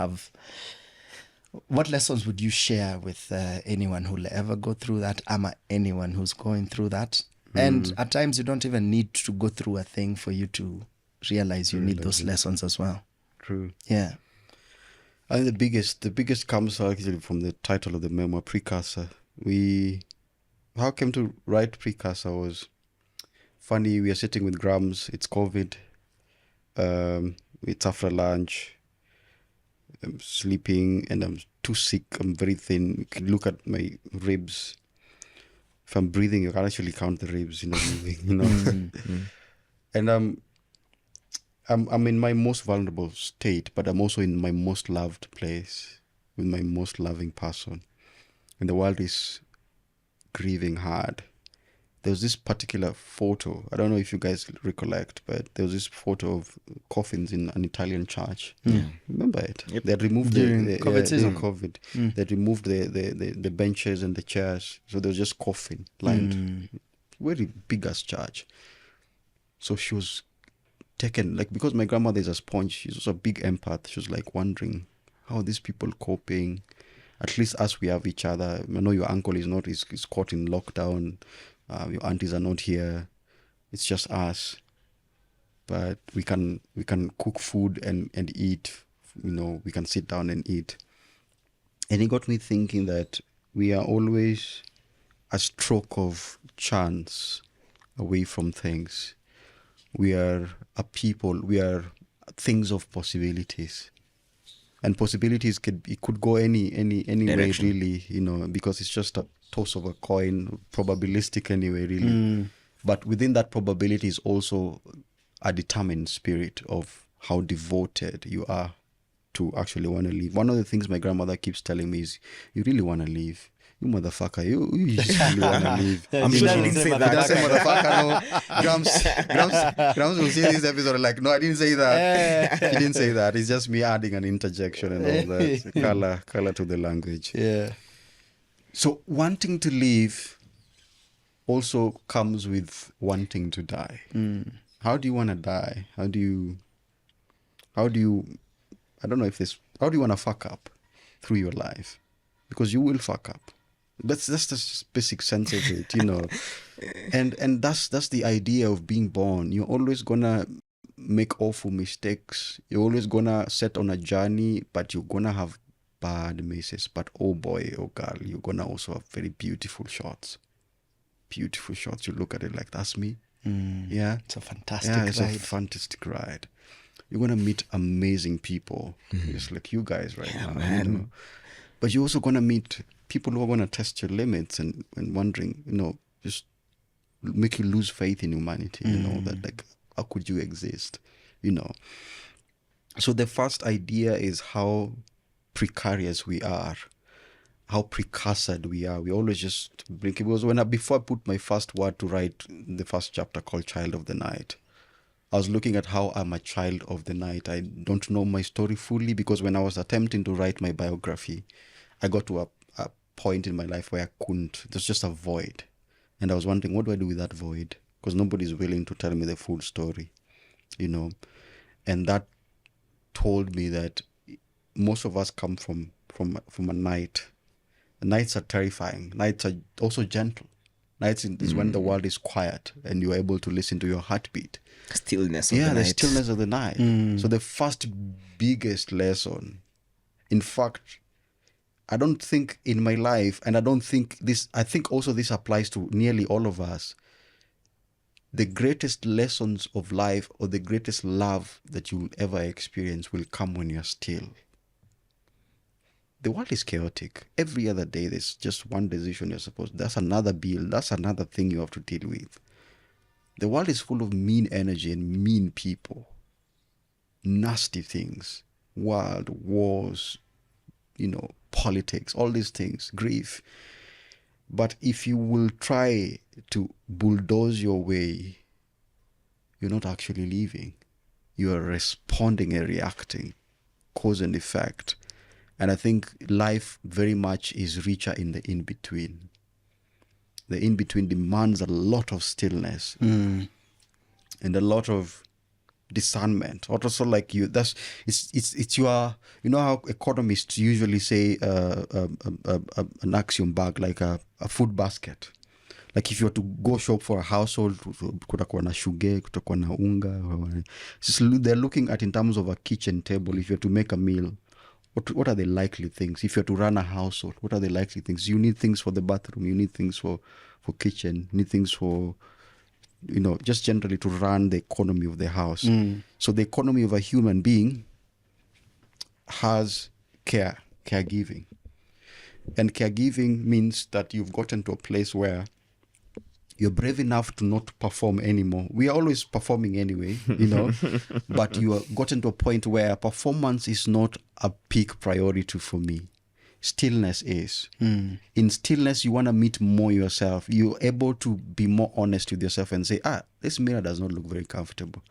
would you share with anyone who'll ever go through that, ama anyone who's going through that? And at times you don't even need to go through a thing for you to realize you need those lessons as well. True. Yeah. I think the biggest comes actually from the title of the memoir, Precursor. How I came to write Precursor was funny. We are sitting with Grams. It's COVID. It's after lunch. I'm sleeping and I'm too sick. I'm very thin. You can look at my ribs. If I'm breathing, you can actually count the ribs, moving, And I'm in my most vulnerable state, but I'm also in my most loved place with my most loving person. And the world is grieving hard. There was this particular photo. I don't know if you guys recollect, but there was this photo of coffins in an Italian church. Remember it? Yep. They had removed During the COVID season. during COVID. They removed the benches and the chairs. So there was just coffin lined. Very big ass church. So she was taken, like, because my grandmother is a sponge, she's also a big empath. She was like wondering, how are these people coping? At least us, we have each other. I know your uncle is not, is caught in lockdown. Your aunties are not here. It's just us. But we can cook food and eat. We can sit down and eat. And it got me thinking that we are always a stroke of chance away from things. We are a people. We are things of possibilities. And possibilities could go any way, Direction. really, because it's just a toss of a coin, probabilistic anyway, really. But within that probability is also a determined spirit of how devoted you are to actually want to live. One of the things my grandmother keeps telling me is, you really want to live. You motherfucker, you just really want to live. I'm sure she didn't say He doesn't say that. motherfucker, no. Grams will see this episode like, no, I didn't say that. He didn't say that. It's just me adding an interjection and all that. Color to the language. Yeah. So wanting to live also comes with wanting to die. How do you want to die? How do you, I don't know if this, how do you want to fuck up through your life? Because you will fuck up. That's just basic sense of it, And that's the idea of being born. You're always gonna make awful mistakes. You're always gonna set on a journey, but you're gonna have bad misses. But oh boy, oh girl, you're gonna also have very beautiful shots. Beautiful shots. You look at it like, that's me. Yeah. It's a fantastic Yeah, it's ride. a fantastic ride. You're gonna meet amazing people, just like you guys right now. man. But you're also gonna meet people who are gonna test your limits and wondering, just make you lose faith in humanity. That, like, how could you exist? So the first idea is how precarious we are, how precursored we are. We always just bring it. Because before I put my first word to write the first chapter called Child of the Night, I was looking at how I'm a child of the night. I don't know my story fully, because when I was attempting to write my biography, I got to a point in my life where I couldn't. There's just a void. And I was wondering, what do I do with that void? Because nobody's willing to tell me the full story, And that told me that most of us come from a night. Nights are terrifying. Nights are also gentle. Nights is when the world is quiet and you're able to listen to your heartbeat. Stillness of the night. The stillness of the night. So the first biggest lesson, in fact, I don't think in my life, and I think also this applies to nearly all of us, the greatest lessons of life or the greatest love that you'll ever experience will come when you're still. the world is chaotic. Every other day, there's just one decision you're supposed. That's another bill. That's another thing you have to deal with. The world is full of mean energy and mean people, nasty things, wild wars, politics, all these things, grief. But if you will try to bulldoze your way, you're not actually living. You are responding and reacting, cause and effect. And I think life very much is richer in the in-between. The in-between demands a lot of stillness and a lot of discernment. Also, like it's your, how economists usually say an axiom bag, like a food basket. Like if you were to go shop for a household, kutakuwa na shuge, kutakuwa na unga. They're looking at in terms of a kitchen table. If you're to make a meal, what are the likely things? If you're to run a household, what are the likely things? You need things for the bathroom. You need things for kitchen. You need things for, just generally to run the economy of the house. So the economy of a human being has caregiving. And caregiving means that you've gotten to a place where you're brave enough to not perform anymore. We are always performing anyway, but you have gotten to a point where performance is not a peak priority for me. Stillness is. In stillness, you want to meet more yourself. You're able to be more honest with yourself and say, this mirror does not look very comfortable.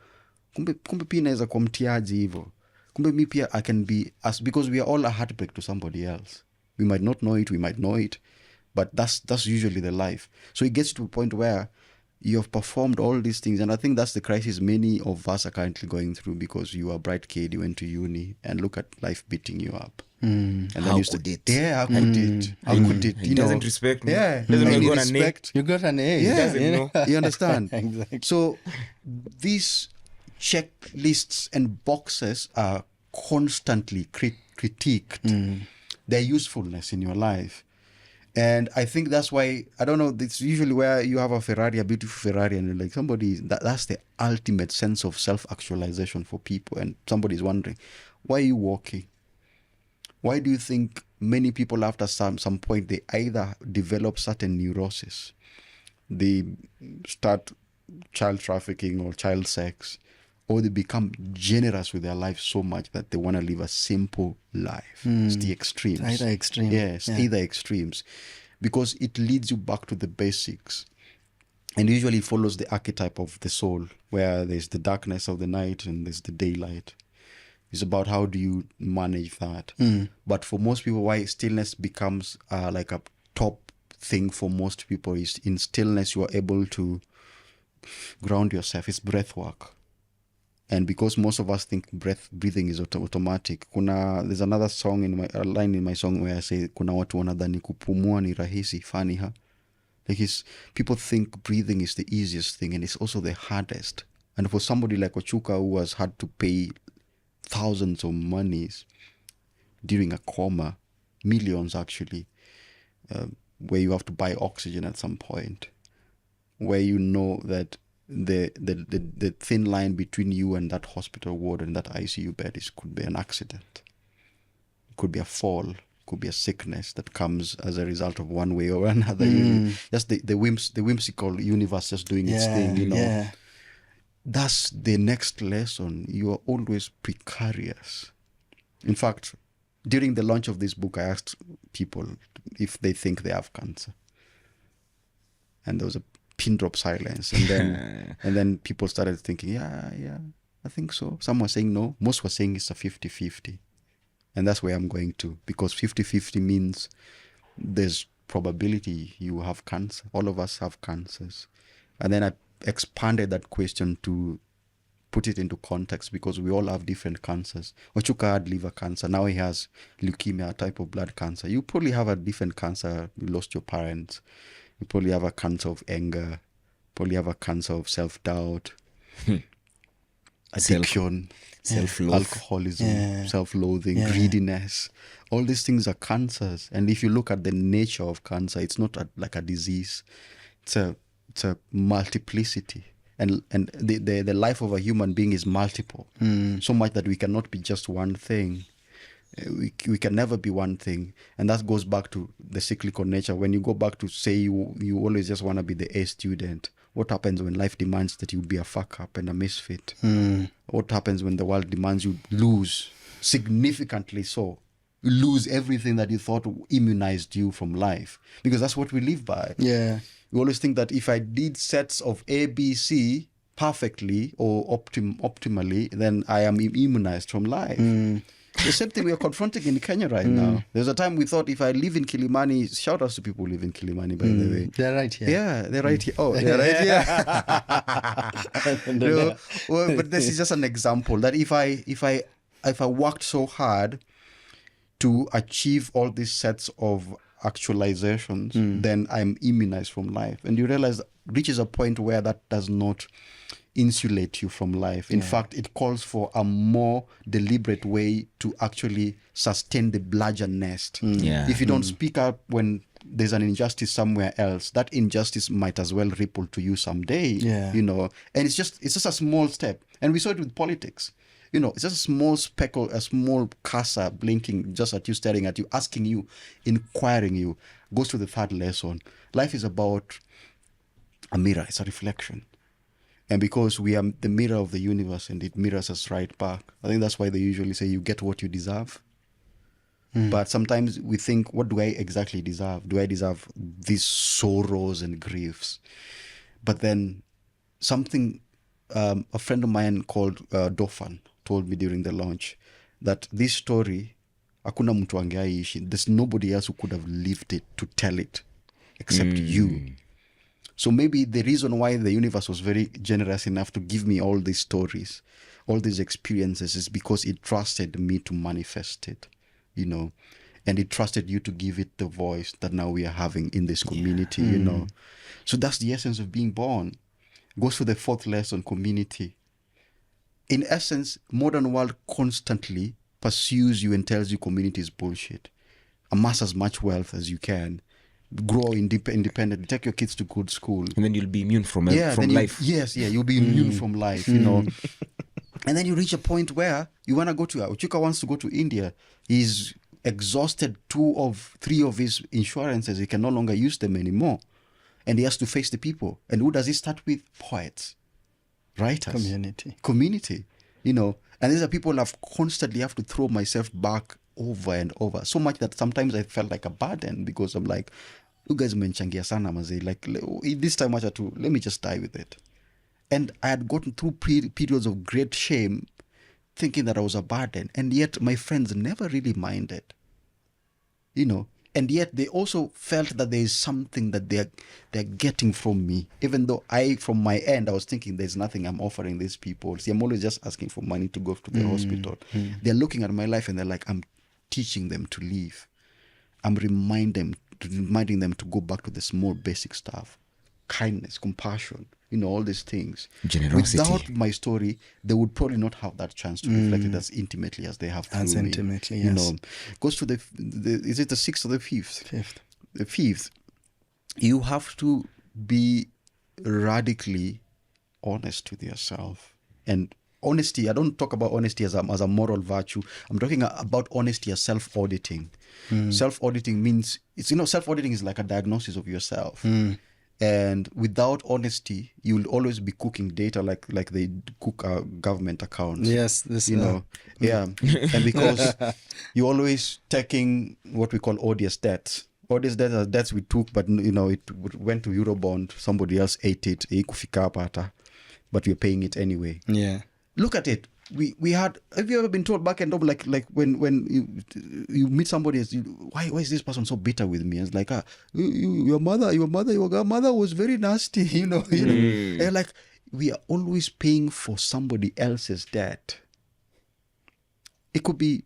Kumbe pia inaweza kuwa mtiaji hivyo. Kumbe mi pia I can be, because we are all a heartbreak to somebody else. We might not know it, we might know it. But that's usually the life. So it gets to a point where you have performed all these things. And I think that's the crisis many of us are currently going through, because you are a bright kid, you went to uni, and look at life beating you up. And how then could it? Yeah, how could it? How could it? He doesn't respect me. Yeah. Doesn't Highly go on a name. respect. You got an A. Yeah. Doesn't know. You understand? Exactly. So these checklists and boxes are constantly critiqued. Their usefulness in your life. And I think that's why, I don't know, it's usually where you have a Ferrari, a beautiful Ferrari, and you're like, that's the ultimate sense of self-actualization for people. And somebody's wondering, why are you walking? Why do you think many people after some point, they either develop certain neuroses, they start child trafficking or child sex, or they become generous with their life so much that they want to live a simple life. It's the extremes. Either extreme. Yes, Yeah. either extremes. Because it leads you back to the basics. And usually follows the archetype of the soul, where there's the darkness of the night and there's the daylight. It's about how do you manage that. But for most people, why stillness becomes like a top thing for most people is in stillness you are able to ground yourself. It's breath work. And because most of us think breathing is automatic, there's another song a line in my song where I say, kuna watu wanadhani kupumua ni rahisi, funny, huh? Like people think breathing is the easiest thing, and it's also the hardest. And for somebody like Ochuka, who has had to pay thousands of monies during a coma, millions actually, where you have to buy oxygen at some point, where you know that the thin line between you and that hospital ward and that ICU bed could be an accident. It could be a fall, could be a sickness that comes as a result of one way or another. Just the whimsical universe just doing its thing, Yeah. That's the next lesson. You are always precarious. In fact, during the launch of this book, I asked people if they think they have cancer. And there was a pin drop silence, and then people started thinking, yeah, I think so. Some were saying no, most were saying it's a 50-50, and that's where I'm going to, because 50-50 means there's probability you have cancer. All of us have cancers. And then I expanded that question to put it into context, because we all have different cancers. Ochuka had liver cancer, now he has leukemia, a type of blood cancer. You probably have a different cancer. You lost your parents. You probably have a cancer of anger, probably have a cancer of self-doubt, addiction, Self-love. alcoholism, self-loathing, greediness. All these things are cancers. And if you look at the nature of cancer, it's not like a disease. It's a multiplicity. And the life of a human being is multiple. So much that we cannot be just one thing. We can never be one thing. And that goes back to the cyclical nature. When you go back to say you always just want to be the A student, what happens when life demands that you be a fuck up and a misfit? What happens when the world demands you lose, significantly so? You lose everything that you thought immunized you from life. Because that's what we live by. Yeah. We always think that if I did sets of A, B, C perfectly or optimally, then I am immunized from life. The same thing we are confronting in Kenya right now. There's a time we thought if I live in Kilimani, shout outs to people who live in Kilimani, by the way. They're right here. Yeah, they're right here. Oh, they're right here. Well, but this is just an example that if I worked so hard to achieve all these sets of actualizations, then I'm immunized from life. And you realize reaches a point where that does not insulate you from life. In fact, it calls for a more deliberate way to actually sustain the larger nest. If you don't speak up when there's an injustice somewhere else, that injustice might as well ripple to you someday. You know, and it's just a small step. And we saw it with politics. You know, it's just a small speckle, a small cursor blinking just at you, staring at you, asking you, inquiring you. Goes to the third lesson. Life is about a mirror. It's a reflection. And because we are the mirror of the universe and it mirrors us right back, I think that's why they usually say you get what you deserve. But sometimes we think, what do I exactly deserve? Do I deserve these sorrows and griefs? But then something, a friend of mine called Dofan told me during the launch that this story, hakuna mtu angeaishi. There's nobody else who could have lived it to tell it except you. So maybe the reason why the universe was very generous enough to give me all these stories, all these experiences, is because it trusted me to manifest it, you know, and it trusted you to give it the voice that now we are having in this community, you know. So that's the essence of being born. Goes to the fourth lesson, community. In essence, modern world constantly pursues you and tells you community is bullshit. Amass as much wealth as you can. Grow independently, take your kids to good school, and then you'll be immune from life. You'll be immune from life, you know. And then you reach a point where you want to go to Ochuka wants to go to India. He's exhausted 2 of 3 of his insurances. He can no longer use them anymore, and he has to face the people. And who does he start with? Poets, writers, community, you know. And these are people I've constantly have to throw myself back over and over, so much that sometimes I felt like a burden, because I'm like, you guys menchangia sana maze, like this time let me just die with it. And I had gotten through periods of great shame, thinking that I was a burden, and yet my friends never really minded, you know. And yet they also felt that there is something that they're getting from me, even though from my end, I was thinking there's nothing I'm offering these people. See, I'm always just asking for money to go to the hospital. They're looking at my life and they're like, I'm teaching them to live. I'm reminding them to go back to the small basic stuff. Kindness, compassion, you know, all these things. Generosity. Without my story, they would probably not have that chance to reflect it as intimately as they have through as me. intimately, yes. You know, goes to the is it the 6th or the 5th? The 5th. You have to be radically honest with yourself. And honesty, I don't talk about honesty as a moral virtue. I'm talking about honesty as self-auditing. Self-auditing means, self-auditing is like a diagnosis of yourself. And without honesty, you'll always be cooking data like they cook government accounts. Yes, this yeah. And because you're always taking what we call odious debts. Odious debts are debts we took, but it went to Eurobond. Somebody else ate it. But we're paying it anyway. Yeah. Look at it. We had. Have you ever been told back and up like when you meet somebody, why is this person so bitter with me? It's like your grandmother was very nasty. You know. And like we are always paying for somebody else's debt. It could be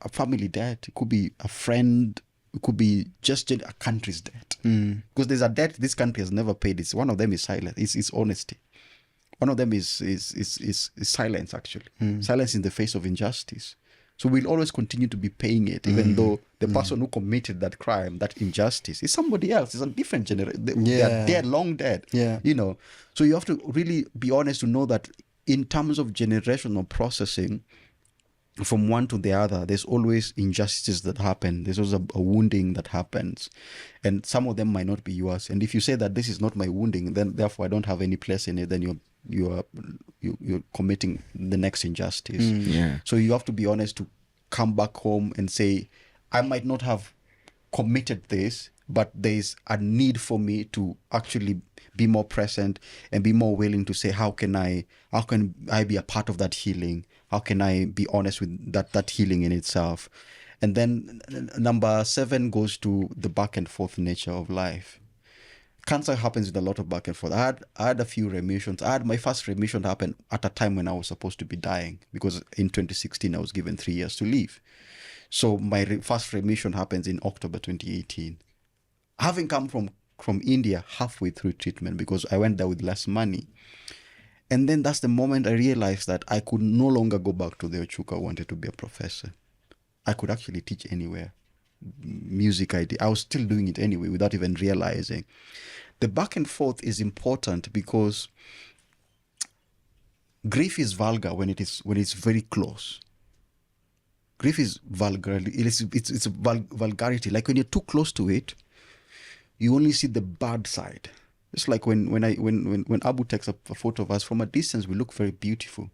a family debt. It could be a friend. It could be just a country's debt. Because there's a debt this country has never paid. It's one of them is silence. It's honesty. One of them is silence, actually. Silence in the face of injustice. So we'll always continue to be paying it, even though the person who committed that crime, that injustice, is somebody else. It's a different generation. They are dead, long dead. Yeah. So you have to really be honest to know that in terms of generational processing, from one to the other, there's always injustices that happen. There's always a wounding that happens, and some of them might not be yours. And if you say that this is not my wounding, then therefore I don't have any place in it, then you're committing the next injustice. Yeah. So you have to be honest to come back home and say, I might not have committed this, but there's a need for me to actually be more present and be more willing to say, how can I be a part of that healing? How can I be honest with that healing in itself? And then number 7 goes to the back and forth nature of life. Cancer happens with a lot of back and forth. I had a few remissions. My first remission happened at a time when I was supposed to be dying, because in 2016 I was given 3 years to live. So my first remission happens in October 2018. Having come from India halfway through treatment, because I went there with less money. And then that's the moment I realized that I could no longer go back to the Ochuka I wanted to be a professor. I could actually teach anywhere. Music I was still doing it anyway without even realizing. The back and forth is important because grief is vulgar when it's very close. Grief is vulgar. It's a vulgarity. Like when you're too close to it, you only see the bad side. It's like when Abu takes a photo of us from a distance, we look very beautiful.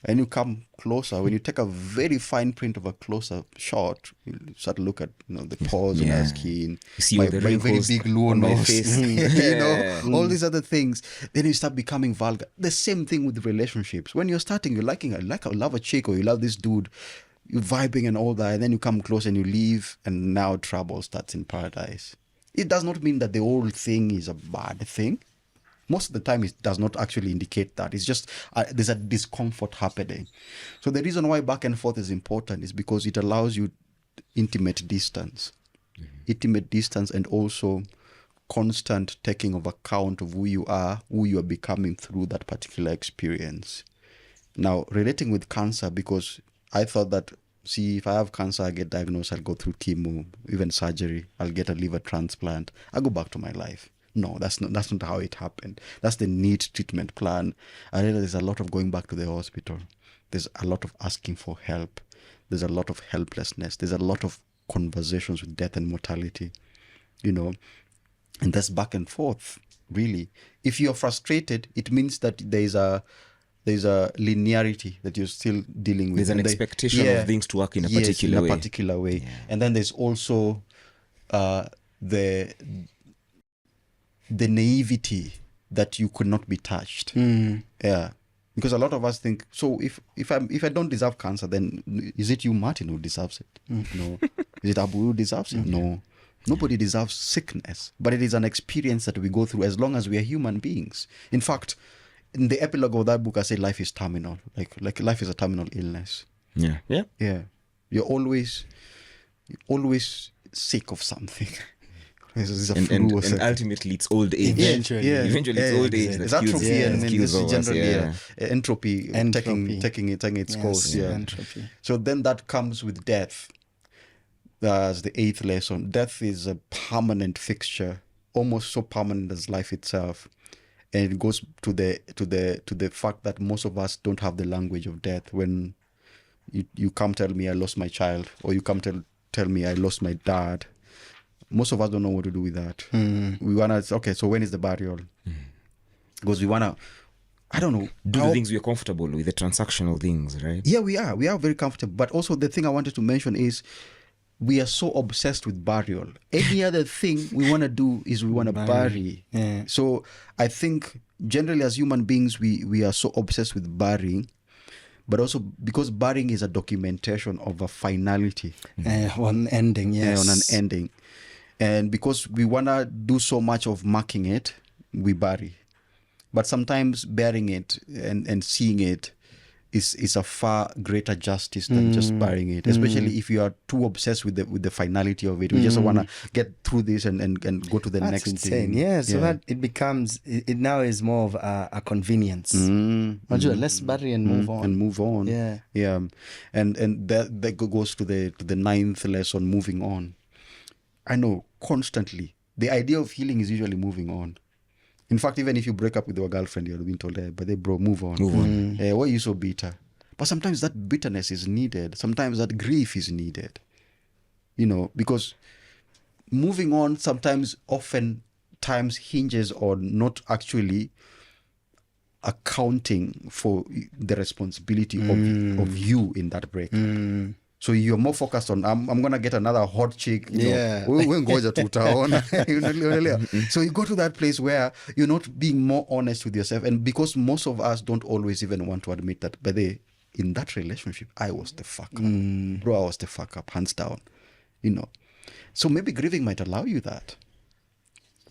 And you come closer, when you take a very fine print of a closer shot, you start to look at the pores in our skin, you see my all the very wrinkles big Luo on my nose, face. all these other things. Then you start becoming vulgar. The same thing with relationships. When you're starting, you love a chick, or you love this dude, you're vibing and all that, and then you come close and you leave, and now trouble starts in paradise. It does not mean that the whole thing is a bad thing. Most of the time, it does not actually indicate that. It's just there's a discomfort happening. So the reason why back and forth is important is because it allows you intimate distance. Intimate distance, and also constant taking of account of who you are becoming through that particular experience. Now, relating with cancer, because I thought that, if I have cancer, I get diagnosed, I'll go through chemo, even surgery, I'll get a liver transplant, I'll go back to my life. No, that's not how it happened. That's the NEAT treatment plan. I realize there's a lot of going back to the hospital. There's a lot of asking for help. There's a lot of helplessness. There's a lot of conversations with death and mortality, and that's back and forth, really. If you're frustrated, it means that there's a linearity that you're still dealing with. There's an expectation of things to work in a particular way. Yeah. And then there's also the naivety that you could not be touched. Yeah. Because a lot of us think, so if I don't deserve cancer, then is it you, Martin, who deserves it? No. Is it Abu who deserves it? No. Nobody deserves sickness, but it is an experience that we go through as long as we are human beings. In fact, in the epilogue of that book, I say life is terminal. Like life is a terminal illness. Yeah. You're always sick of something. And ultimately it's old age. Eventually it's old age. There's atrophy, and there's generally entropy taking its course. Yeah. Entropy. So then that comes with death. As the 8th lesson, death is a permanent fixture, almost so permanent as life itself. And it goes to the fact that most of us don't have the language of death. When you come tell me I lost my child, or you come tell me I lost my dad, most of us don't know what to do with that. We wanna, okay, so when is the burial? Because we wanna, I don't know, do the things we're comfortable with, the transactional things, right? Yeah, we are very comfortable. But also the thing I wanted to mention is we are so obsessed with burial. Any other thing we want to do is we want to bury. Yeah. So I think generally as human beings, we are so obsessed with burying, but also because burying is a documentation of a finality. On ending, yes. On an ending. And because we want to do so much of marking it, we bury. But sometimes bearing it and seeing it is a far greater justice than just burying it, especially if you are too obsessed with the finality of it. We just want to get through this and go to the next insane thing. Yeah, so that it becomes, it now is more of a convenience. Let's bury and move on. Yeah. And that goes to the 9th lesson, moving on. I know, constantly the idea of healing is usually moving on. In fact, even if you break up with your girlfriend, you're being told, but they bro, move on. Why are you so bitter? But sometimes that bitterness is needed. Sometimes that grief is needed. Because moving on sometimes often times hinges on not actually accounting for the responsibility of you in that breakup. So you're more focused on I'm gonna get another hot chick. Ngoja tutaona. So you go to that place where you're not being more honest with yourself, and because most of us don't always even want to admit that, but in that relationship I was the fuck up, bro. I was the fuck up, hands down. So maybe grieving might allow you that.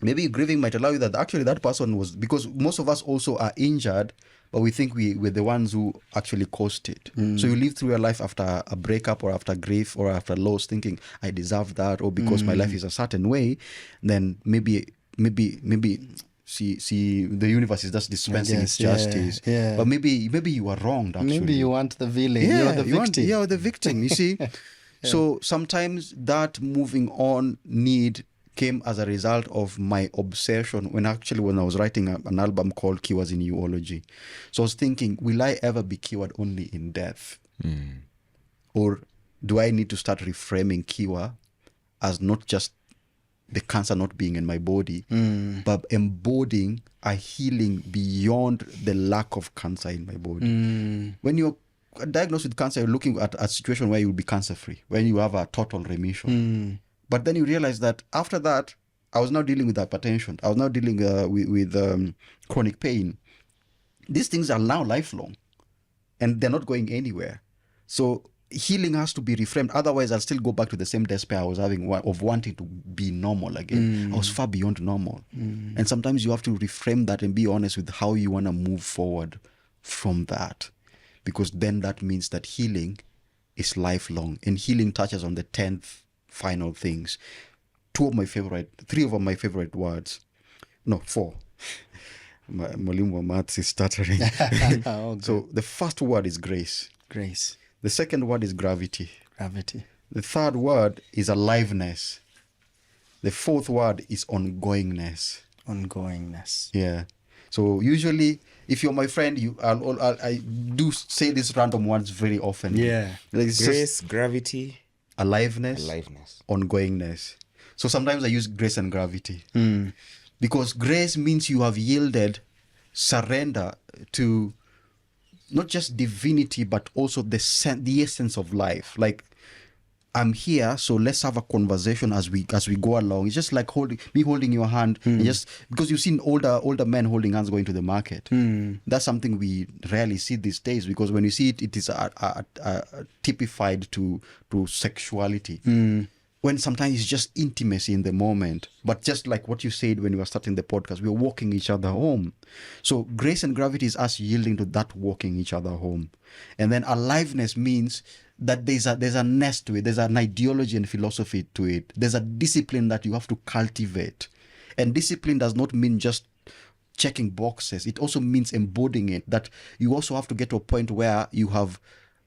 Maybe grieving might allow you that actually that person was, because most of us also are injured, but we think we're the ones who actually caused it. So you live through your life after a breakup or after grief or after loss thinking, I deserve that, or because my life is a certain way, then maybe see the universe is just dispensing its justice. Yeah. But maybe you are wronged actually. Maybe you want the villain. Yeah, You're the victim. You're the victim, you see. So sometimes that moving on need came as a result of my obsession when I was writing an album called Cures in Eulogy. So I was thinking, will I ever be cured only in death? Or do I need to start reframing cure as not just the cancer not being in my body, but embodying a healing beyond the lack of cancer in my body? When you're diagnosed with cancer, you're looking at a situation where you'll be cancer-free, when you have a total remission. But then you realize that after that, I was now dealing with hypertension. I was now dealing with chronic pain. These things are now lifelong, and they're not going anywhere. So healing has to be reframed. Otherwise, I'll still go back to the same despair I was having of wanting to be normal again. I was far beyond normal. And sometimes you have to reframe that and be honest with how you want to move forward from that. Because then that means that healing is lifelong. And healing touches on the 10th final things. 3 of my favorite words. No, 4. Mwalimu wa maths is stuttering. Okay. So the first word is grace. Grace. The second word is gravity. Gravity. The third word is aliveness. The fourth word is ongoingness. Ongoingness. Yeah. So usually, if you're my friend, I do say these random words very often. Yeah. Like it's Grace, just gravity, aliveness, ongoingness. So sometimes I use grace and gravity. Because grace means you have yielded surrender to not just divinity, but also the essence of life. Like, I'm here, so let's have a conversation as we go along. It's just like holding your hand, and just because you've seen older men holding hands going to the market. That's something we rarely see these days, because when you see it, it is typified to sexuality. When sometimes it's just intimacy in the moment. But just like what you said when you were starting the podcast, we're walking each other home. So grace and gravity is us yielding to that walking each other home. And then aliveness means that there's a nest to it. There's an ideology and philosophy to it. There's a discipline that you have to cultivate. And discipline does not mean just checking boxes. It also means embodying it. That you also have to get to a point where you have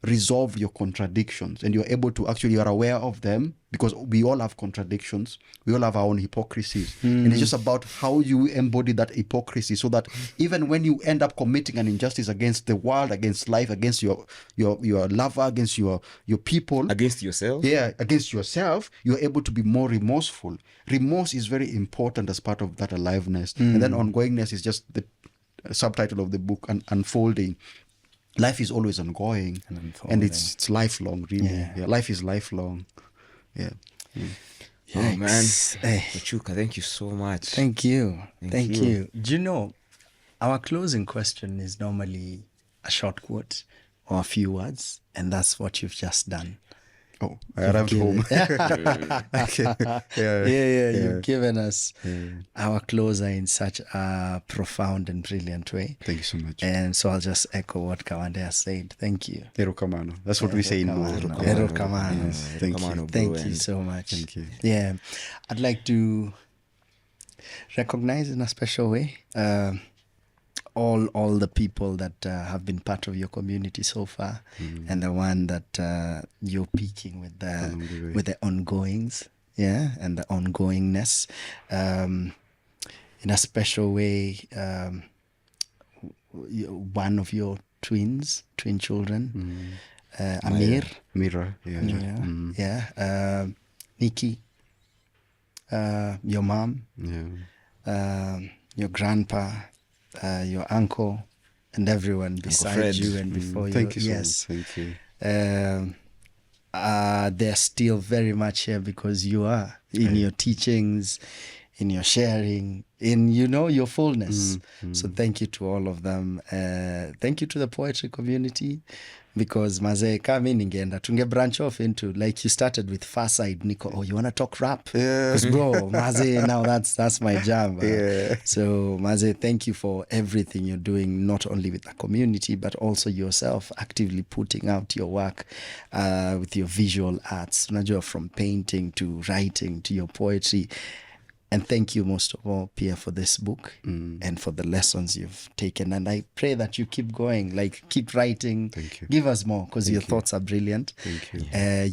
resolve your contradictions and you're able to you're aware of them, because we all have contradictions, we all have our own hypocrisies, and it's just about how you embody that hypocrisy, so that even when you end up committing an injustice against the world, against life, against your lover, against your people, against yourself, against yourself, you're able to be more remorseful. Remorse is very important as part of that aliveness. And then ongoingness is just the subtitle of the book, unfolding. Life is always ongoing, and it's lifelong, really. Yeah, life is lifelong. Yeah. Oh man, Ochuka, thank you so much. Thank you. Thank you. Do you know, our closing question is normally a short quote or a few words, and that's what you've just done. Oh, I arrived home. You've given us our closer in such a profound and brilliant way. Thank you so much. And so I'll just echo what Kawande has said. Thank you. Erokamano. That's what we say in Erokamano. Yes, thank you. Thank you so much. Thank you. Yeah. I'd like to recognize in a special way all the people that have been part of your community so far, and the one that you're picking with the ongoings, and the ongoingness. In a special way, one of your twin children. Amir, Mira, Nikki, your mom, your grandpa, your uncle, and everyone beside Fred. you and before you. Thank you so Yes. much. Thank you. They're still very much here because you are in your teachings, in your sharing, in your fullness. So thank you to all of them. Thank you to the poetry community, because mazee kama ningeenda tunge branch off into, like you started with Far Side Nico. Oh, you want to talk rap? Because bro, mazee, now that's my jam. So mazee, thank you for everything you're doing, not only with the community but also yourself, actively putting out your work with your visual arts, unajua, from painting to writing to your poetry. And thank you most of all, Pierre, for this book and for the lessons you've taken. And I pray that you keep going, like keep writing. Thank you. Give us more, because your thoughts are brilliant. Thank you.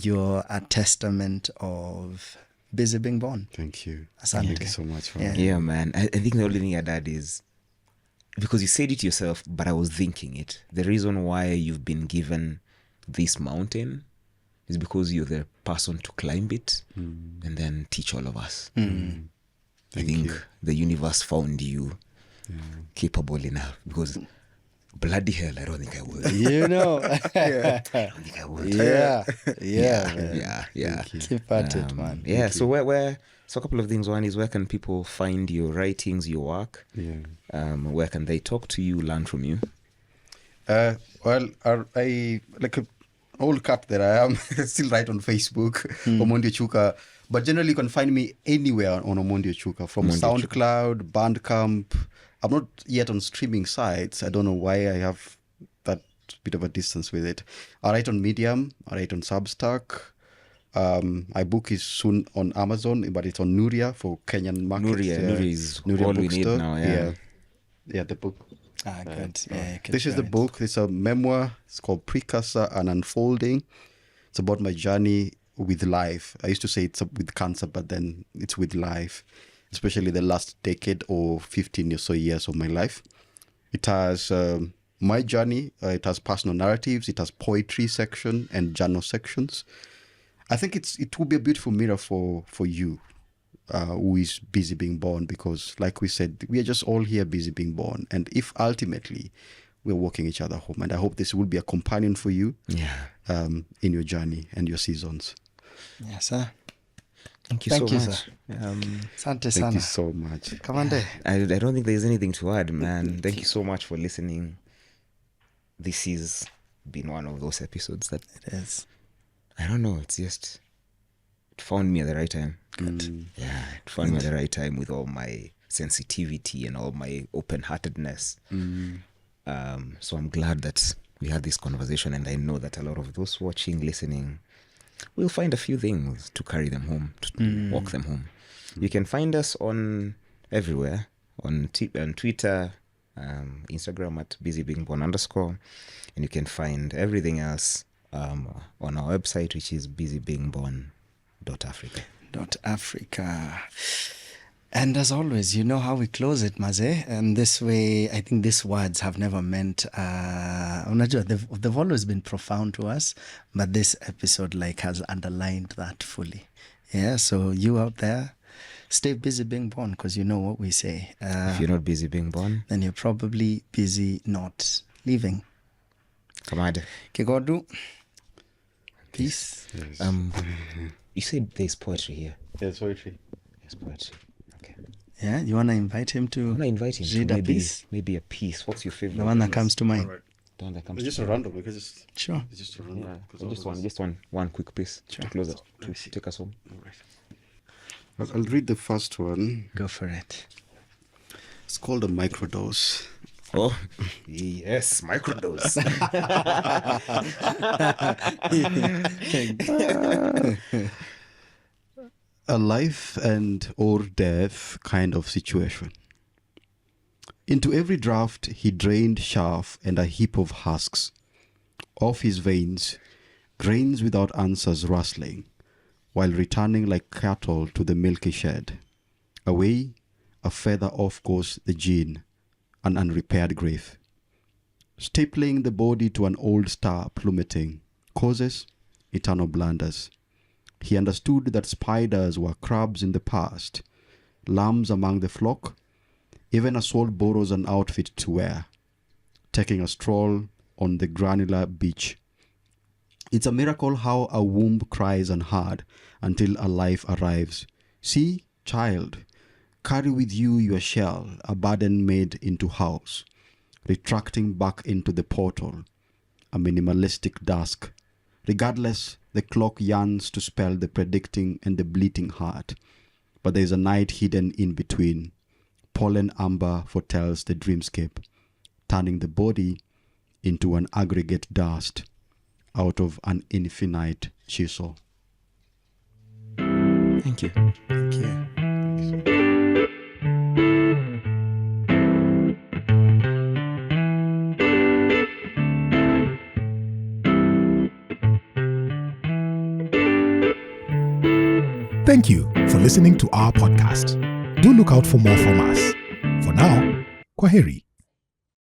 You're a testament of busy being born. Thank you. Asante. Thank you so much. For Yeah, man. I think the only thing I'd add is, because you said it yourself, but I was thinking it. The reason why you've been given this mountain is because you're the person to climb it and then teach all of us. I think the universe found you capable enough, because bloody hell, I don't think I would. You know. I don't think I would. Yeah. Yeah. Keep at it, man. Yeah. So so a couple of things. One is, where can people find your writings, your work? Yeah. Where can they talk to you, learn from you? Well, I like an old cat that I am still write on Facebook, Omondi Ochuka. But generally, you can find me anywhere on Omondi Ochuka, from Omondi SoundCloud, Bandcamp. I'm not yet on streaming sites. I don't know why I have that bit of a distance with it. I write on Medium. I write on Substack. My book is soon on Amazon, but it's on Nuria for Kenyan market. Nuria is all we need now. Yeah, the book. Good. Yeah, This is the book. It's a memoir. It's called Precursor and Unfolding. It's about my journey with life. I used to say it's with cancer, but then it's with life, especially the last decade or 15 or so years of my life. It has my journey. It has personal narratives. It has poetry section and journal sections. I think it will be a beautiful mirror for you, who is busy being born, because like we said, we are just all here busy being born. And if ultimately we're walking each other home, and I hope this will be a companion for you in your journey and your seasons. Yes, sir. Thank you so much. Sir. Asante Thank sana. you so much. Come on, there. I don't think there's anything to add, man. Thank you so much for listening. This has been one of those episodes that It is. I don't know. It's just, it found me at the right time. Good. Yeah, it found me at the right time with all my sensitivity and all my open-heartedness. So I'm glad that we had this conversation, and I know that a lot of those watching, listening, will find a few things to carry them home, to walk them home. You can find us on everywhere, on Twitter, Instagram at busybeingborn_, and you can find everything else on our website, which is busybeingborn.africa. Africa. And as always, you know how we close it, Maze. And this way, I think these words have never meant, they've always been profound to us, but this episode has underlined that fully. Yeah, so you out there, stay busy being born, because you know what we say. If you're not busy being born, then you're probably busy not living. Kamade. Kegodu. Peace. Yes. You said there's poetry here. Yes, poetry. There's poetry. Okay. Yeah, you want to invite him to I want to invite him read to a piece? maybe a piece. What's your favorite? The one that comes to mind. All right. The one that comes It's just to a random, because it's Sure. just a random. Yeah, 'cause all of us- just one quick piece to close it, Let me to see. take us home. All right. I'll read the first one. Go for it. It's called a microdose. Oh, yes, microdose. A life and or death kind of situation. Into every draught he drained chaff and a heap of husks. Off his veins, grains without answers rustling, while returning like cattle to the milky shed. Away, a feather off goes the gene, an unrepaired grave. stapling the body to an old star plummeting, causes eternal blunders. He understood that spiders were crabs in the past, lambs among the flock. Even a soul borrows an outfit to wear, taking a stroll on the granular beach. It's a miracle how a womb cries unheard until a life arrives. See, child, carry with you your shell, a burden made into house, retracting back into the portal, a minimalistic dusk. Regardless, the clock yearns to spell the predicting and the bleating heart, but there is a night hidden in between. Pollen amber foretells the dreamscape, turning the body into an aggregate dust out of an infinite chisel. Thank you. Thank you. Thank you for listening to our podcast. Do look out for more from us. For now, Kwaheri.